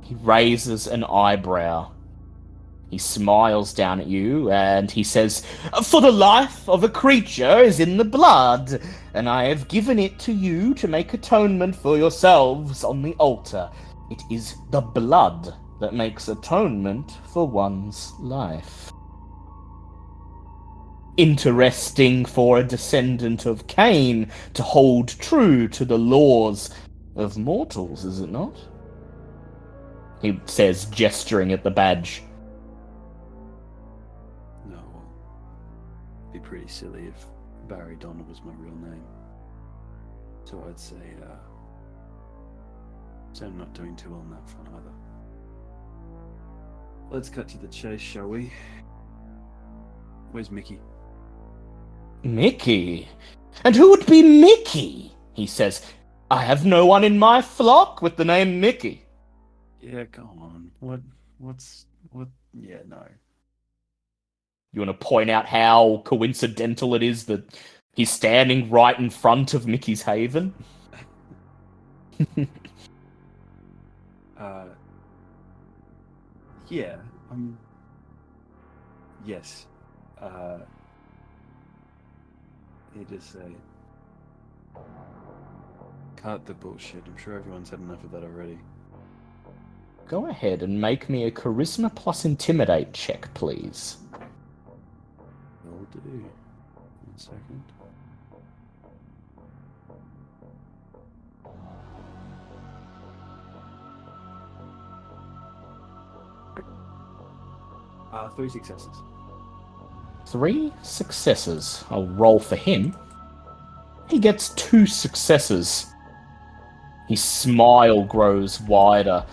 He raises an eyebrow. He smiles down at you, and he says, "For the life of a creature is in the blood, and I have given it to you to make atonement for yourselves on the altar. It is the blood that makes atonement for one's life." Interesting for a descendant of Cain to hold true to the laws of mortals, is it not? he says, gesturing at the badge. No, well, it'd be pretty silly if Barry Donner was my real name. So I'd say I'm not doing too well on that front either. Let's cut to the chase, shall we? Where's Mickey? Mickey? And who would be Mickey? He says. I have no one in my flock with the name Mickey. Yeah, go on. What? Yeah, no. You want to point out how coincidental it is that he's standing right in front of Mickey's Haven? Yeah. Yes. He just say, cut the bullshit. I'm sure everyone's had enough of that already. Go ahead and make me a charisma plus intimidate check, please. Will do. 1 second. Three successes. 3 successes. I'll roll for him. He gets 2 successes. His smile grows wider.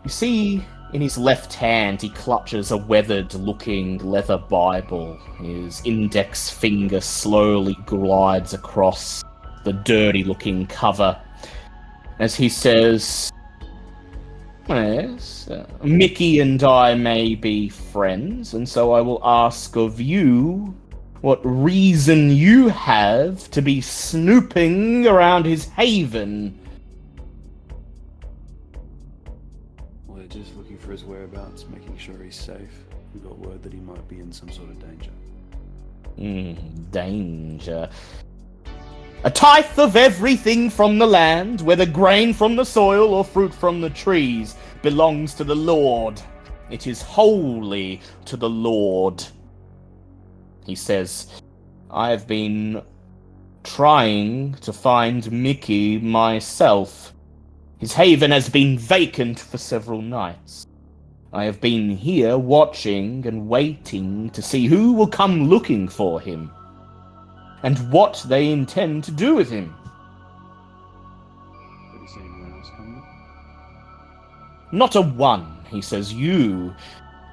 You see, in his left hand, he clutches a weathered-looking leather Bible. His index finger slowly glides across the dirty-looking cover as he says, yes, Mickey and I may be friends, and so I will ask of you what reason you have to be snooping around his haven. We're just looking for his whereabouts, making sure he's safe. We got word that he might be in some sort of danger. Danger. A tithe of everything from the land, whether grain from the soil or fruit from the trees, belongs to the Lord. It is holy to the Lord. He says, I have been trying to find Mickey myself. His haven has been vacant for several nights. I have been here watching and waiting to see who will come looking for him, and what they intend to do with him. Have you seen anyone else coming? Not a one, he says. You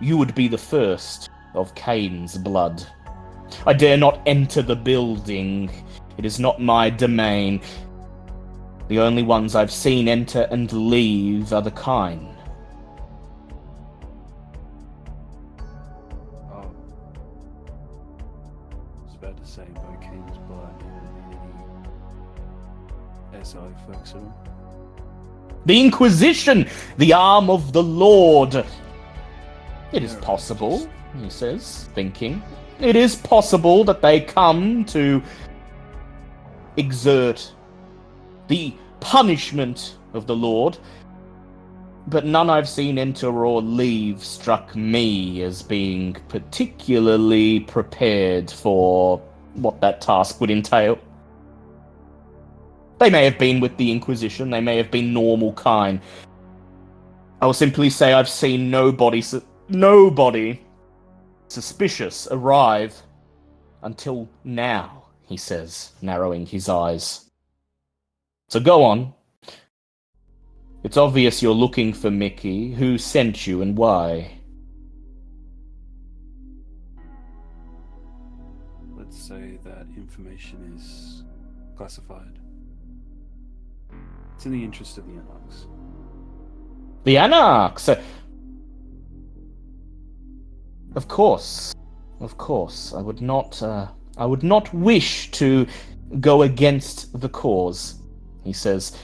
would be the first of Cain's blood. I dare not enter the building. It is not my domain. The only ones I've seen enter and leave are the kind. Oh. I was about to say, by Cain's blood, any SI folks at all? The Inquisition, the arm of the Lord. It is possible, he says, thinking. It is possible that they come to exert the punishment of the Lord, but none I've seen enter or leave struck me as being particularly prepared for what that task would entail. They may have been with the Inquisition, they may have been normal kind. I will simply say I've seen nobody suspicious arrive until now, he says, narrowing his eyes. So go on. It's obvious you're looking for Mickey. Who sent you and why? Let's say that information is classified. It's in the interest of the Anarchs. The Anarchs! Of course. I would not wish to go against the cause, he says.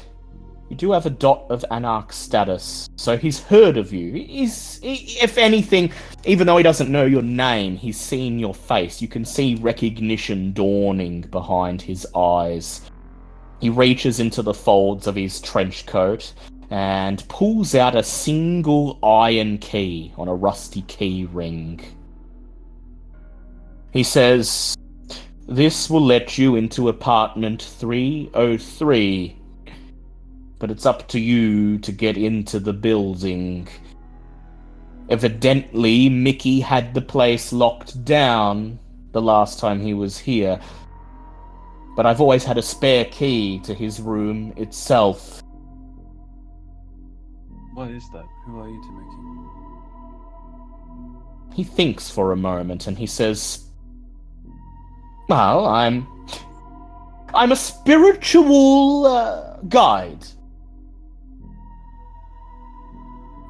You do have a dot of Anarch status, so he's heard of you. If anything, even though he doesn't know your name, he's seen your face. You can see recognition dawning behind his eyes. He reaches into the folds of his trench coat and pulls out a single iron key on a rusty key ring. He says, "This will let you into apartment 303. but it's up to you to get into the building. Evidently, Mickey had the place locked down the last time he was here, but I've always had a spare key to his room itself. What is that? Who are you to Mickey? He thinks for a moment and he says, well, I'm a spiritual guide.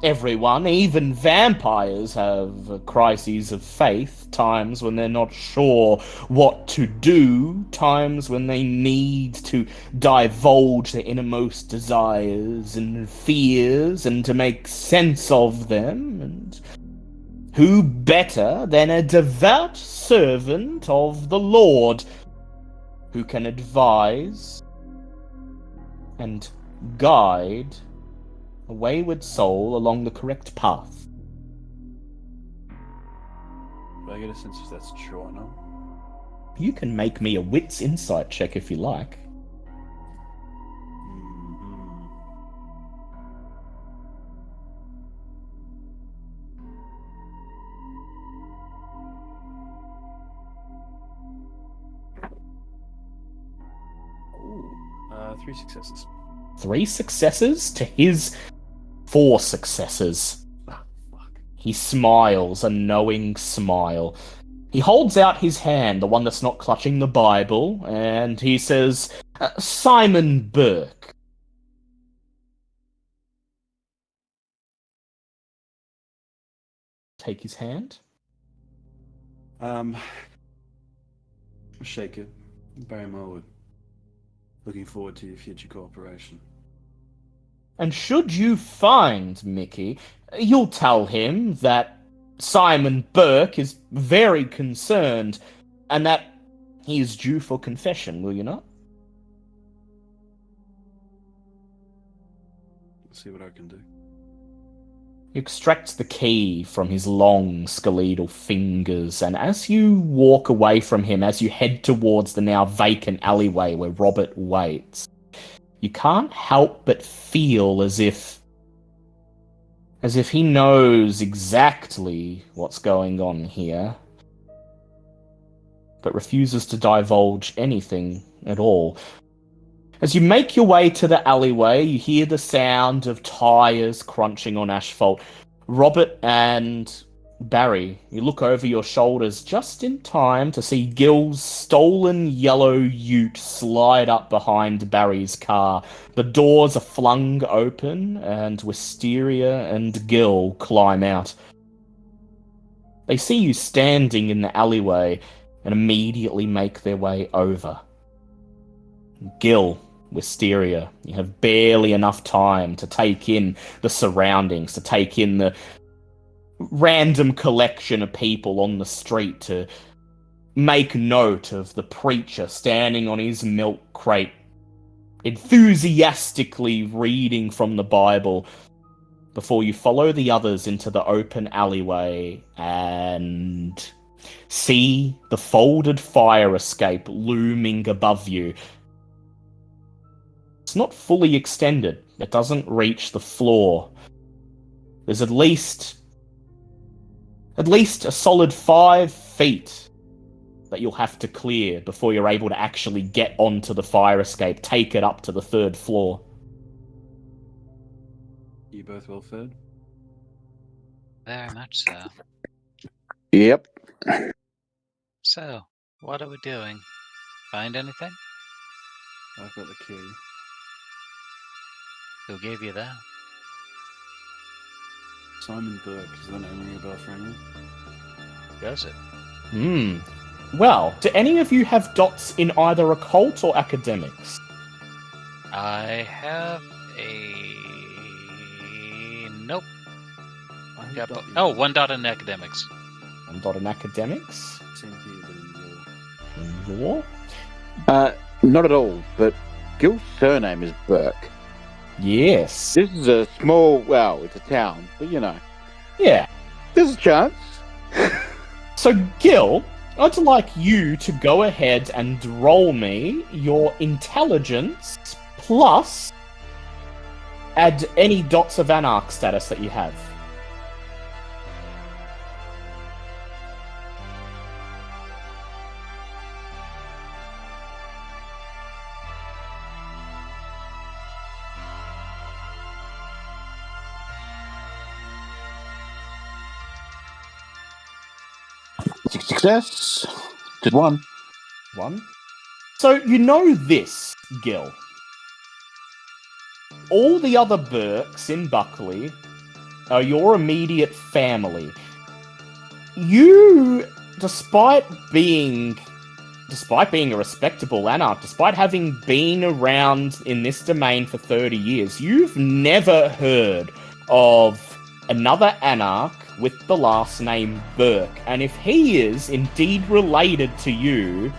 Everyone, even vampires, have crises of faith, times when they're not sure what to do, times when they need to divulge their innermost desires and fears and to make sense of them. And who better than a devout servant of the Lord who can advise and guide a wayward soul along the correct path? Do I get a sense if that's true or not? You can make me a wits insight check if you like. Ooh, 3 successes. 3 successes to his 4 successes. Ah, fuck. He smiles, a knowing smile. He holds out his hand, the one that's not clutching the Bible, and he says, Simon Burke. Take his hand. Shake it. Barry Marwood. Looking forward to your future cooperation. And should you find Mickey, you'll tell him that Simon Burke is very concerned, and that he is due for confession, will you not? See what I can do. He extracts the key from his long skeletal fingers, and as you walk away from him, as you head towards the now vacant alleyway where Robert waits, you can't help but feel as if he knows exactly what's going on here, but refuses to divulge anything at all. As you make your way to the alleyway, you hear the sound of tires crunching on asphalt. Robert and Barry, you look over your shoulders just in time to see Gil's stolen yellow ute slide up behind Barry's car. The doors are flung open, and Wisteria and Gil climb out. They see you standing in the alleyway and immediately make their way over. Gil, Wisteria, you have barely enough time to take in the surroundings, to take in the random collection of people on the street, to make note of the preacher standing on his milk crate, enthusiastically reading from the Bible, before you follow the others into the open alleyway and see the folded fire escape looming above you. It's not fully extended. It doesn't reach the floor. There's at least a solid 5 feet that you'll have to clear before you're able to actually get onto the fire escape, take it up to the 3rd floor. You both well fed? Very much so. Yep. So, what are we doing? Find anything? I've got the key. Who gave you that? Simon Burke. Does that name ring a bell for anyone? Does it? Well, do any of you have dots in either occult or academics? I have a... Nope. I Got dot oh, 1 dot in academics. 1 dot in academics. Same here, but in In law. law? Not at all, but Gil's surname is Burke. Yes. This is a small, well, it's a town, but you know, Yeah. there's a chance. So, Gil, I'd like you to go ahead and roll me your intelligence plus Add any dots of Anarch status that you have. Success. Did one. One. So you know this, Gil. All the other Burkes in Buckley are your immediate family. You, despite being a respectable Anarch, despite having been around in this domain for 30 years, you've never heard of another Anarch with the last name Burke. And if he is indeed related to you,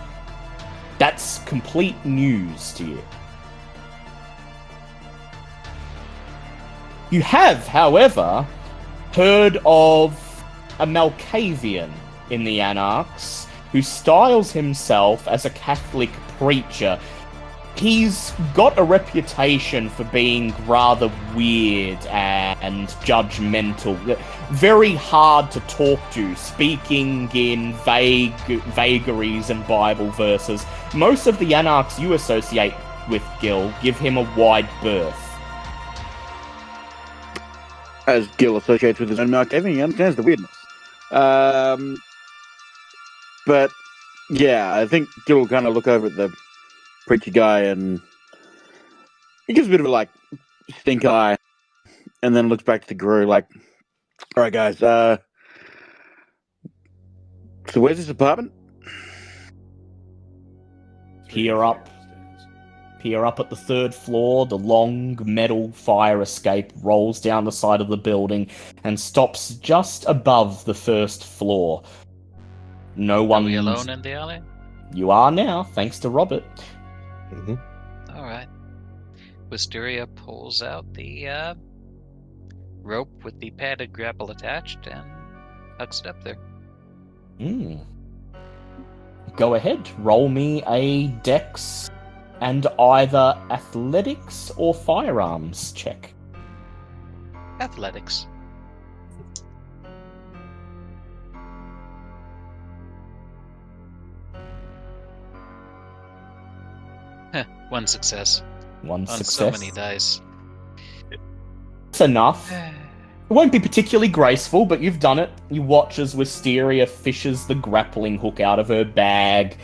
that's complete news to you. You have, however, heard of a Malkavian in the Anarchs who styles himself as a Catholic preacher. He's got a reputation for being rather weird and judgmental, very hard to talk to, speaking in vagaries and Bible verses. Most of the Anarchs you associate with, Gil, give him a wide berth. As Gil associates with his own Malkavian, he understands the weirdness. But yeah, I think Gil will kind of look over at the preacher guy and he gives a bit of a stink eye, and then looks back to the guru like, "All right, guys. So where's this apartment?" Peer up at the third floor. The long metal fire escape rolls down the side of the building and stops just above the first floor. No one. Are we alone in the alley? You are now, thanks to Robert. Mm-hmm. All right. Wisteria pulls out the rope with the padded grapple attached and hooks it up there. Go ahead, roll me a dex and either athletics or firearms check. Athletics. One success. One On success. so many dice. That's enough. It won't be particularly graceful, but you've done it. You watch as Wisteria fishes the grappling hook out of her bag,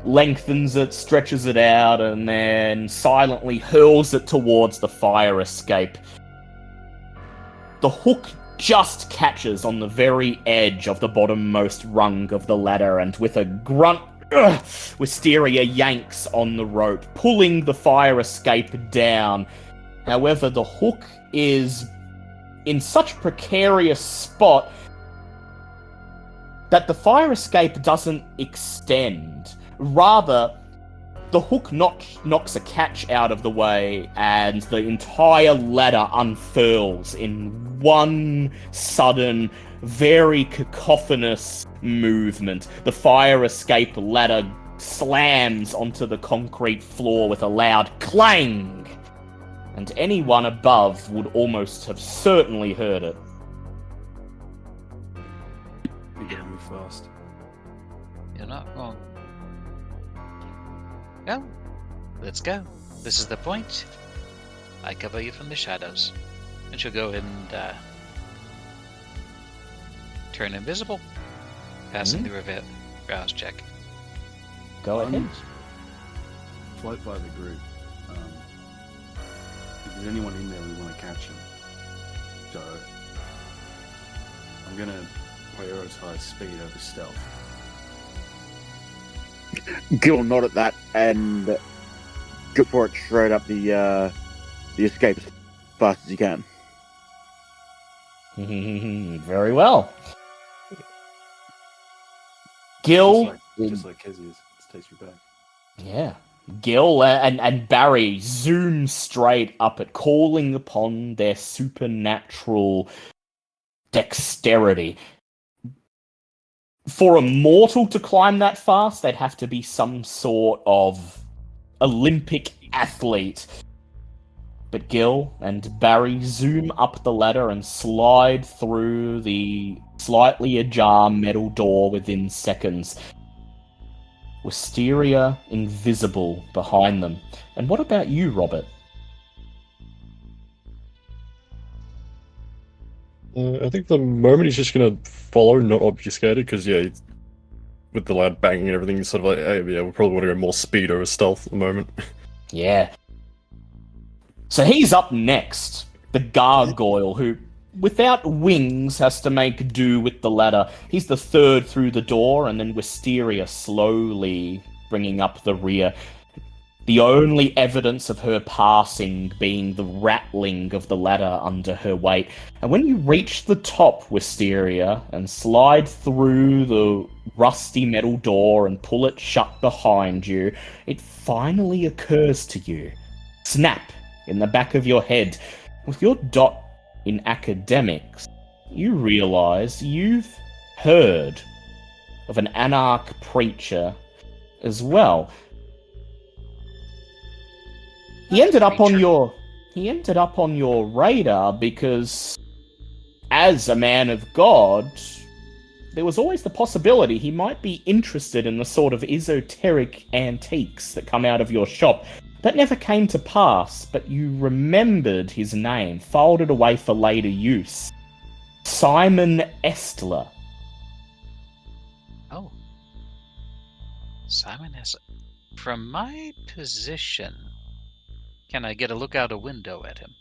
lengthens it, stretches it out, and then silently hurls it towards the fire escape. The hook just catches on the very edge of the bottommost rung of the ladder, and with a grunt, Wisteria yanks on the rope, pulling the fire escape down. However, the hook is in such a precarious spot that the fire escape doesn't extend. Rather, the hook knocks a catch out of the way, and the entire ladder unfurls in one sudden, very cacophonous movement. The fire escape ladder slams onto the concrete floor with a loud clang, and anyone above would almost have certainly heard it. We gotta move fast. You're not wrong. Well, let's go. This is the point. I cover you from the shadows. And she'll go ahead and turn invisible. Passing the rouse check. Go ahead. Float by the group. If there's anyone in there, we want to catch them. So I'm gonna prioritize speed over stealth. Gil will nod at that and go for it straight up the escape as fast as he can. Very well. Gil, Just like Kezia's. It takes me back. yeah. Gil and Barry zoom straight up it, calling upon their supernatural dexterity. For a mortal to climb that fast, they'd have to be some sort of Olympic athlete. But Gil and Barry zoom up the ladder and slide through the slightly ajar metal door within seconds. Wisteria invisible behind them. And what about you, Robert? I think the moment he's just gonna follow, not obfuscated, because yeah, with the loud banging and everything, he's sort of like, hey, yeah, we probably want to go more speed over stealth at the moment. Yeah. So he's up next. The gargoyle who, without wings, has to make do with the ladder. He's the third through the door, and then Wisteria slowly bringing up the rear. The only evidence of her passing being the rattling of the ladder under her weight. And when you reach the top, Wisteria, and slide through the rusty metal door and pull it shut behind you, it finally occurs to you. Snap in the back of your head. With your dot in academics, you realize you've heard of an Anarch preacher as well. He ended up on your radar because, as a man of God, there was always the possibility he might be interested in the sort of esoteric antiques that come out of your shop. That never came to pass, but you remembered his name, filed it away for later use. Simon Estler. Oh. Simon Estler. From my position, can I get a look out a window at him?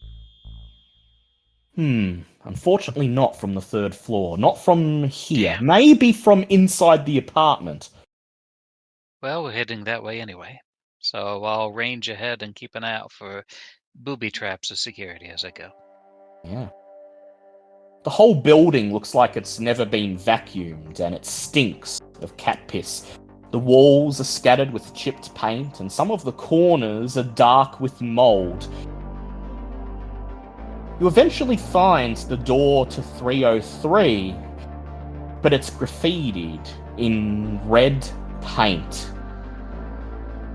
Unfortunately not from the third floor. Not from here. Damn. Maybe from inside the apartment. Well, we're heading that way anyway. So I'll range ahead and keep an eye out for booby traps of security as I go. Yeah. The whole building looks like it's never been vacuumed, and it stinks of cat piss. The walls are scattered with chipped paint, and some of the corners are dark with mold. You eventually find the door to 303, but it's graffitied in red paint.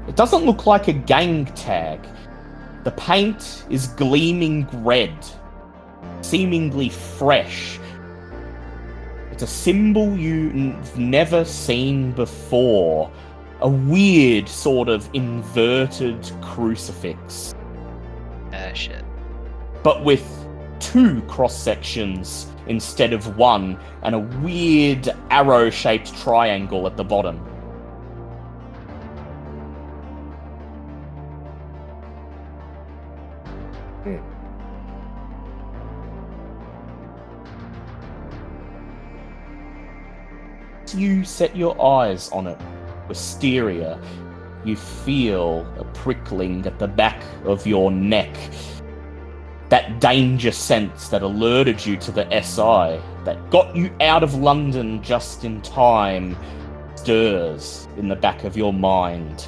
It doesn't look like a gang tag. The paint is gleaming red, seemingly fresh. It's a symbol you've never seen before. A weird sort of inverted crucifix. Ah, shit. But with two cross-sections instead of one, and a weird arrow-shaped triangle at the bottom. You set your eyes on it, Wisteria. You feel a prickling at the back of your neck. That danger sense that alerted you to the SI, that got you out of London just in time, stirs in the back of your mind.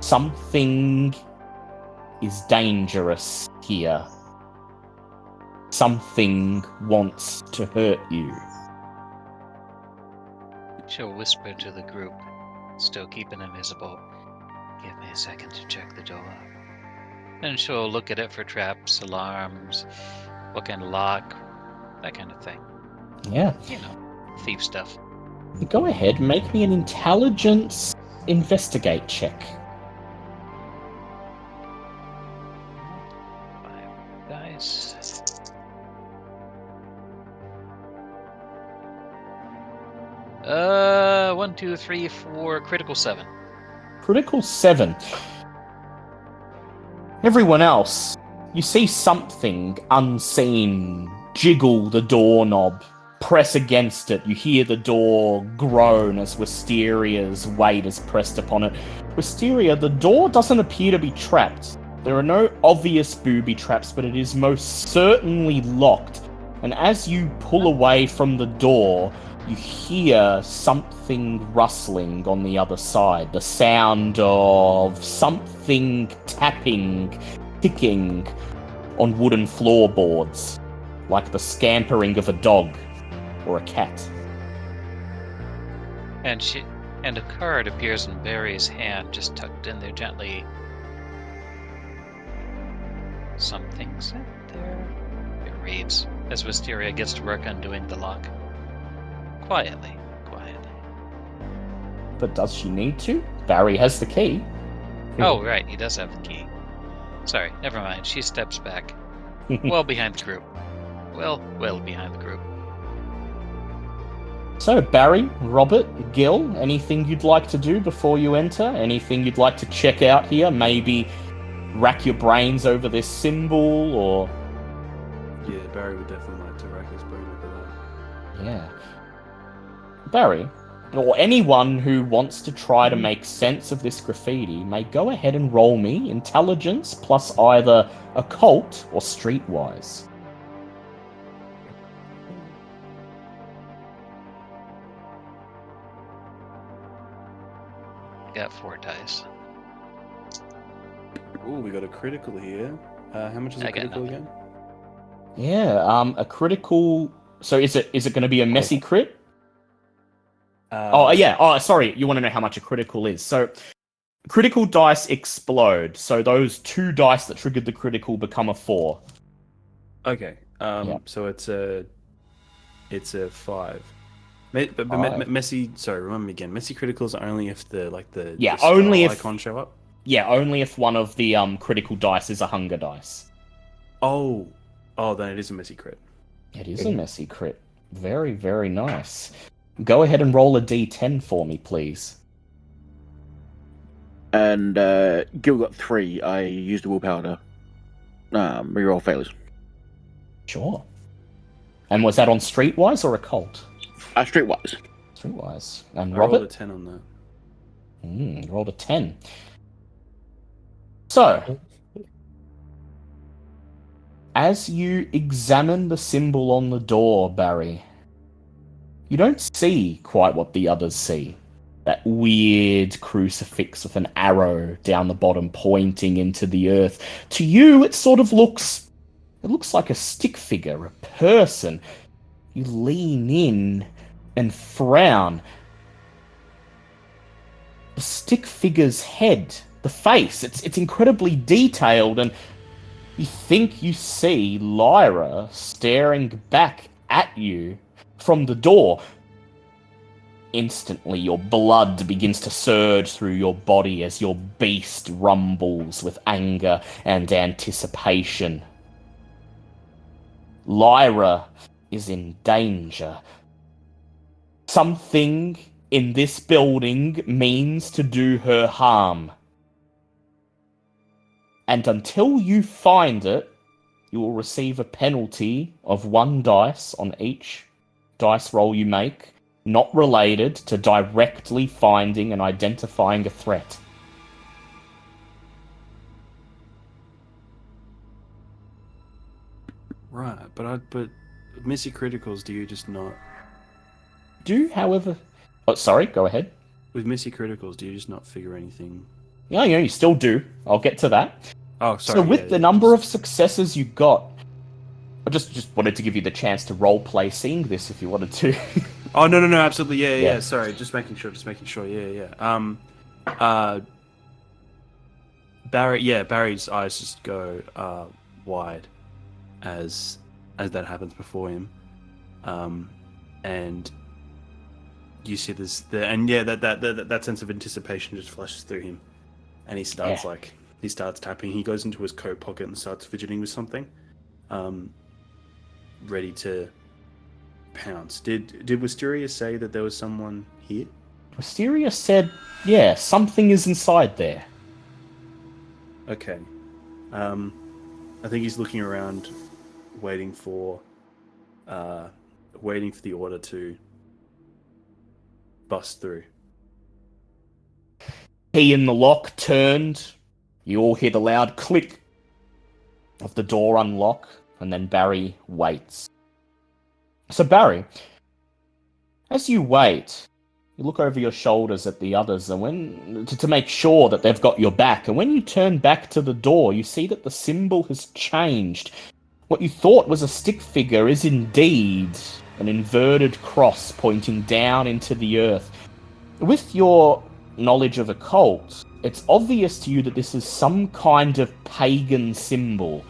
Something is dangerous here. Something wants to hurt you. She'll whisper to the group, still keeping invisible. Give me a second to check the door. And she'll look at it for traps, alarms, what kind of lock, that kind of thing. Yeah. You know, thief stuff. Go ahead, make me an intelligence investigate check. 5 dice. 1, 2, 3, 4, critical 7. Critical 7. Everyone else, you see something unseen jiggle the doorknob, press against it. You hear the door groan as Wisteria's weight is pressed upon it. Wisteria, the door doesn't appear to be trapped. There are no obvious booby traps, but it is most certainly locked. And as you pull away from the door, you hear something rustling on the other side. The sound of something tapping, ticking on wooden floorboards, like the scampering of a dog or a cat. And a card appears in Barry's hand, just tucked in there gently. Something's in there. It reads as Wisteria gets to work undoing the lock. Quietly. But does she need to? Barry has the key. Oh, right, he does have the key. Sorry, never mind. She steps back. Well behind the group. Well behind the group. So, Barry, Robert, Gil, anything you'd like to do before you enter? Anything you'd like to check out here? Maybe rack your brains over this symbol, or... Yeah, Barry would definitely like to rack his brain over that. Yeah. Barry, or anyone who wants to try to make sense of this graffiti, may go ahead and roll me intelligence plus either occult or streetwise. Got 4 dice. Ooh, we got a critical here. How much is a I got critical nothing. again? Yeah, a critical... So is it going to be a messy crit? Sorry, you want to know how much a critical is. So, critical dice explode. So those 2 dice that triggered the critical become a 4. Okay. Yeah. So it's a 5. But 5. messy. Sorry, remind me again. Messy criticals are only if the only skull if icon show up. Yeah, only if one of the critical dice is a hunger dice. Oh, then it is a messy crit. It is a messy crit. Very, very nice. Go ahead and roll a d10 for me, please. And Gil got 3. I used the willpower to reroll failures. Sure. And was that on streetwise or occult? Streetwise. Streetwise. And I rolled a Robert? 10 on that. Rolled a 10. So, as you examine the symbol on the door, Barry, you don't see quite what the others see. That weird crucifix with an arrow down the bottom pointing into the earth. To you, it sort of looks... It looks like a stick figure, a person. You lean in and frown. The stick figure's head, the face, it's incredibly detailed, and you think you see Lyra staring back at you from the door. Instantly, your blood begins to surge through your body as your beast rumbles with anger and anticipation. Lyra is in danger. Something in this building means to do her harm. And until you find it, you will receive a penalty of 1 dice on each dice roll you make, not related to directly finding and identifying a threat. Right, but messy criticals, do you just not? However... Oh, sorry, go ahead. With messy criticals, do you just not figure anything? Yeah, you still do. I'll get to that. Oh, sorry. So with the number of successes you got, I just wanted to give you the chance to roleplay seeing this if you wanted to. Oh, no, absolutely. Yeah. Sorry, just making sure. Yeah. Barry's eyes just go wide as that happens before him. And you see this that sense of anticipation just flashes through him, and he starts tapping. He goes into his coat pocket and starts fidgeting with something, ready to pounce. Did Wisteria say that there was someone here? Wisteria said, yeah, something is inside there. Okay. I think he's looking around, waiting for the order to bust through. Key in the lock turned. You all hear the loud click of the door unlock, and then Barry waits. So Barry, as you wait, you look over your shoulders at the others and to make sure that they've got your back, and when you turn back to the door, you see that the symbol has changed. What you thought was a stick figure is indeed an inverted cross pointing down into the earth. With your knowledge of occult, it's obvious to you that this is some kind of pagan symbol.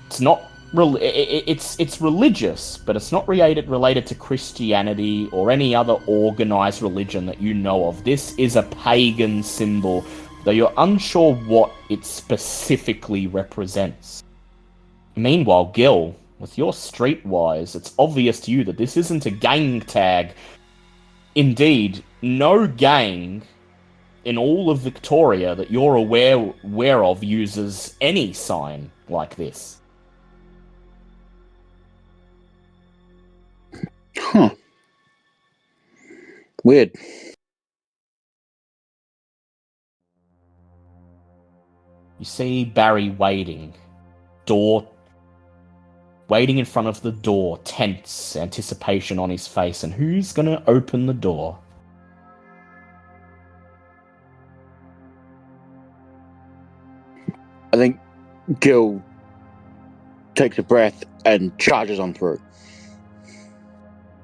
It's not it's religious, but it's not related to Christianity or any other organized religion that you know of. This is a pagan symbol, though you're unsure what it specifically represents. Meanwhile, Gil, with your streetwise, it's obvious to you that this isn't a gang tag. Indeed, no gang in all of Victoria that you're aware of uses any sign like this. Huh. Weird. You see Barry waiting in front of the door, tense anticipation on his face, and who's gonna open the door? I think Gil takes a breath and charges on through.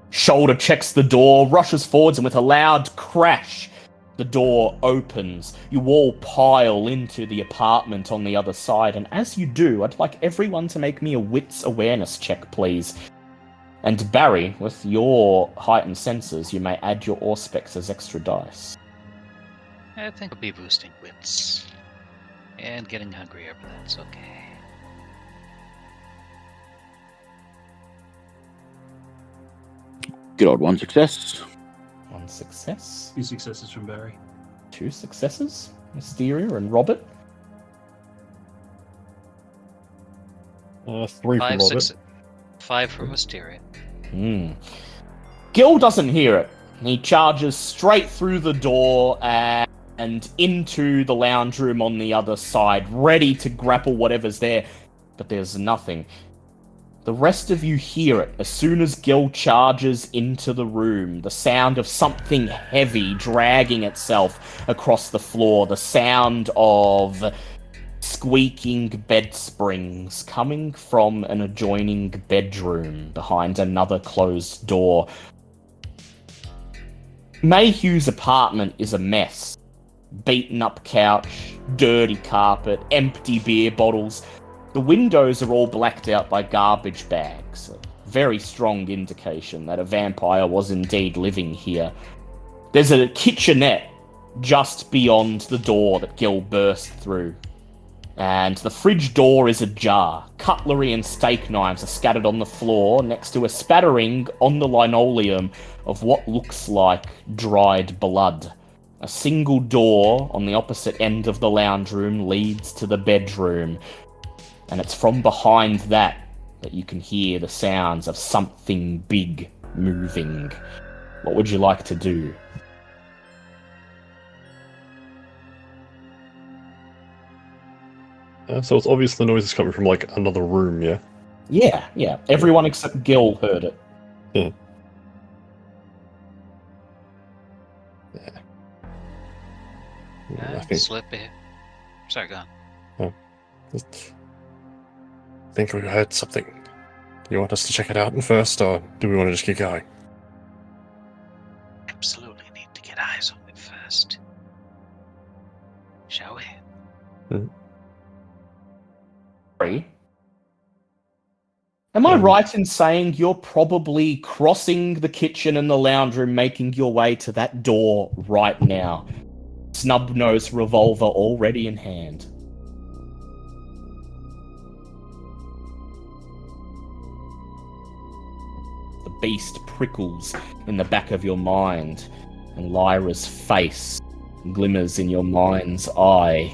Shoulder checks the door, rushes forwards, and with a loud crash, the door opens. You all pile into the apartment on the other side, and as you do, I'd like everyone to make me a wits awareness check, please. And Barry, with your heightened senses, you may add your Auspex as extra dice. I think I'll be boosting wits. And getting hungrier, but that's okay. Good old one success. One success. 2 successes from Barry. 2 successes. Mysteria and Robert. 3 from Robert. 5 from Mysteria. Gil doesn't hear it. He charges straight through the door and into the lounge room on the other side, ready to grapple whatever's there. But there's nothing. The rest of you hear it as soon as Gil charges into the room. The sound of something heavy dragging itself across the floor. The sound of squeaking bed springs coming from an adjoining bedroom behind another closed door. Mayhew's apartment is a mess. Beaten up couch, dirty carpet, empty beer bottles. The windows are all blacked out by garbage bags, a very strong indication that a vampire was indeed living here. There's a kitchenette just beyond the door that Gil burst through, and the fridge door is ajar. Cutlery and steak knives are scattered on the floor next to a spattering on the linoleum of what looks like dried blood. A single door on the opposite end of the lounge room leads to the bedroom, and it's from behind that you can hear the sounds of something big moving. What would you like to do? So it's obvious the noise is coming from, like, another room, yeah? Yeah. Everyone except Gil heard it. Yeah. I think... Slip it. Sorry, go on. I think we heard something. Do you want us to check it out first, or do we want to just keep going? Absolutely need to get eyes on it first. Shall we? Am I right in saying you're probably crossing the kitchen and the lounge room, making your way to that door right now? Snub-nosed revolver already in hand. The beast prickles in the back of your mind, and Lyra's face glimmers in your mind's eye.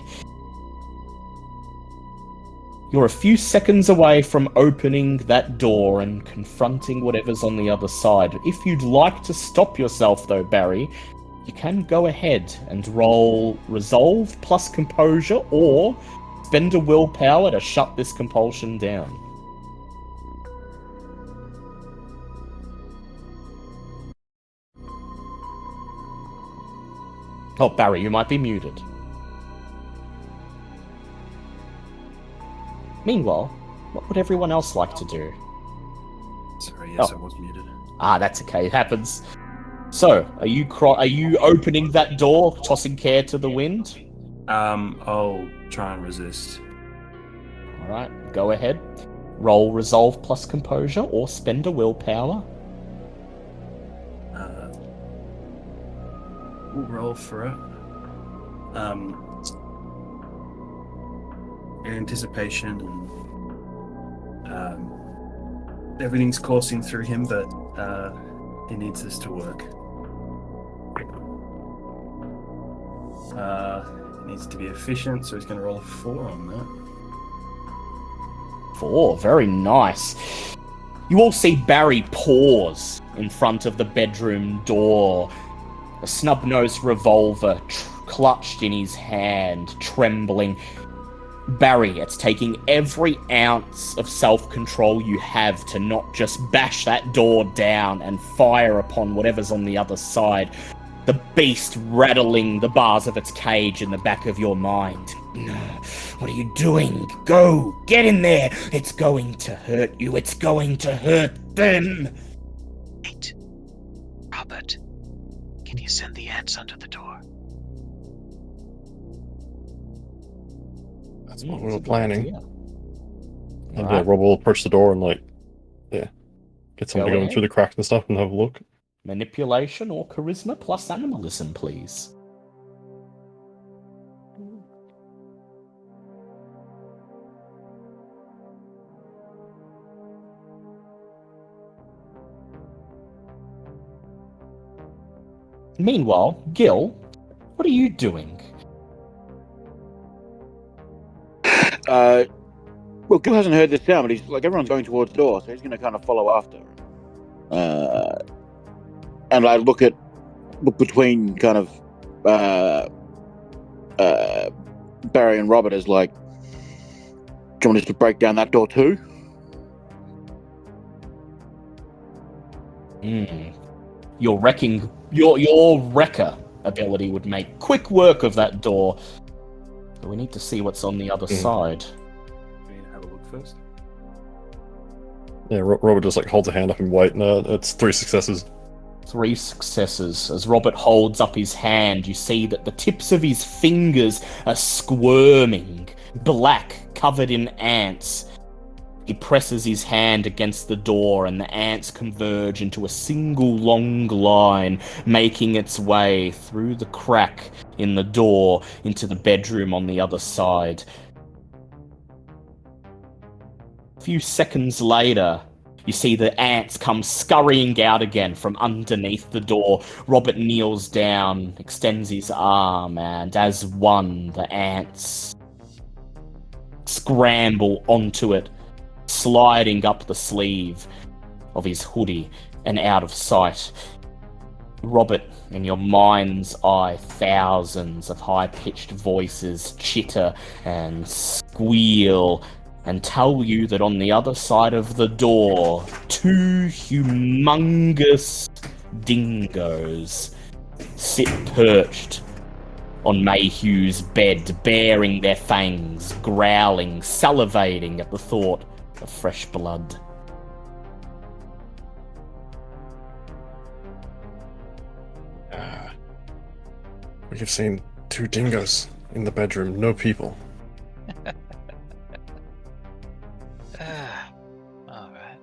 You're a few seconds away from opening that door and confronting whatever's on the other side. If you'd like to stop yourself, though, Barry, you can go ahead and roll Resolve plus Composure, or spend a willpower to shut this compulsion down. Oh, Barry, you might be muted. Meanwhile, what would everyone else like to do? Sorry, yes, I was muted. Ah, that's okay. It happens. So, are you opening that door, tossing care to the wind? I'll try and resist. All right, go ahead. Roll resolve plus composure or spend a willpower. We'll roll for it. Anticipation and everything's coursing through him, but he needs this to work. He needs to be efficient, so he's going to roll a 4 on that. 4, very nice. You all see Barry pause in front of the bedroom door, a snub-nosed revolver clutched in his hand, trembling. Barry, it's taking every ounce of self-control you have to not just bash that door down and fire upon whatever's on the other side. The beast rattling the bars of its cage in the back of your mind. What are you doing? Go! Get in there! It's going to hurt you. It's going to hurt them! Wait. Robert, can you send the ants under the door? That's what we were planning. And Alright. Rob will approach the door and get somebody Go going ahead. through the cracks and stuff and have a look. Manipulation or charisma plus animalism, please. Meanwhile, Gil, what are you doing? Well, Gil hasn't heard this sound, but he's like, everyone's going towards the door, so he's going to kind of follow after. And I look between kind of Barry and Robert as like, do you want us to break down that door too? Your wrecker ability would make quick work of that door. But we need to see what's on the other side. We need to have a look first. Yeah, Robert just holds a hand up and wait, and it's 3 successes. 3 successes. As Robert holds up his hand, you see that the tips of his fingers are squirming, black, covered in ants. He presses his hand against the door, and the ants converge into a single long line, making its way through the crack in the door into the bedroom on the other side. A few seconds later, you see the ants come scurrying out again from underneath the door. Robert kneels down, extends his arm, and as one, the ants scramble onto it, sliding up the sleeve of his hoodie and out of sight. Robert, in your mind's eye, thousands of high-pitched voices chitter and squeal and tell you that on the other side of the door, 2 humongous dingoes sit perched on Mayhew's bed, baring their fangs, growling, salivating at the thought of fresh blood. We have seen 2 dingoes in the bedroom, no people. All right.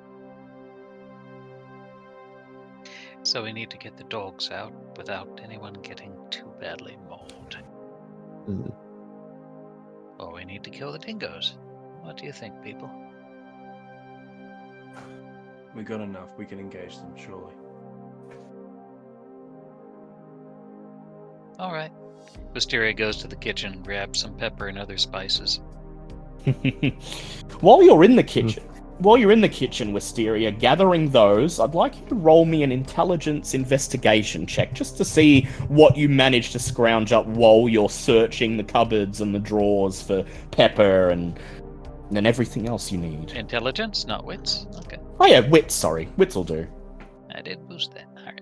So we need to get the dogs out without anyone getting too badly mauled. Or we need to kill the dingoes. What do you think, people? We got enough. We can engage them, surely. All right. Wisteria goes to the kitchen, grabs some pepper and other spices. While you're in the kitchen, Wisteria, gathering those, I'd like you to roll me an intelligence investigation check, just to see what you manage to scrounge up while you're searching the cupboards and the drawers for pepper and everything else you need. Intelligence, not wits? Okay. Oh yeah, wits, sorry. Wits will do. I did boost that. All right.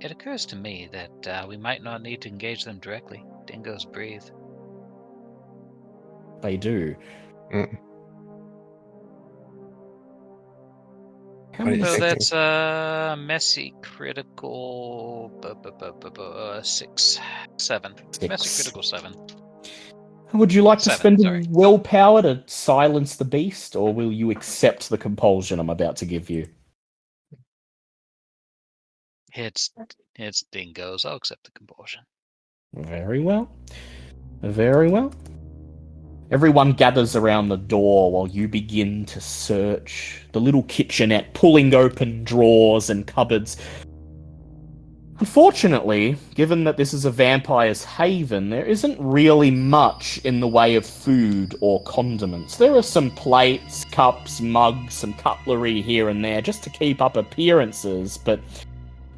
It occurs to me that we might not need to engage them directly. Dingoes breathe. They do. How What are many you So thinking? that's messy critical 6, 7. 6. Messy critical 7. Would you like to 7, spend sorry. willpower to silence the beast, or will you accept the compulsion I'm about to give you? It's dingoes. I'll accept the compulsion. Very well. Very well. Everyone gathers around the door while you begin to search the little kitchenette, pulling open drawers and cupboards. Unfortunately, given that this is a vampire's haven, there isn't really much in the way of food or condiments. There are some plates, cups, mugs, some cutlery here and there just to keep up appearances, but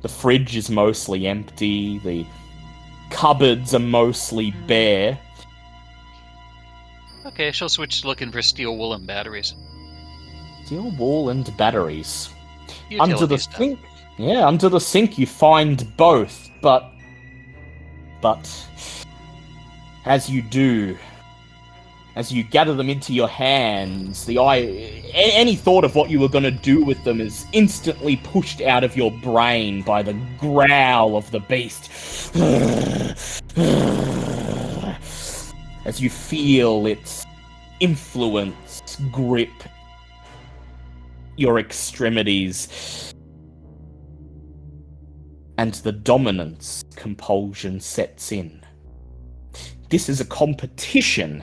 the fridge is mostly empty, the cupboards are mostly bare. Okay, she'll switch to looking for steel wool and batteries. Steel wool and batteries. Under the Utility stuff. sink? Yeah, under the sink you find both, but as you do, as you gather them into your hands, any thought of what you were going to do with them is instantly pushed out of your brain by the growl of the beast. As you feel its influence grip your extremities, and the dominance compulsion sets in. This is a competition.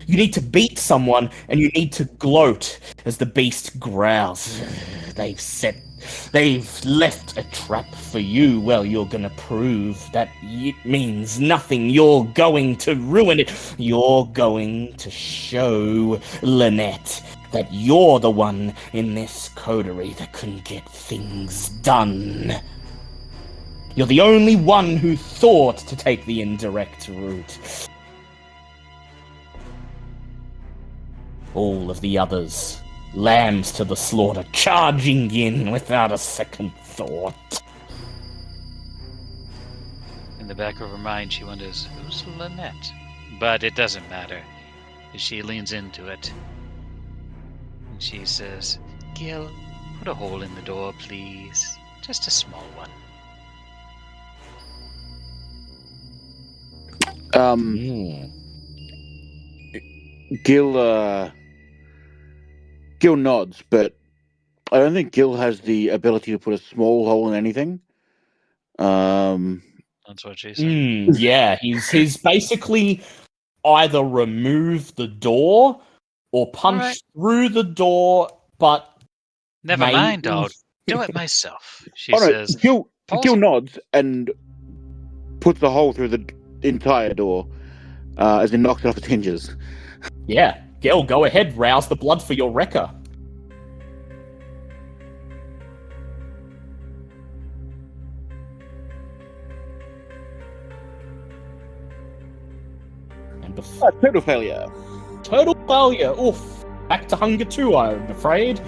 You need to beat someone, and you need to gloat as the beast growls. They've left a trap for you. Well, you're gonna prove that it means nothing. You're going to ruin it. You're going to show Lynette that you're the one in this coterie that can get things done. You're the only one who thought to take the indirect route. All of the others, lambs to the slaughter, charging in without a second thought. In the back of her mind, she wonders, who's Lynette? But it doesn't matter. She leans into it. And she says, Gil, put a hole in the door, please. Just a small one. Gil nods, but I don't think Gil has the ability to put a small hole in anything. That's what she said. Yeah, he's basically either removed the door or punched through the door, but Never mind, I'll do it myself. She says. Gil nods and puts the hole through the entire door, as in knocks it off its hinges. Yeah, Gil, go ahead, rouse the blood for your wrecker. And Total failure. Total failure. Oof. Back to hunger 2, I'm afraid.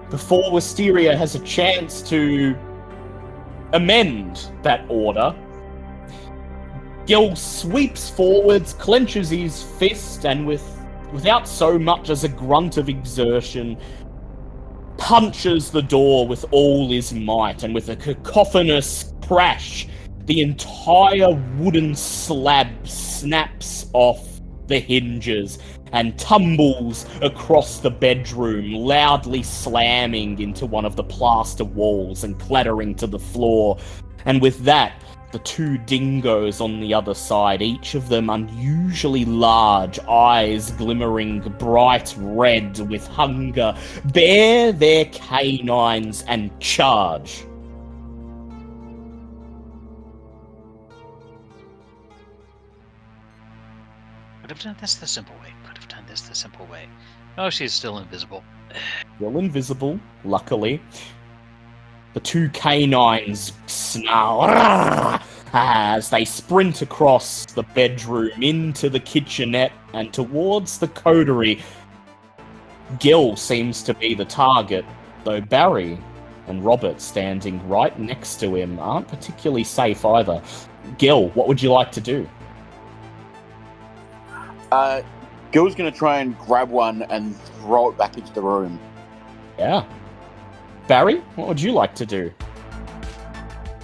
Before Wisteria has a chance to amend that order, Gil sweeps forwards, clenches his fist, and without so much as a grunt of exertion, punches the door with all his might, and with a cacophonous crash, the entire wooden slab snaps off the hinges and tumbles across the bedroom, loudly slamming into one of the plaster walls and clattering to the floor. And with that, the two dingoes on the other side, each of them unusually large, eyes glimmering bright red with hunger, bare their canines and charge. Could have done this the simple way. Oh, she's still invisible. Still invisible, luckily. The two canines snarl as they sprint across the bedroom into the kitchenette and towards the coterie. Gil seems to be the target, though Barry and Robert, standing right next to him, aren't particularly safe either. Gil, what would you like to do? Gil's going to try and grab one and throw it back into the room. Yeah. Barry, what would you like to do?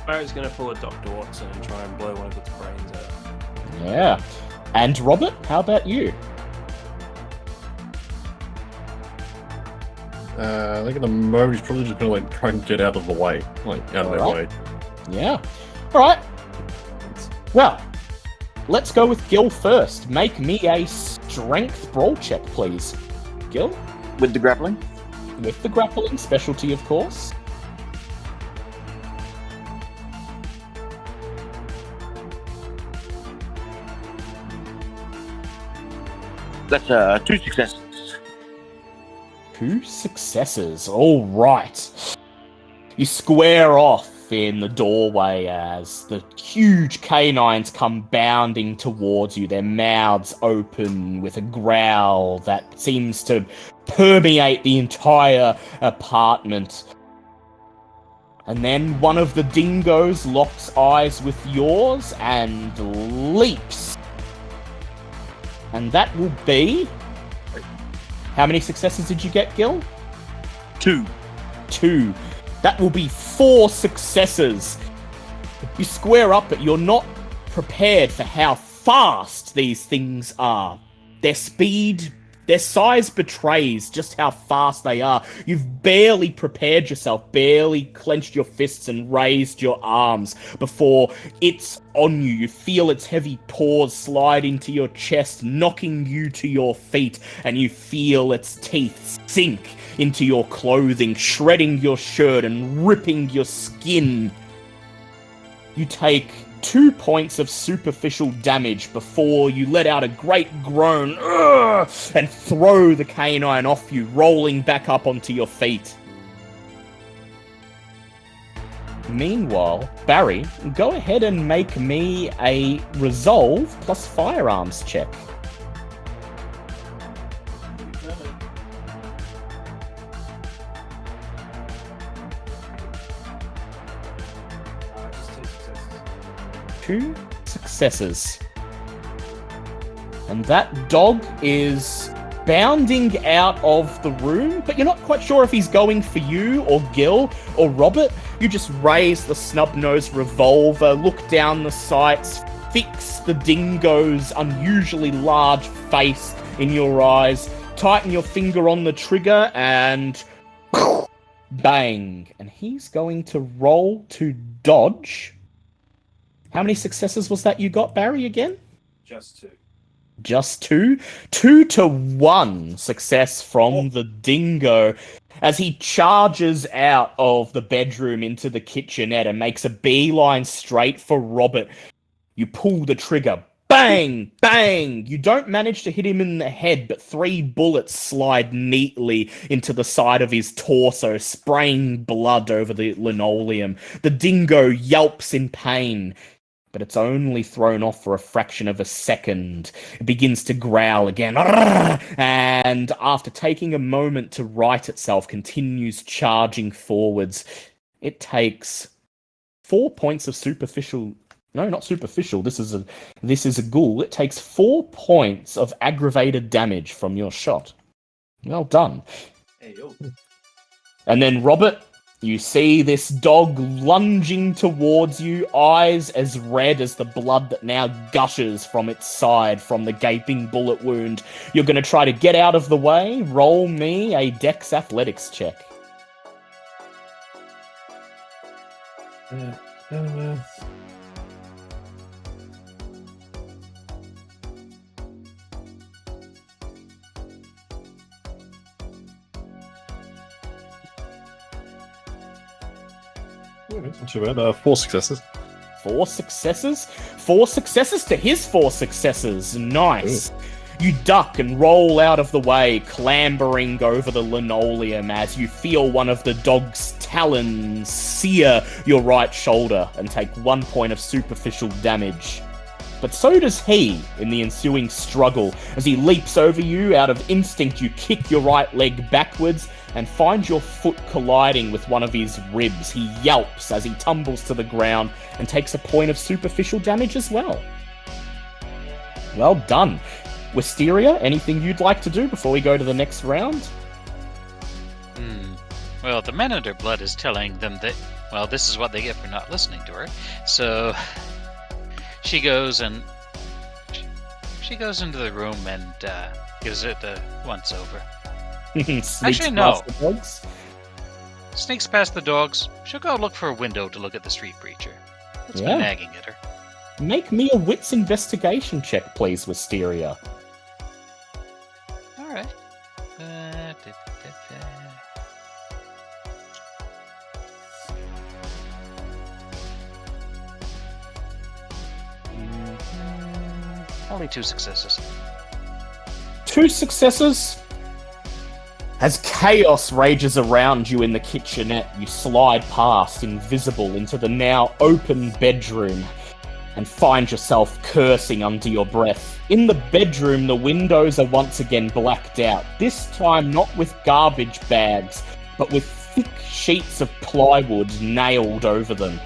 Barry's going to follow Dr. Watson and try and blow one of its brains out. Yeah. And Robert, how about you? I think at the moment he's probably just gonna try and get out of the way, out of their way. Yeah. All right. Well, let's go with Gil first. Make me a strength brawl check, please. Gil? With the grappling? With the grappling specialty, of course. That's 2 successes. 2 successes. All right. You square off in the doorway as the huge canines come bounding towards you, their mouths open with a growl that seems to permeate the entire apartment. And then one of the dingoes locks eyes with yours and leaps. And that will be... How many successes did you get, Gil? 2. 2. That will be 4 successes. You square up, but you're not prepared for how fast these things are. Their speed, their size betrays just how fast they are. You've barely prepared yourself, barely clenched your fists and raised your arms before it's on you. You feel its heavy paws slide into your chest, knocking you to your feet, and you feel its teeth sink into your clothing, shredding your shirt and ripping your skin. You take 2 points of superficial damage before you let out a great groan and throw the canine off you, rolling back up onto your feet. Meanwhile, Barry, go ahead and make me a resolve plus firearms check. Just 2 2 successes. successes. And that dog is bounding out of the room, but you're not quite sure if he's going for you or Gil or Robert. You just raise the snub-nosed revolver, look down the sights, fix the dingo's unusually large face in your eyes, tighten your finger on the trigger, and bang. And he's going to roll to dodge. How many successes was that you got, Barry, again? Just 2. Just 2? 2 to 1 success from the dingo as he charges out of the bedroom into the kitchenette and makes a beeline straight for Robert. You pull the trigger. Bang! Bang! You don't manage to hit him in the head, but 3 bullets slide neatly into the side of his torso, spraying blood over the linoleum. The dingo yelps in pain, but it's only thrown off for a fraction of a second. It begins to growl again, and after taking a moment to right itself, continues charging forwards. It takes 4 points of superficial... No, not superficial. This is a ghoul. It takes 4 points of aggravated damage from your shot. Well done. Hey, yo. And then, Robert, you see this dog lunging towards you, eyes as red as the blood that now gushes from its side from the gaping bullet wound. You're going to try to get out of the way. Roll me a Dex Athletics check. Not too bad. 4 successes. 4 successes? 4 successes to his 4 successes. Nice. You duck and roll out of the way, clambering over the linoleum as you feel one of the dog's talons sear your right shoulder and take 1 point of superficial damage. But so does he in the ensuing struggle. As he leaps over you, out of instinct you kick your right leg backwards and find your foot colliding with one of his ribs. He yelps as he tumbles to the ground and takes a point of superficial damage as well. Well done. Wisteria, anything you'd like to do before we go to the next round? Well, the man under blood is telling them that, well, this is what they get for not listening to her. So she goes and She goes into the room and gives it a once over. Sneaks Actually, no. past the dogs. Sneaks past the dogs. She'll go look for a window to look at the street preacher. What's been nagging at her? Make me a wits investigation check, please, Wisteria. All right. Only 2 successes. 2 successes. As chaos rages around you in the kitchenette, you slide past, invisible, into the now open bedroom and find yourself cursing under your breath. In the bedroom, the windows are once again blacked out, this time not with garbage bags, but with thick sheets of plywood nailed over them.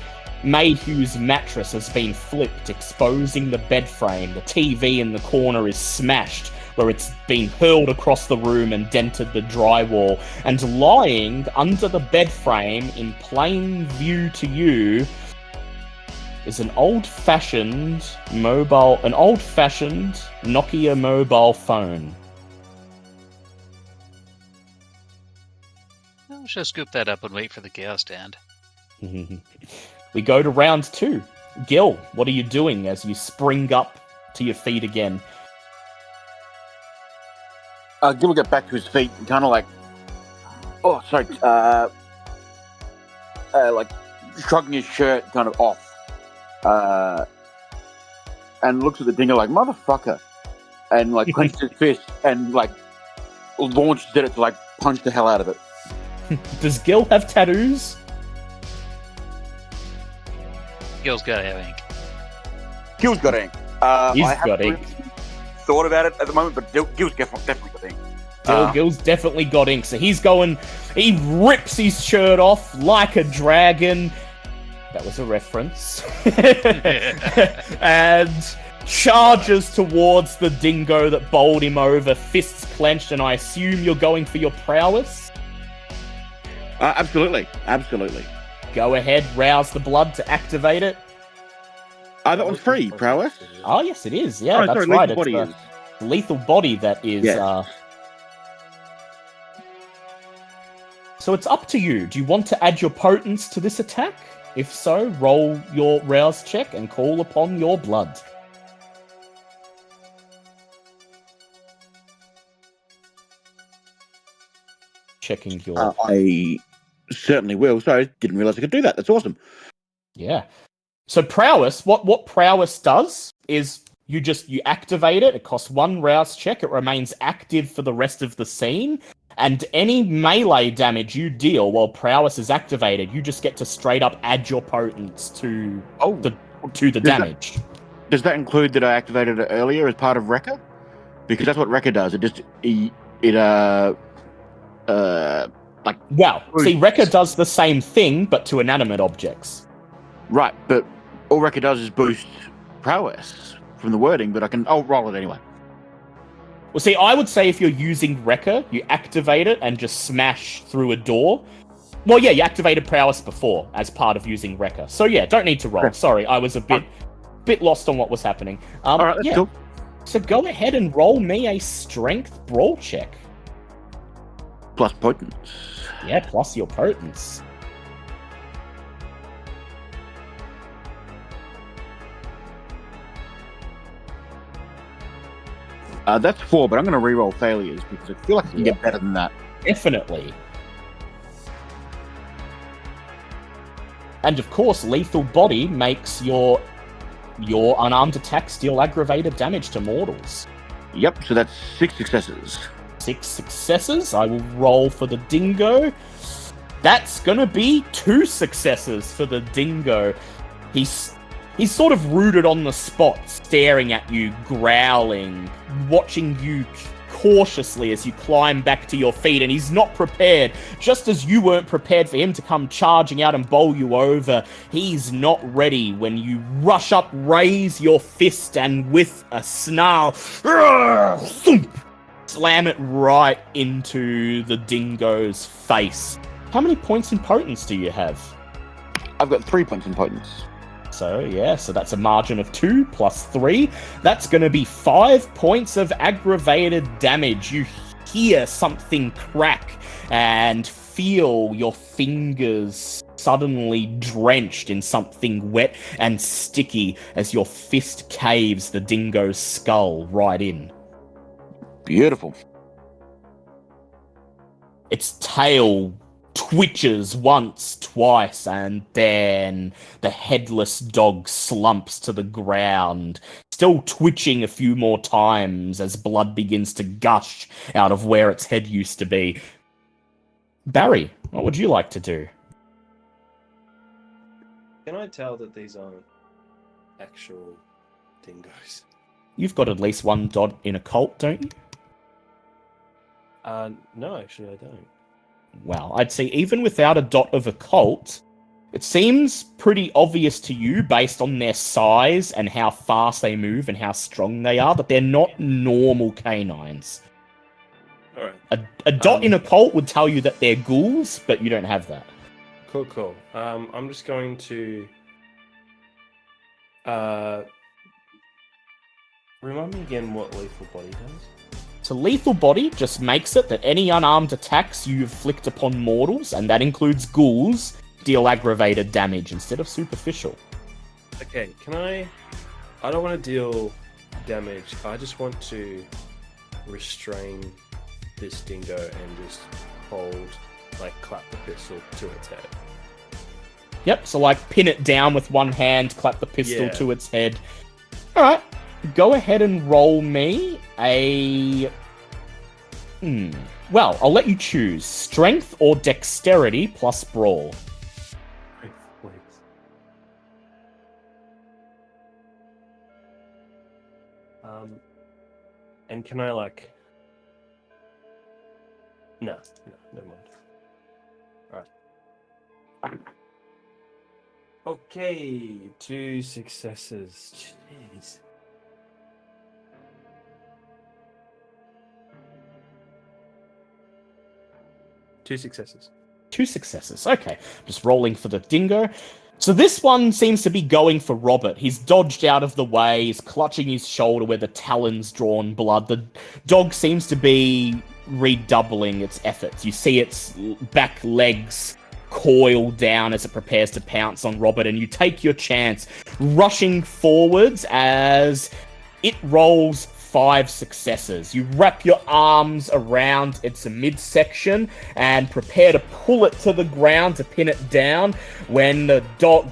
Mayhew's mattress has been flipped, exposing the bed frame. The TV in the corner is smashed, where it's been hurled across the room and dented the drywall. And lying under the bed frame, in plain view to you, is an old-fashioned Nokia mobile phone. I'll just scoop that up and wait for the chaos to end. We go to round 2. Gil, what are you doing as you spring up to your feet again? Gil will get back to his feet and kind of like, like shrugging his shirt kind of off, and looks at the dingo like, motherfucker, and like clenches his fist and like launches at it to like punch the hell out of it. Does Gil have tattoos? Gil's got to have ink. Gil's got ink. He's I haven't got ink. really thought about it at the moment, but Gil's definitely got ink. Gil's definitely got ink, so he rips his shirt off like a dragon. That was a reference. And charges towards the dingo that bowled him over, fists clenched, and I assume you're going for your prowess? Absolutely. Go ahead, rouse the blood to activate it. That one's free, prowess. Oh, yes, it is. Yeah, that's right. It's the lethal body that is... Yes. So it's up to you. Do you want to add your potence to this attack? If so, roll your rouse check and call upon your blood. Checking your... I certainly will. Sorry, didn't realize I could do that. That's awesome. Yeah. So prowess, what prowess does is you activate it. It costs 1 rouse check. It remains active for the rest of the scene. And any melee damage you deal while prowess is activated, you just get to straight up add your potence to the damage. Does that include that I activated it earlier as part of Rekka? Because that's what Rekka does. Rekka does the same thing, but to inanimate objects. Right, but all Rekka does is boost prowess from the wording, but I'll roll it anyway. Well, see, I would say if you're using Rekka, you activate it and just smash through a door. Well, yeah, you activated prowess before as part of using Rekka. So yeah, don't need to roll. Okay. Sorry, I was a bit lost on what was happening. All right, let's go. So go ahead and roll me a strength brawl check. Plus potence. Yeah, plus your potence. That's 4, but I'm going to re-roll failures because I feel like I can get better than that. Definitely. And of course, lethal body makes your unarmed attacks deal aggravated damage to mortals. Yep, so that's 6 successes. 6 successes. I will roll for the dingo. That's gonna be 2 successes for the dingo. He's sort of rooted on the spot, staring at you, growling, watching you cautiously as you climb back to your feet, and he's not prepared. Just as you weren't prepared for him to come charging out and bowl you over, he's not ready when you rush up, raise your fist, and with a snarl, slam it right into the dingo's face. How many points in potence do you have? I've got 3 points in potence. So that's a margin of 2 plus 3. That's going to be 5 points of aggravated damage. You hear something crack and feel your fingers suddenly drenched in something wet and sticky as your fist caves the dingo's skull right in. Beautiful. Its tail twitches once, twice, and then the headless dog slumps to the ground, still twitching a few more times as blood begins to gush out of where its head used to be. Barry, what would you like to do? Can I tell that these aren't actual dingoes? You've got at least one dot in occult, don't you? No, actually, I don't. Well, I'd say even without a dot of occult, it seems pretty obvious to you based on their size and how fast they move and how strong they are that they're not normal canines. All right. A dot in occult would tell you that they're ghouls, but you don't have that. Cool. I'm just going to remind me again what lethal body does. So lethal body just makes it that any unarmed attacks you inflict upon mortals, and that includes ghouls, deal aggravated damage instead of superficial. Okay, I don't want to deal damage. I just want to restrain this dingo and just clap the pistol to its head. Yep, so pin it down with one hand, clap the pistol Yeah. to its head. Alright, go ahead and roll me a... Well, I'll let you choose. Strength or dexterity plus brawl. Please. And can I No, never mind. Alright. Okay, 2 successes. Jeez. Two successes. Okay, just rolling for the dingo. So this one seems to be going for Robert. He's dodged out of the way. He's clutching his shoulder where the talon's drawn blood. The dog seems to be redoubling its efforts. You see its back legs coil down as it prepares to pounce on Robert, and you take your chance, rushing forwards as it rolls 5 successes. You wrap your arms around its midsection and prepare to pull it to the ground to pin it down when the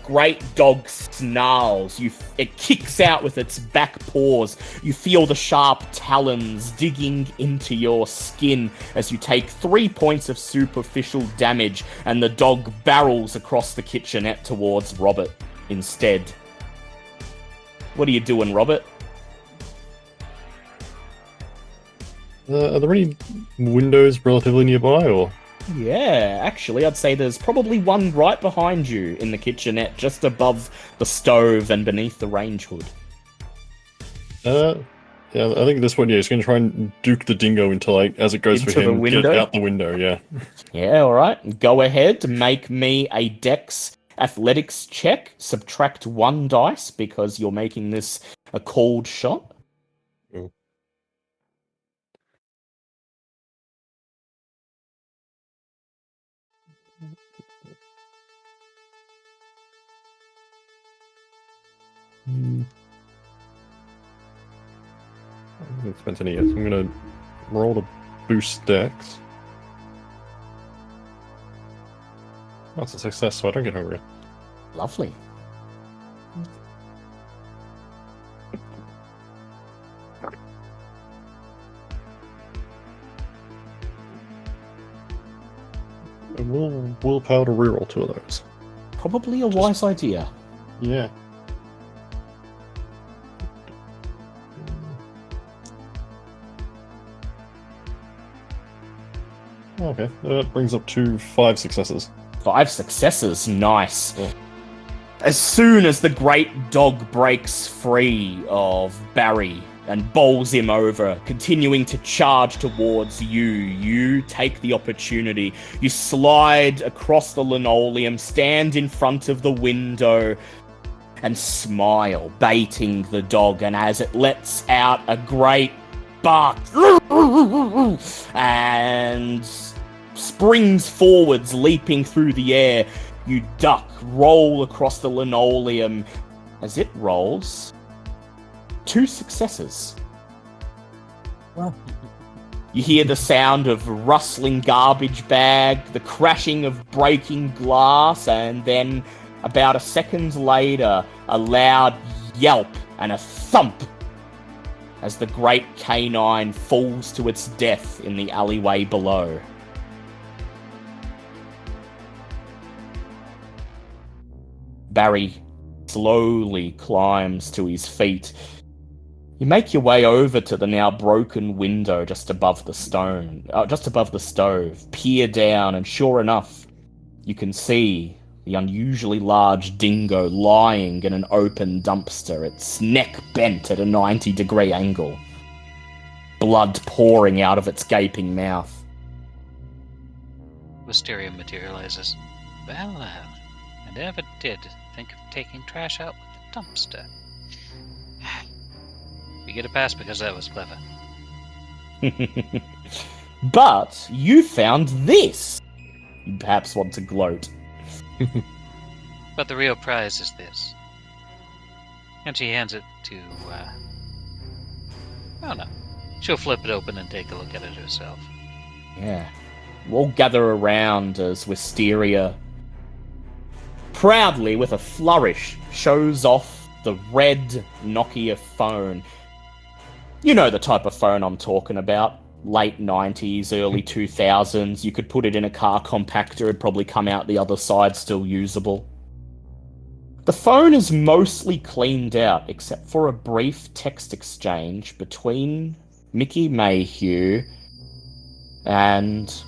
great dog snarls. It kicks out with its back paws. You feel the sharp talons digging into your skin as you take 3 points of superficial damage, and the dog barrels across the kitchenette towards Robert instead. What are you doing, Robert? Are there any windows relatively nearby, or? Yeah, actually, I'd say there's probably one right behind you in the kitchenette, just above the stove and beneath the range hood. Yeah, I think this one, it's going to try and duke the dingo into, as it goes Into for the him, window? get out the window, yeah. Yeah, alright. Go ahead, make me a dex athletics check. Subtract 1 dice, because you're making this a called shot. I haven't spent any yet, so I'm going to roll to boost dex. That's a success, so I don't get hungry. Lovely. And we'll willpower to reroll 2 of those. Probably a wise idea. Yeah. Okay, that brings up to 5 successes. 5 successes, nice. Yeah. As soon as the great dog breaks free of Barry and bowls him over, continuing to charge towards you, you take the opportunity. You slide across the linoleum, stand in front of the window, and smile, baiting the dog, and as it lets out a great bark and springs forwards, leaping through the air, you duck, roll across the linoleum. As it rolls, 2 successes. Well, you hear the sound of rustling garbage bag, the crashing of breaking glass, and then about a second later, a loud yelp and a thump as the great canine falls to its death in the alleyway below. Barry slowly climbs to his feet. You make your way over to the now broken window just above the stove, peer down, and sure enough, you can see the unusually large dingo lying in an open dumpster, its neck bent at a 90-degree angle, blood pouring out of its gaping mouth. Wisteria materializes. Well, I never did think of taking trash out with a dumpster. You get a pass because that was clever. But you found this! You perhaps want to gloat. But the real prize is this. And she hands it to, oh no. She'll flip it open and take a look at it herself. Yeah. We'll gather around as Wisteria proudly, with a flourish, shows off the red Nokia phone. You know the type of phone I'm talking about. Late 90s, early 2000s. You could put it in a car compactor, it'd probably come out the other side still usable. The phone is mostly cleaned out, except for a brief text exchange between Mickey Mayhew and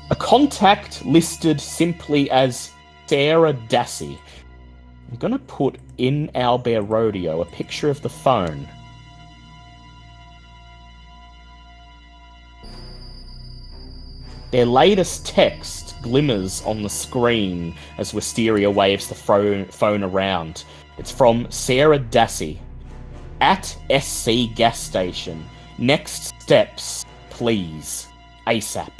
a contact listed simply as Sarah Dassey. I'm gonna put in Owlbear Rodeo a picture of the phone. Their latest text glimmers on the screen as Wisteria waves the phone around. It's from Sarah Dassey. At SC gas station. Next steps, please. ASAP.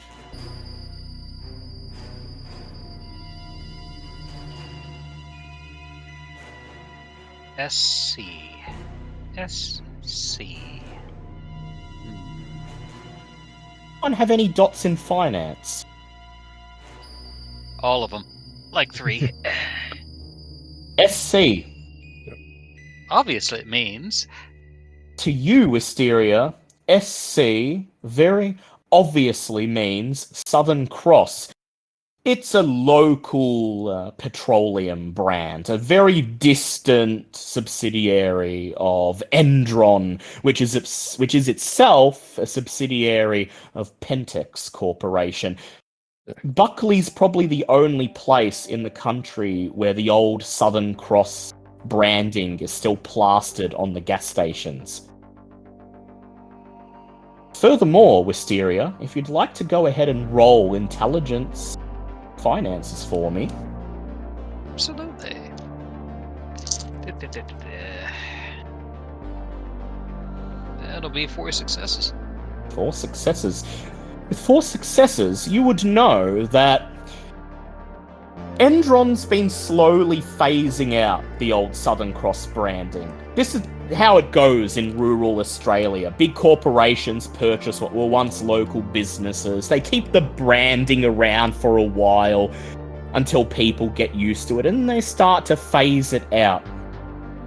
SC. Anyone have any dots in finance? All of them. Like 3. SC. Obviously it means... To you, Wisteria, SC very obviously means Southern Cross. It's a local petroleum brand, a very distant subsidiary of Endron, which is itself a subsidiary of Pentex Corporation. Buckley's probably the only place in the country where the old Southern Cross branding is still plastered on the gas stations. Furthermore, Wisteria, if you'd like to go ahead and roll intelligence finances for me. Absolutely. That'll be 4 successes. 4 successes. With 4 successes, you would know that Endron's been slowly phasing out the old Southern Cross branding. This is how it goes in rural Australia. Big corporations purchase what were once local businesses. They keep the branding around for a while until people get used to it, and they start to phase it out.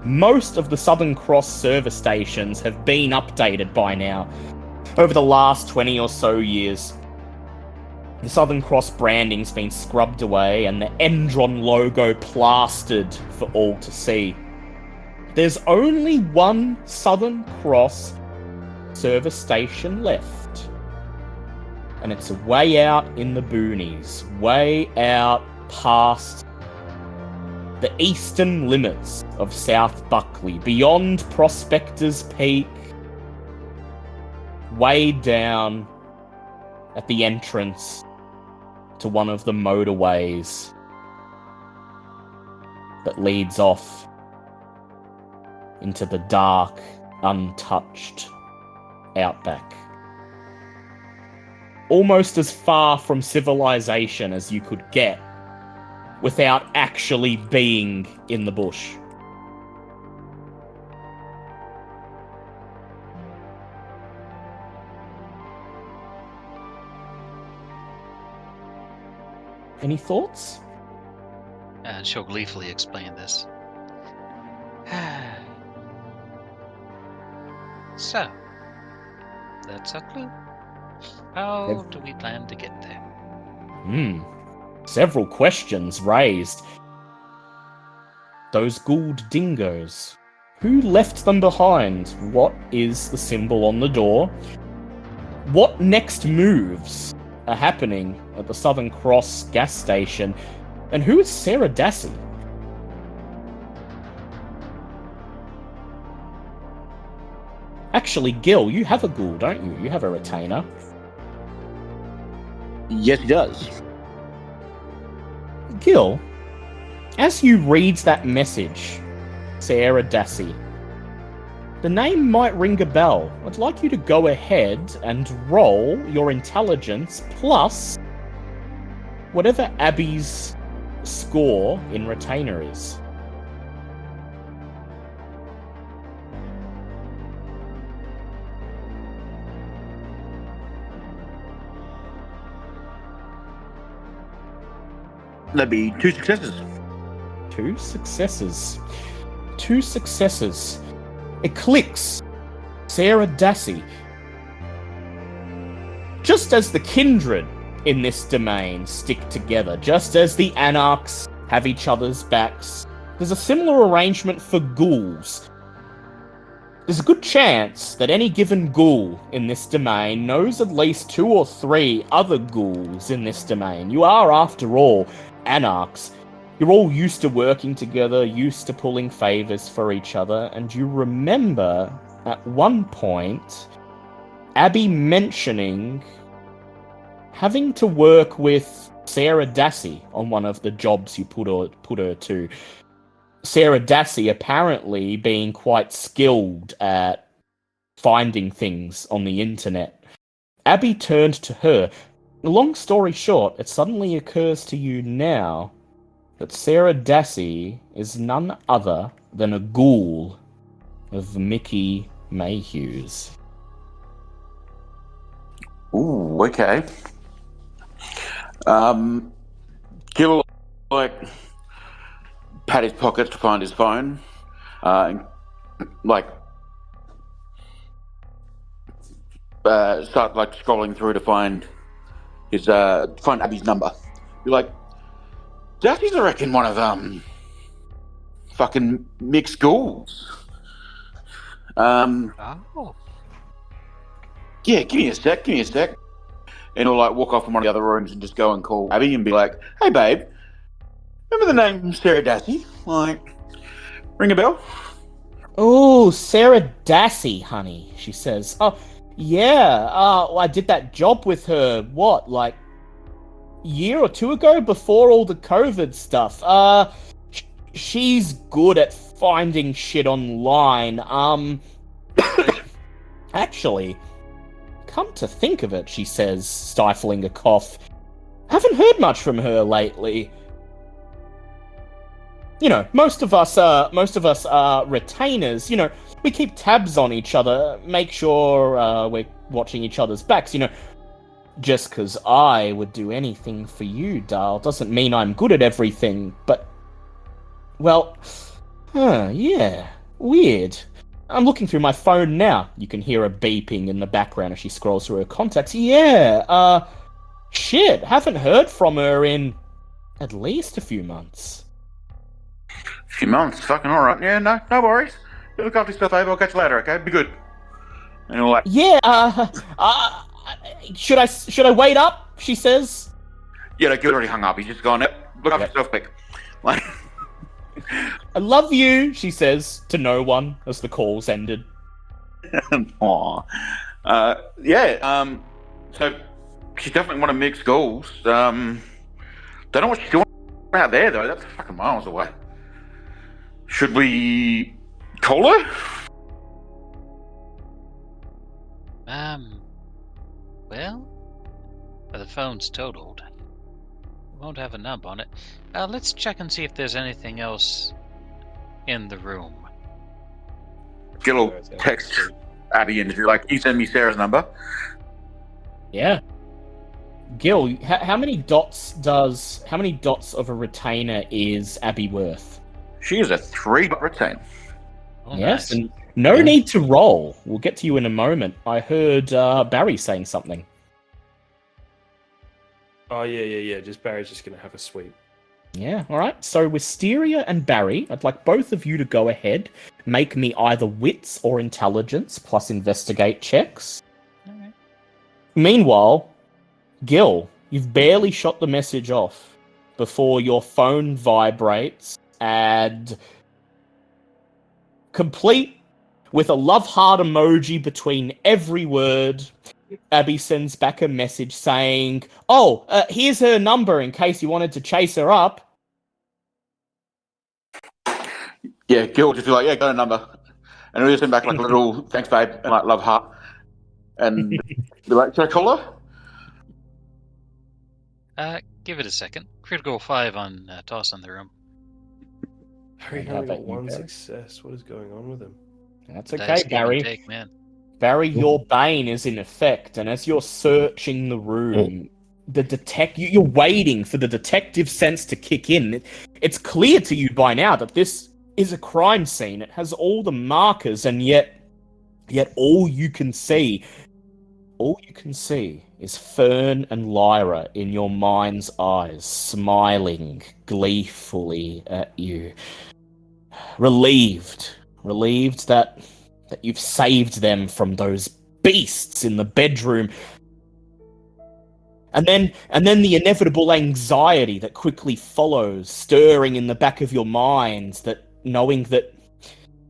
Most of the Southern Cross service stations have been updated by now. Over the last 20 or so years, the Southern Cross branding's been scrubbed away and the Endron logo plastered for all to see. There's only one Southern Cross service station left. And it's way out in the boonies, way out past the eastern limits of South Buckley, beyond Prospector's Peak, way down at the entrance to one of the motorways. that leads off into the dark, untouched outback. Almost as far from civilization as you could get without actually being in the bush. Any thoughts? And she'll gleefully explain this. So, that's a clue. How do we plan to get there? Several questions raised. Those Gould dingoes. Who left them behind? What is the symbol on the door? What next moves are happening at the Southern Cross gas station? And who is Sarah Dassey? Actually, Gil, you have a Gould, don't you? You have a retainer. Yes, he does. Gil, as you read that message, Sarah Dassey, the name might ring a bell. I'd like you to go ahead and roll your intelligence plus whatever Abby's score in retainer is. That'd be 2 successes. 2 successes. 2 successes. It clicks. Sarah Dassey. Just as the kindred in this domain stick together, just as the Anarchs have each other's backs, there's a similar arrangement for ghouls. There's a good chance that any given ghoul in this domain knows at least 2 or 3 other ghouls in this domain. You are, after all, Anarchs. You're all used to working together, used to pulling favors for each other, and you remember at one point Abby mentioning having to work with Sarah Dassey on one of the jobs you put her to. Sarah Dassey apparently being quite skilled at finding things on the internet. Abby turned to her. Long story short, it suddenly occurs to you now that Sarah Dassey is none other than a ghoul of Mickey Mayhew's. Ooh, okay. Gil, pat his pockets to find his phone, and start scrolling through to find find Abby's number. You're like, Daffy's, I reckon, one of fucking mixed ghouls. Oh. Yeah, give me a sec. And he'll walk off in one of the other rooms and just go and call Abby and be like, hey babe, remember the name Sarah Dassey? Ring a bell? Oh, Sarah Dassey, honey, she says. Oh, yeah, I did that job with her, what, year or 2 ago, before all the COVID stuff. She's good at finding shit online. Actually, come to think of it, she says, stifling a cough, haven't heard much from her lately. You know, most of us are retainers. You know, we keep tabs on each other, make sure we're watching each other's backs. You know, just because I would do anything for you, Darl, doesn't mean I'm good at everything. But, well, yeah, weird. I'm looking through my phone now. You can hear her beeping in the background as she scrolls through her contacts. Yeah, shit, haven't heard from her in at least a few months. Few months, fucking alright. Yeah, no worries. You look after yourself, Abe. I'll catch you later, okay? Be good. And all that. Yeah, should I wait up? She says. Yeah, no, Gil already hung up. He's just gone, look after yourself, quick. I love you, she says to no one as the calls ended. Aww. So she's definitely one of Mick's goals. Don't know what she's doing out there, though. That's fucking miles away. Should we call her? Well, the phone's totaled. Won't have a number on it. Let's check and see if there's anything else in the room. Gil will text Abby and be like, "You send me Sarah's number." Yeah. Gil, how many dots of a retainer is Abby worth? She is a 3-dot retain. Oh, Yes, nice. and no need to roll. We'll get to you in a moment. I heard Barry saying something. Oh, yeah. Barry's just going to have a sweep. Yeah, alright. So Wisteria and Barry, I'd like both of you to go ahead, make me either wits or intelligence plus investigate checks. Alright. Meanwhile, Gil, you've barely shot the message off before your phone vibrates and, complete with a love heart emoji between every word, Abby sends back a message saying, here's her number in case you wanted to chase her up. Yeah, Gil will just be like, "Yeah, got a number," and we'll just send back like a little "thanks, babe," and like love heart, and be like, "Should I call her?" Give it a second. Critical 5 on toss in the room. Barry How only got about you, one Barry? success. What is going on with him? That's Dice okay, give and Barry. take, man. Barry, your bane is in effect, and as you're searching the room, you're waiting for the detective sense to kick in. It's clear to you by now that this is a crime scene. It has all the markers, and yet all you can see is Fern and Lyra in your mind's eyes, smiling gleefully at you. Relieved that you've saved them from those beasts in the bedroom. And then the inevitable anxiety that quickly follows, stirring in the back of your minds, that knowing that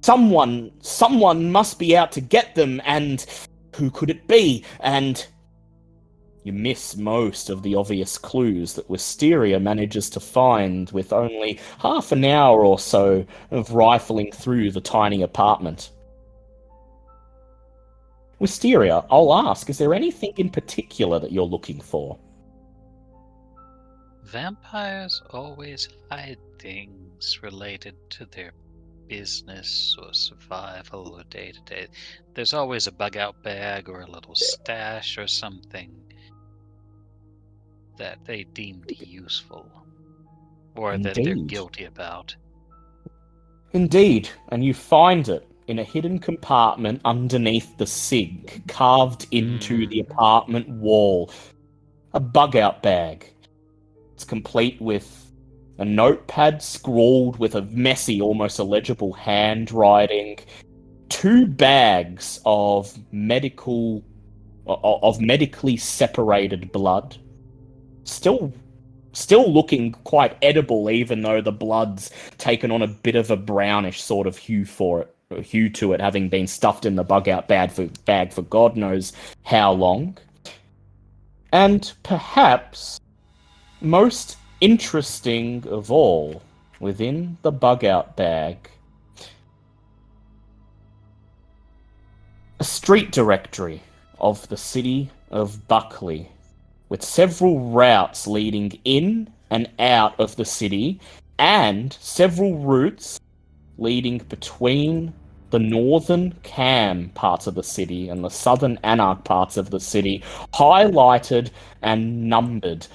someone must be out to get them, and who could it be? And you miss most of the obvious clues that Wisteria manages to find with only half an hour or so of rifling through the tiny apartment. Wisteria, I'll ask, is there anything in particular that you're looking for? Vampires always hide things related to their business or survival or day-to-day. There's always a bug-out bag or a little stash or something that they deemed useful or that they're Indeed. guilty about. Indeed, and you find it in a hidden compartment underneath the sink, carved into the apartment wall. A bug-out bag. It's complete with a notepad scrawled with a messy, almost illegible handwriting, 2 bags of medically separated blood, still looking quite edible, even though the blood's taken on a bit of a brownish sort of hue to it, having been stuffed in the bug-out bag for God knows how long. And perhaps most interesting of all, within the bug-out bag, a street directory of the city of Buckley, with several routes leading in and out of the city, and several routes leading between the northern Cam parts of the city and the southern Anarch parts of the city, highlighted and numbered.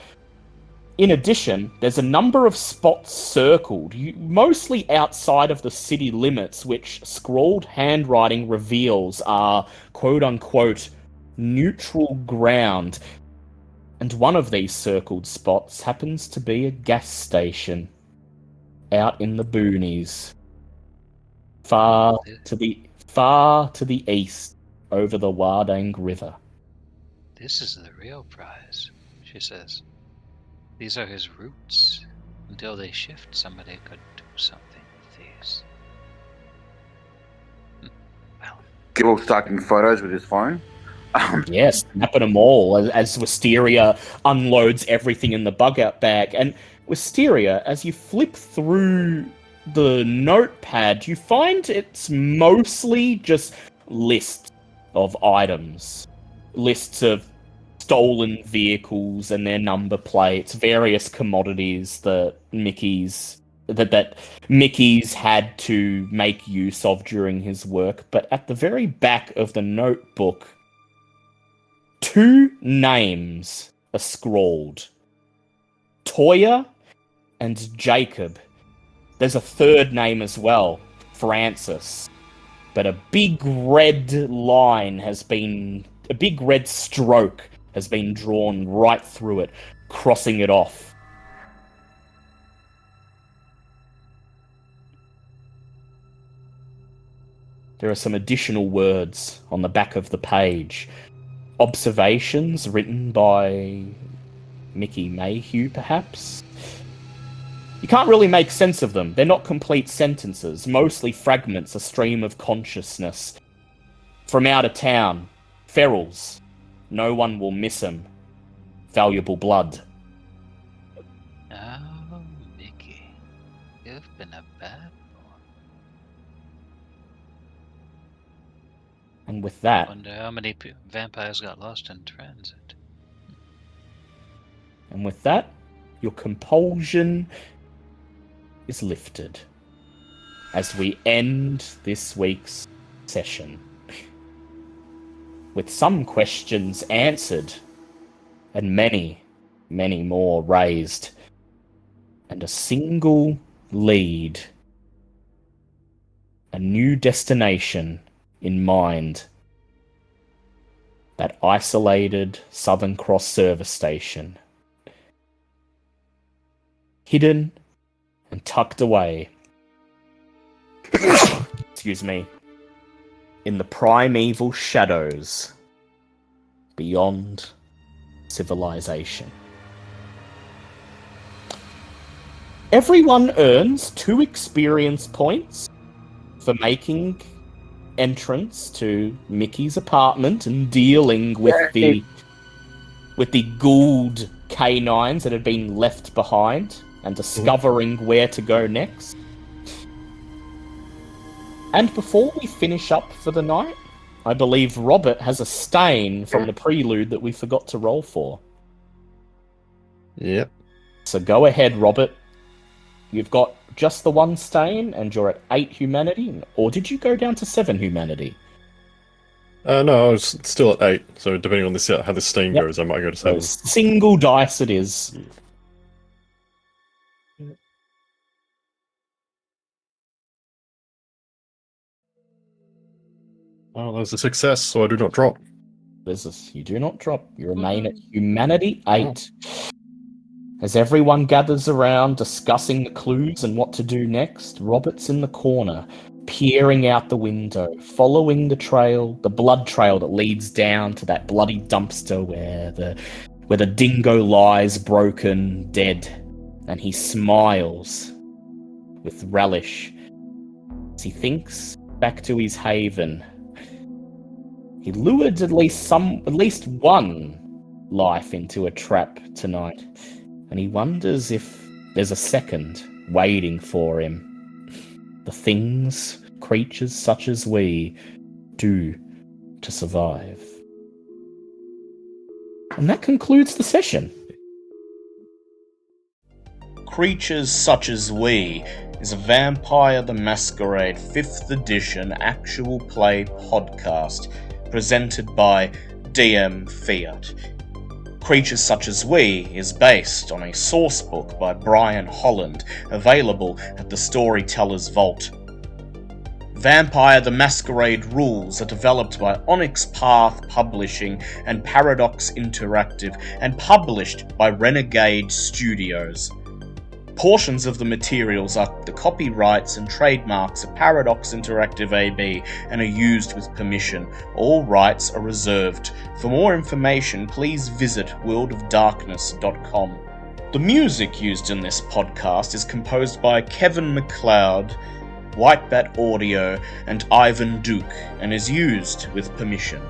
In addition, there's a number of spots circled, mostly outside of the city limits, which scrawled handwriting reveals are quote-unquote neutral ground. And one of these circled spots happens to be a gas station out in the boonies, far to the east, over the Wardang River. This is the real prize, she says. These are his roots. Until they shift, somebody could do something with these. Well, Gil taking photos with his phone. Yes, snapping them all as Wisteria unloads everything in the bug-out bag. And Wisteria, as you flip through the notepad, you find it's mostly just lists of items. Lists of stolen vehicles and their number plates, various commodities that Mickey's had to make use of during his work. But at the very back of the notebook, 2 names are scrawled. Toya and Jacob. There's a third name as well, Francis. But a big red stroke has been drawn right through it, crossing it off. There are some additional words on the back of the page. Observations written by Mickey Mayhew, perhaps? You can't really make sense of them. They're not complete sentences, mostly fragments, a stream of consciousness. From out of town, ferals. No one will miss him. Valuable blood. Oh, Mickey, you've been a bad boy. And with that... Wonder how many vampires got lost in transit. And with that, your compulsion is lifted as we end this week's session. With some questions answered, and many, many more raised, and a single lead, a new destination in mind, that isolated Southern Cross service station, hidden and tucked away, excuse me, in the primeval shadows beyond civilization. Everyone earns 2 experience points for making entrance to Mickey's apartment and dealing with the Gould canines that had been left behind and discovering where to go next. And before we finish up for the night, I believe Robert has a stain from the prelude that we forgot to roll for. Yep. So go ahead, Robert. You've got just the 1 stain, and you're at 8 humanity, or did you go down to 7 humanity? No, I was still at 8, so depending on how this stain Yep. goes, I might go to So 7. single dice it is. Oh, that was a success, so I do not drop. You do not drop. You remain at humanity 8. As everyone gathers around discussing the clues and what to do next, Robert's in the corner, peering out the window, following the trail, the blood trail that leads down to that bloody dumpster where the dingo lies broken, dead, and he smiles with relish as he thinks back to his haven. He lured at least one life into a trap tonight, and he wonders if there's a second waiting for him. The things creatures such as we do to survive. And that concludes the session. Creatures Such as We is a Vampire the Masquerade 5th edition actual play podcast presented by DM Fiat. Creatures Such as We is based on a sourcebook by Brian Holland, available at the Storyteller's Vault. Vampire the Masquerade rules are developed by Onyx Path Publishing and Paradox Interactive and published by Renegade Studios. Portions of the materials are the copyrights and trademarks of Paradox Interactive AB and are used with permission. All rights are reserved. For more information, please visit worldofdarkness.com. The music used in this podcast is composed by Kevin MacLeod, Whitebat Audio, and Ivan Duke, and is used with permission.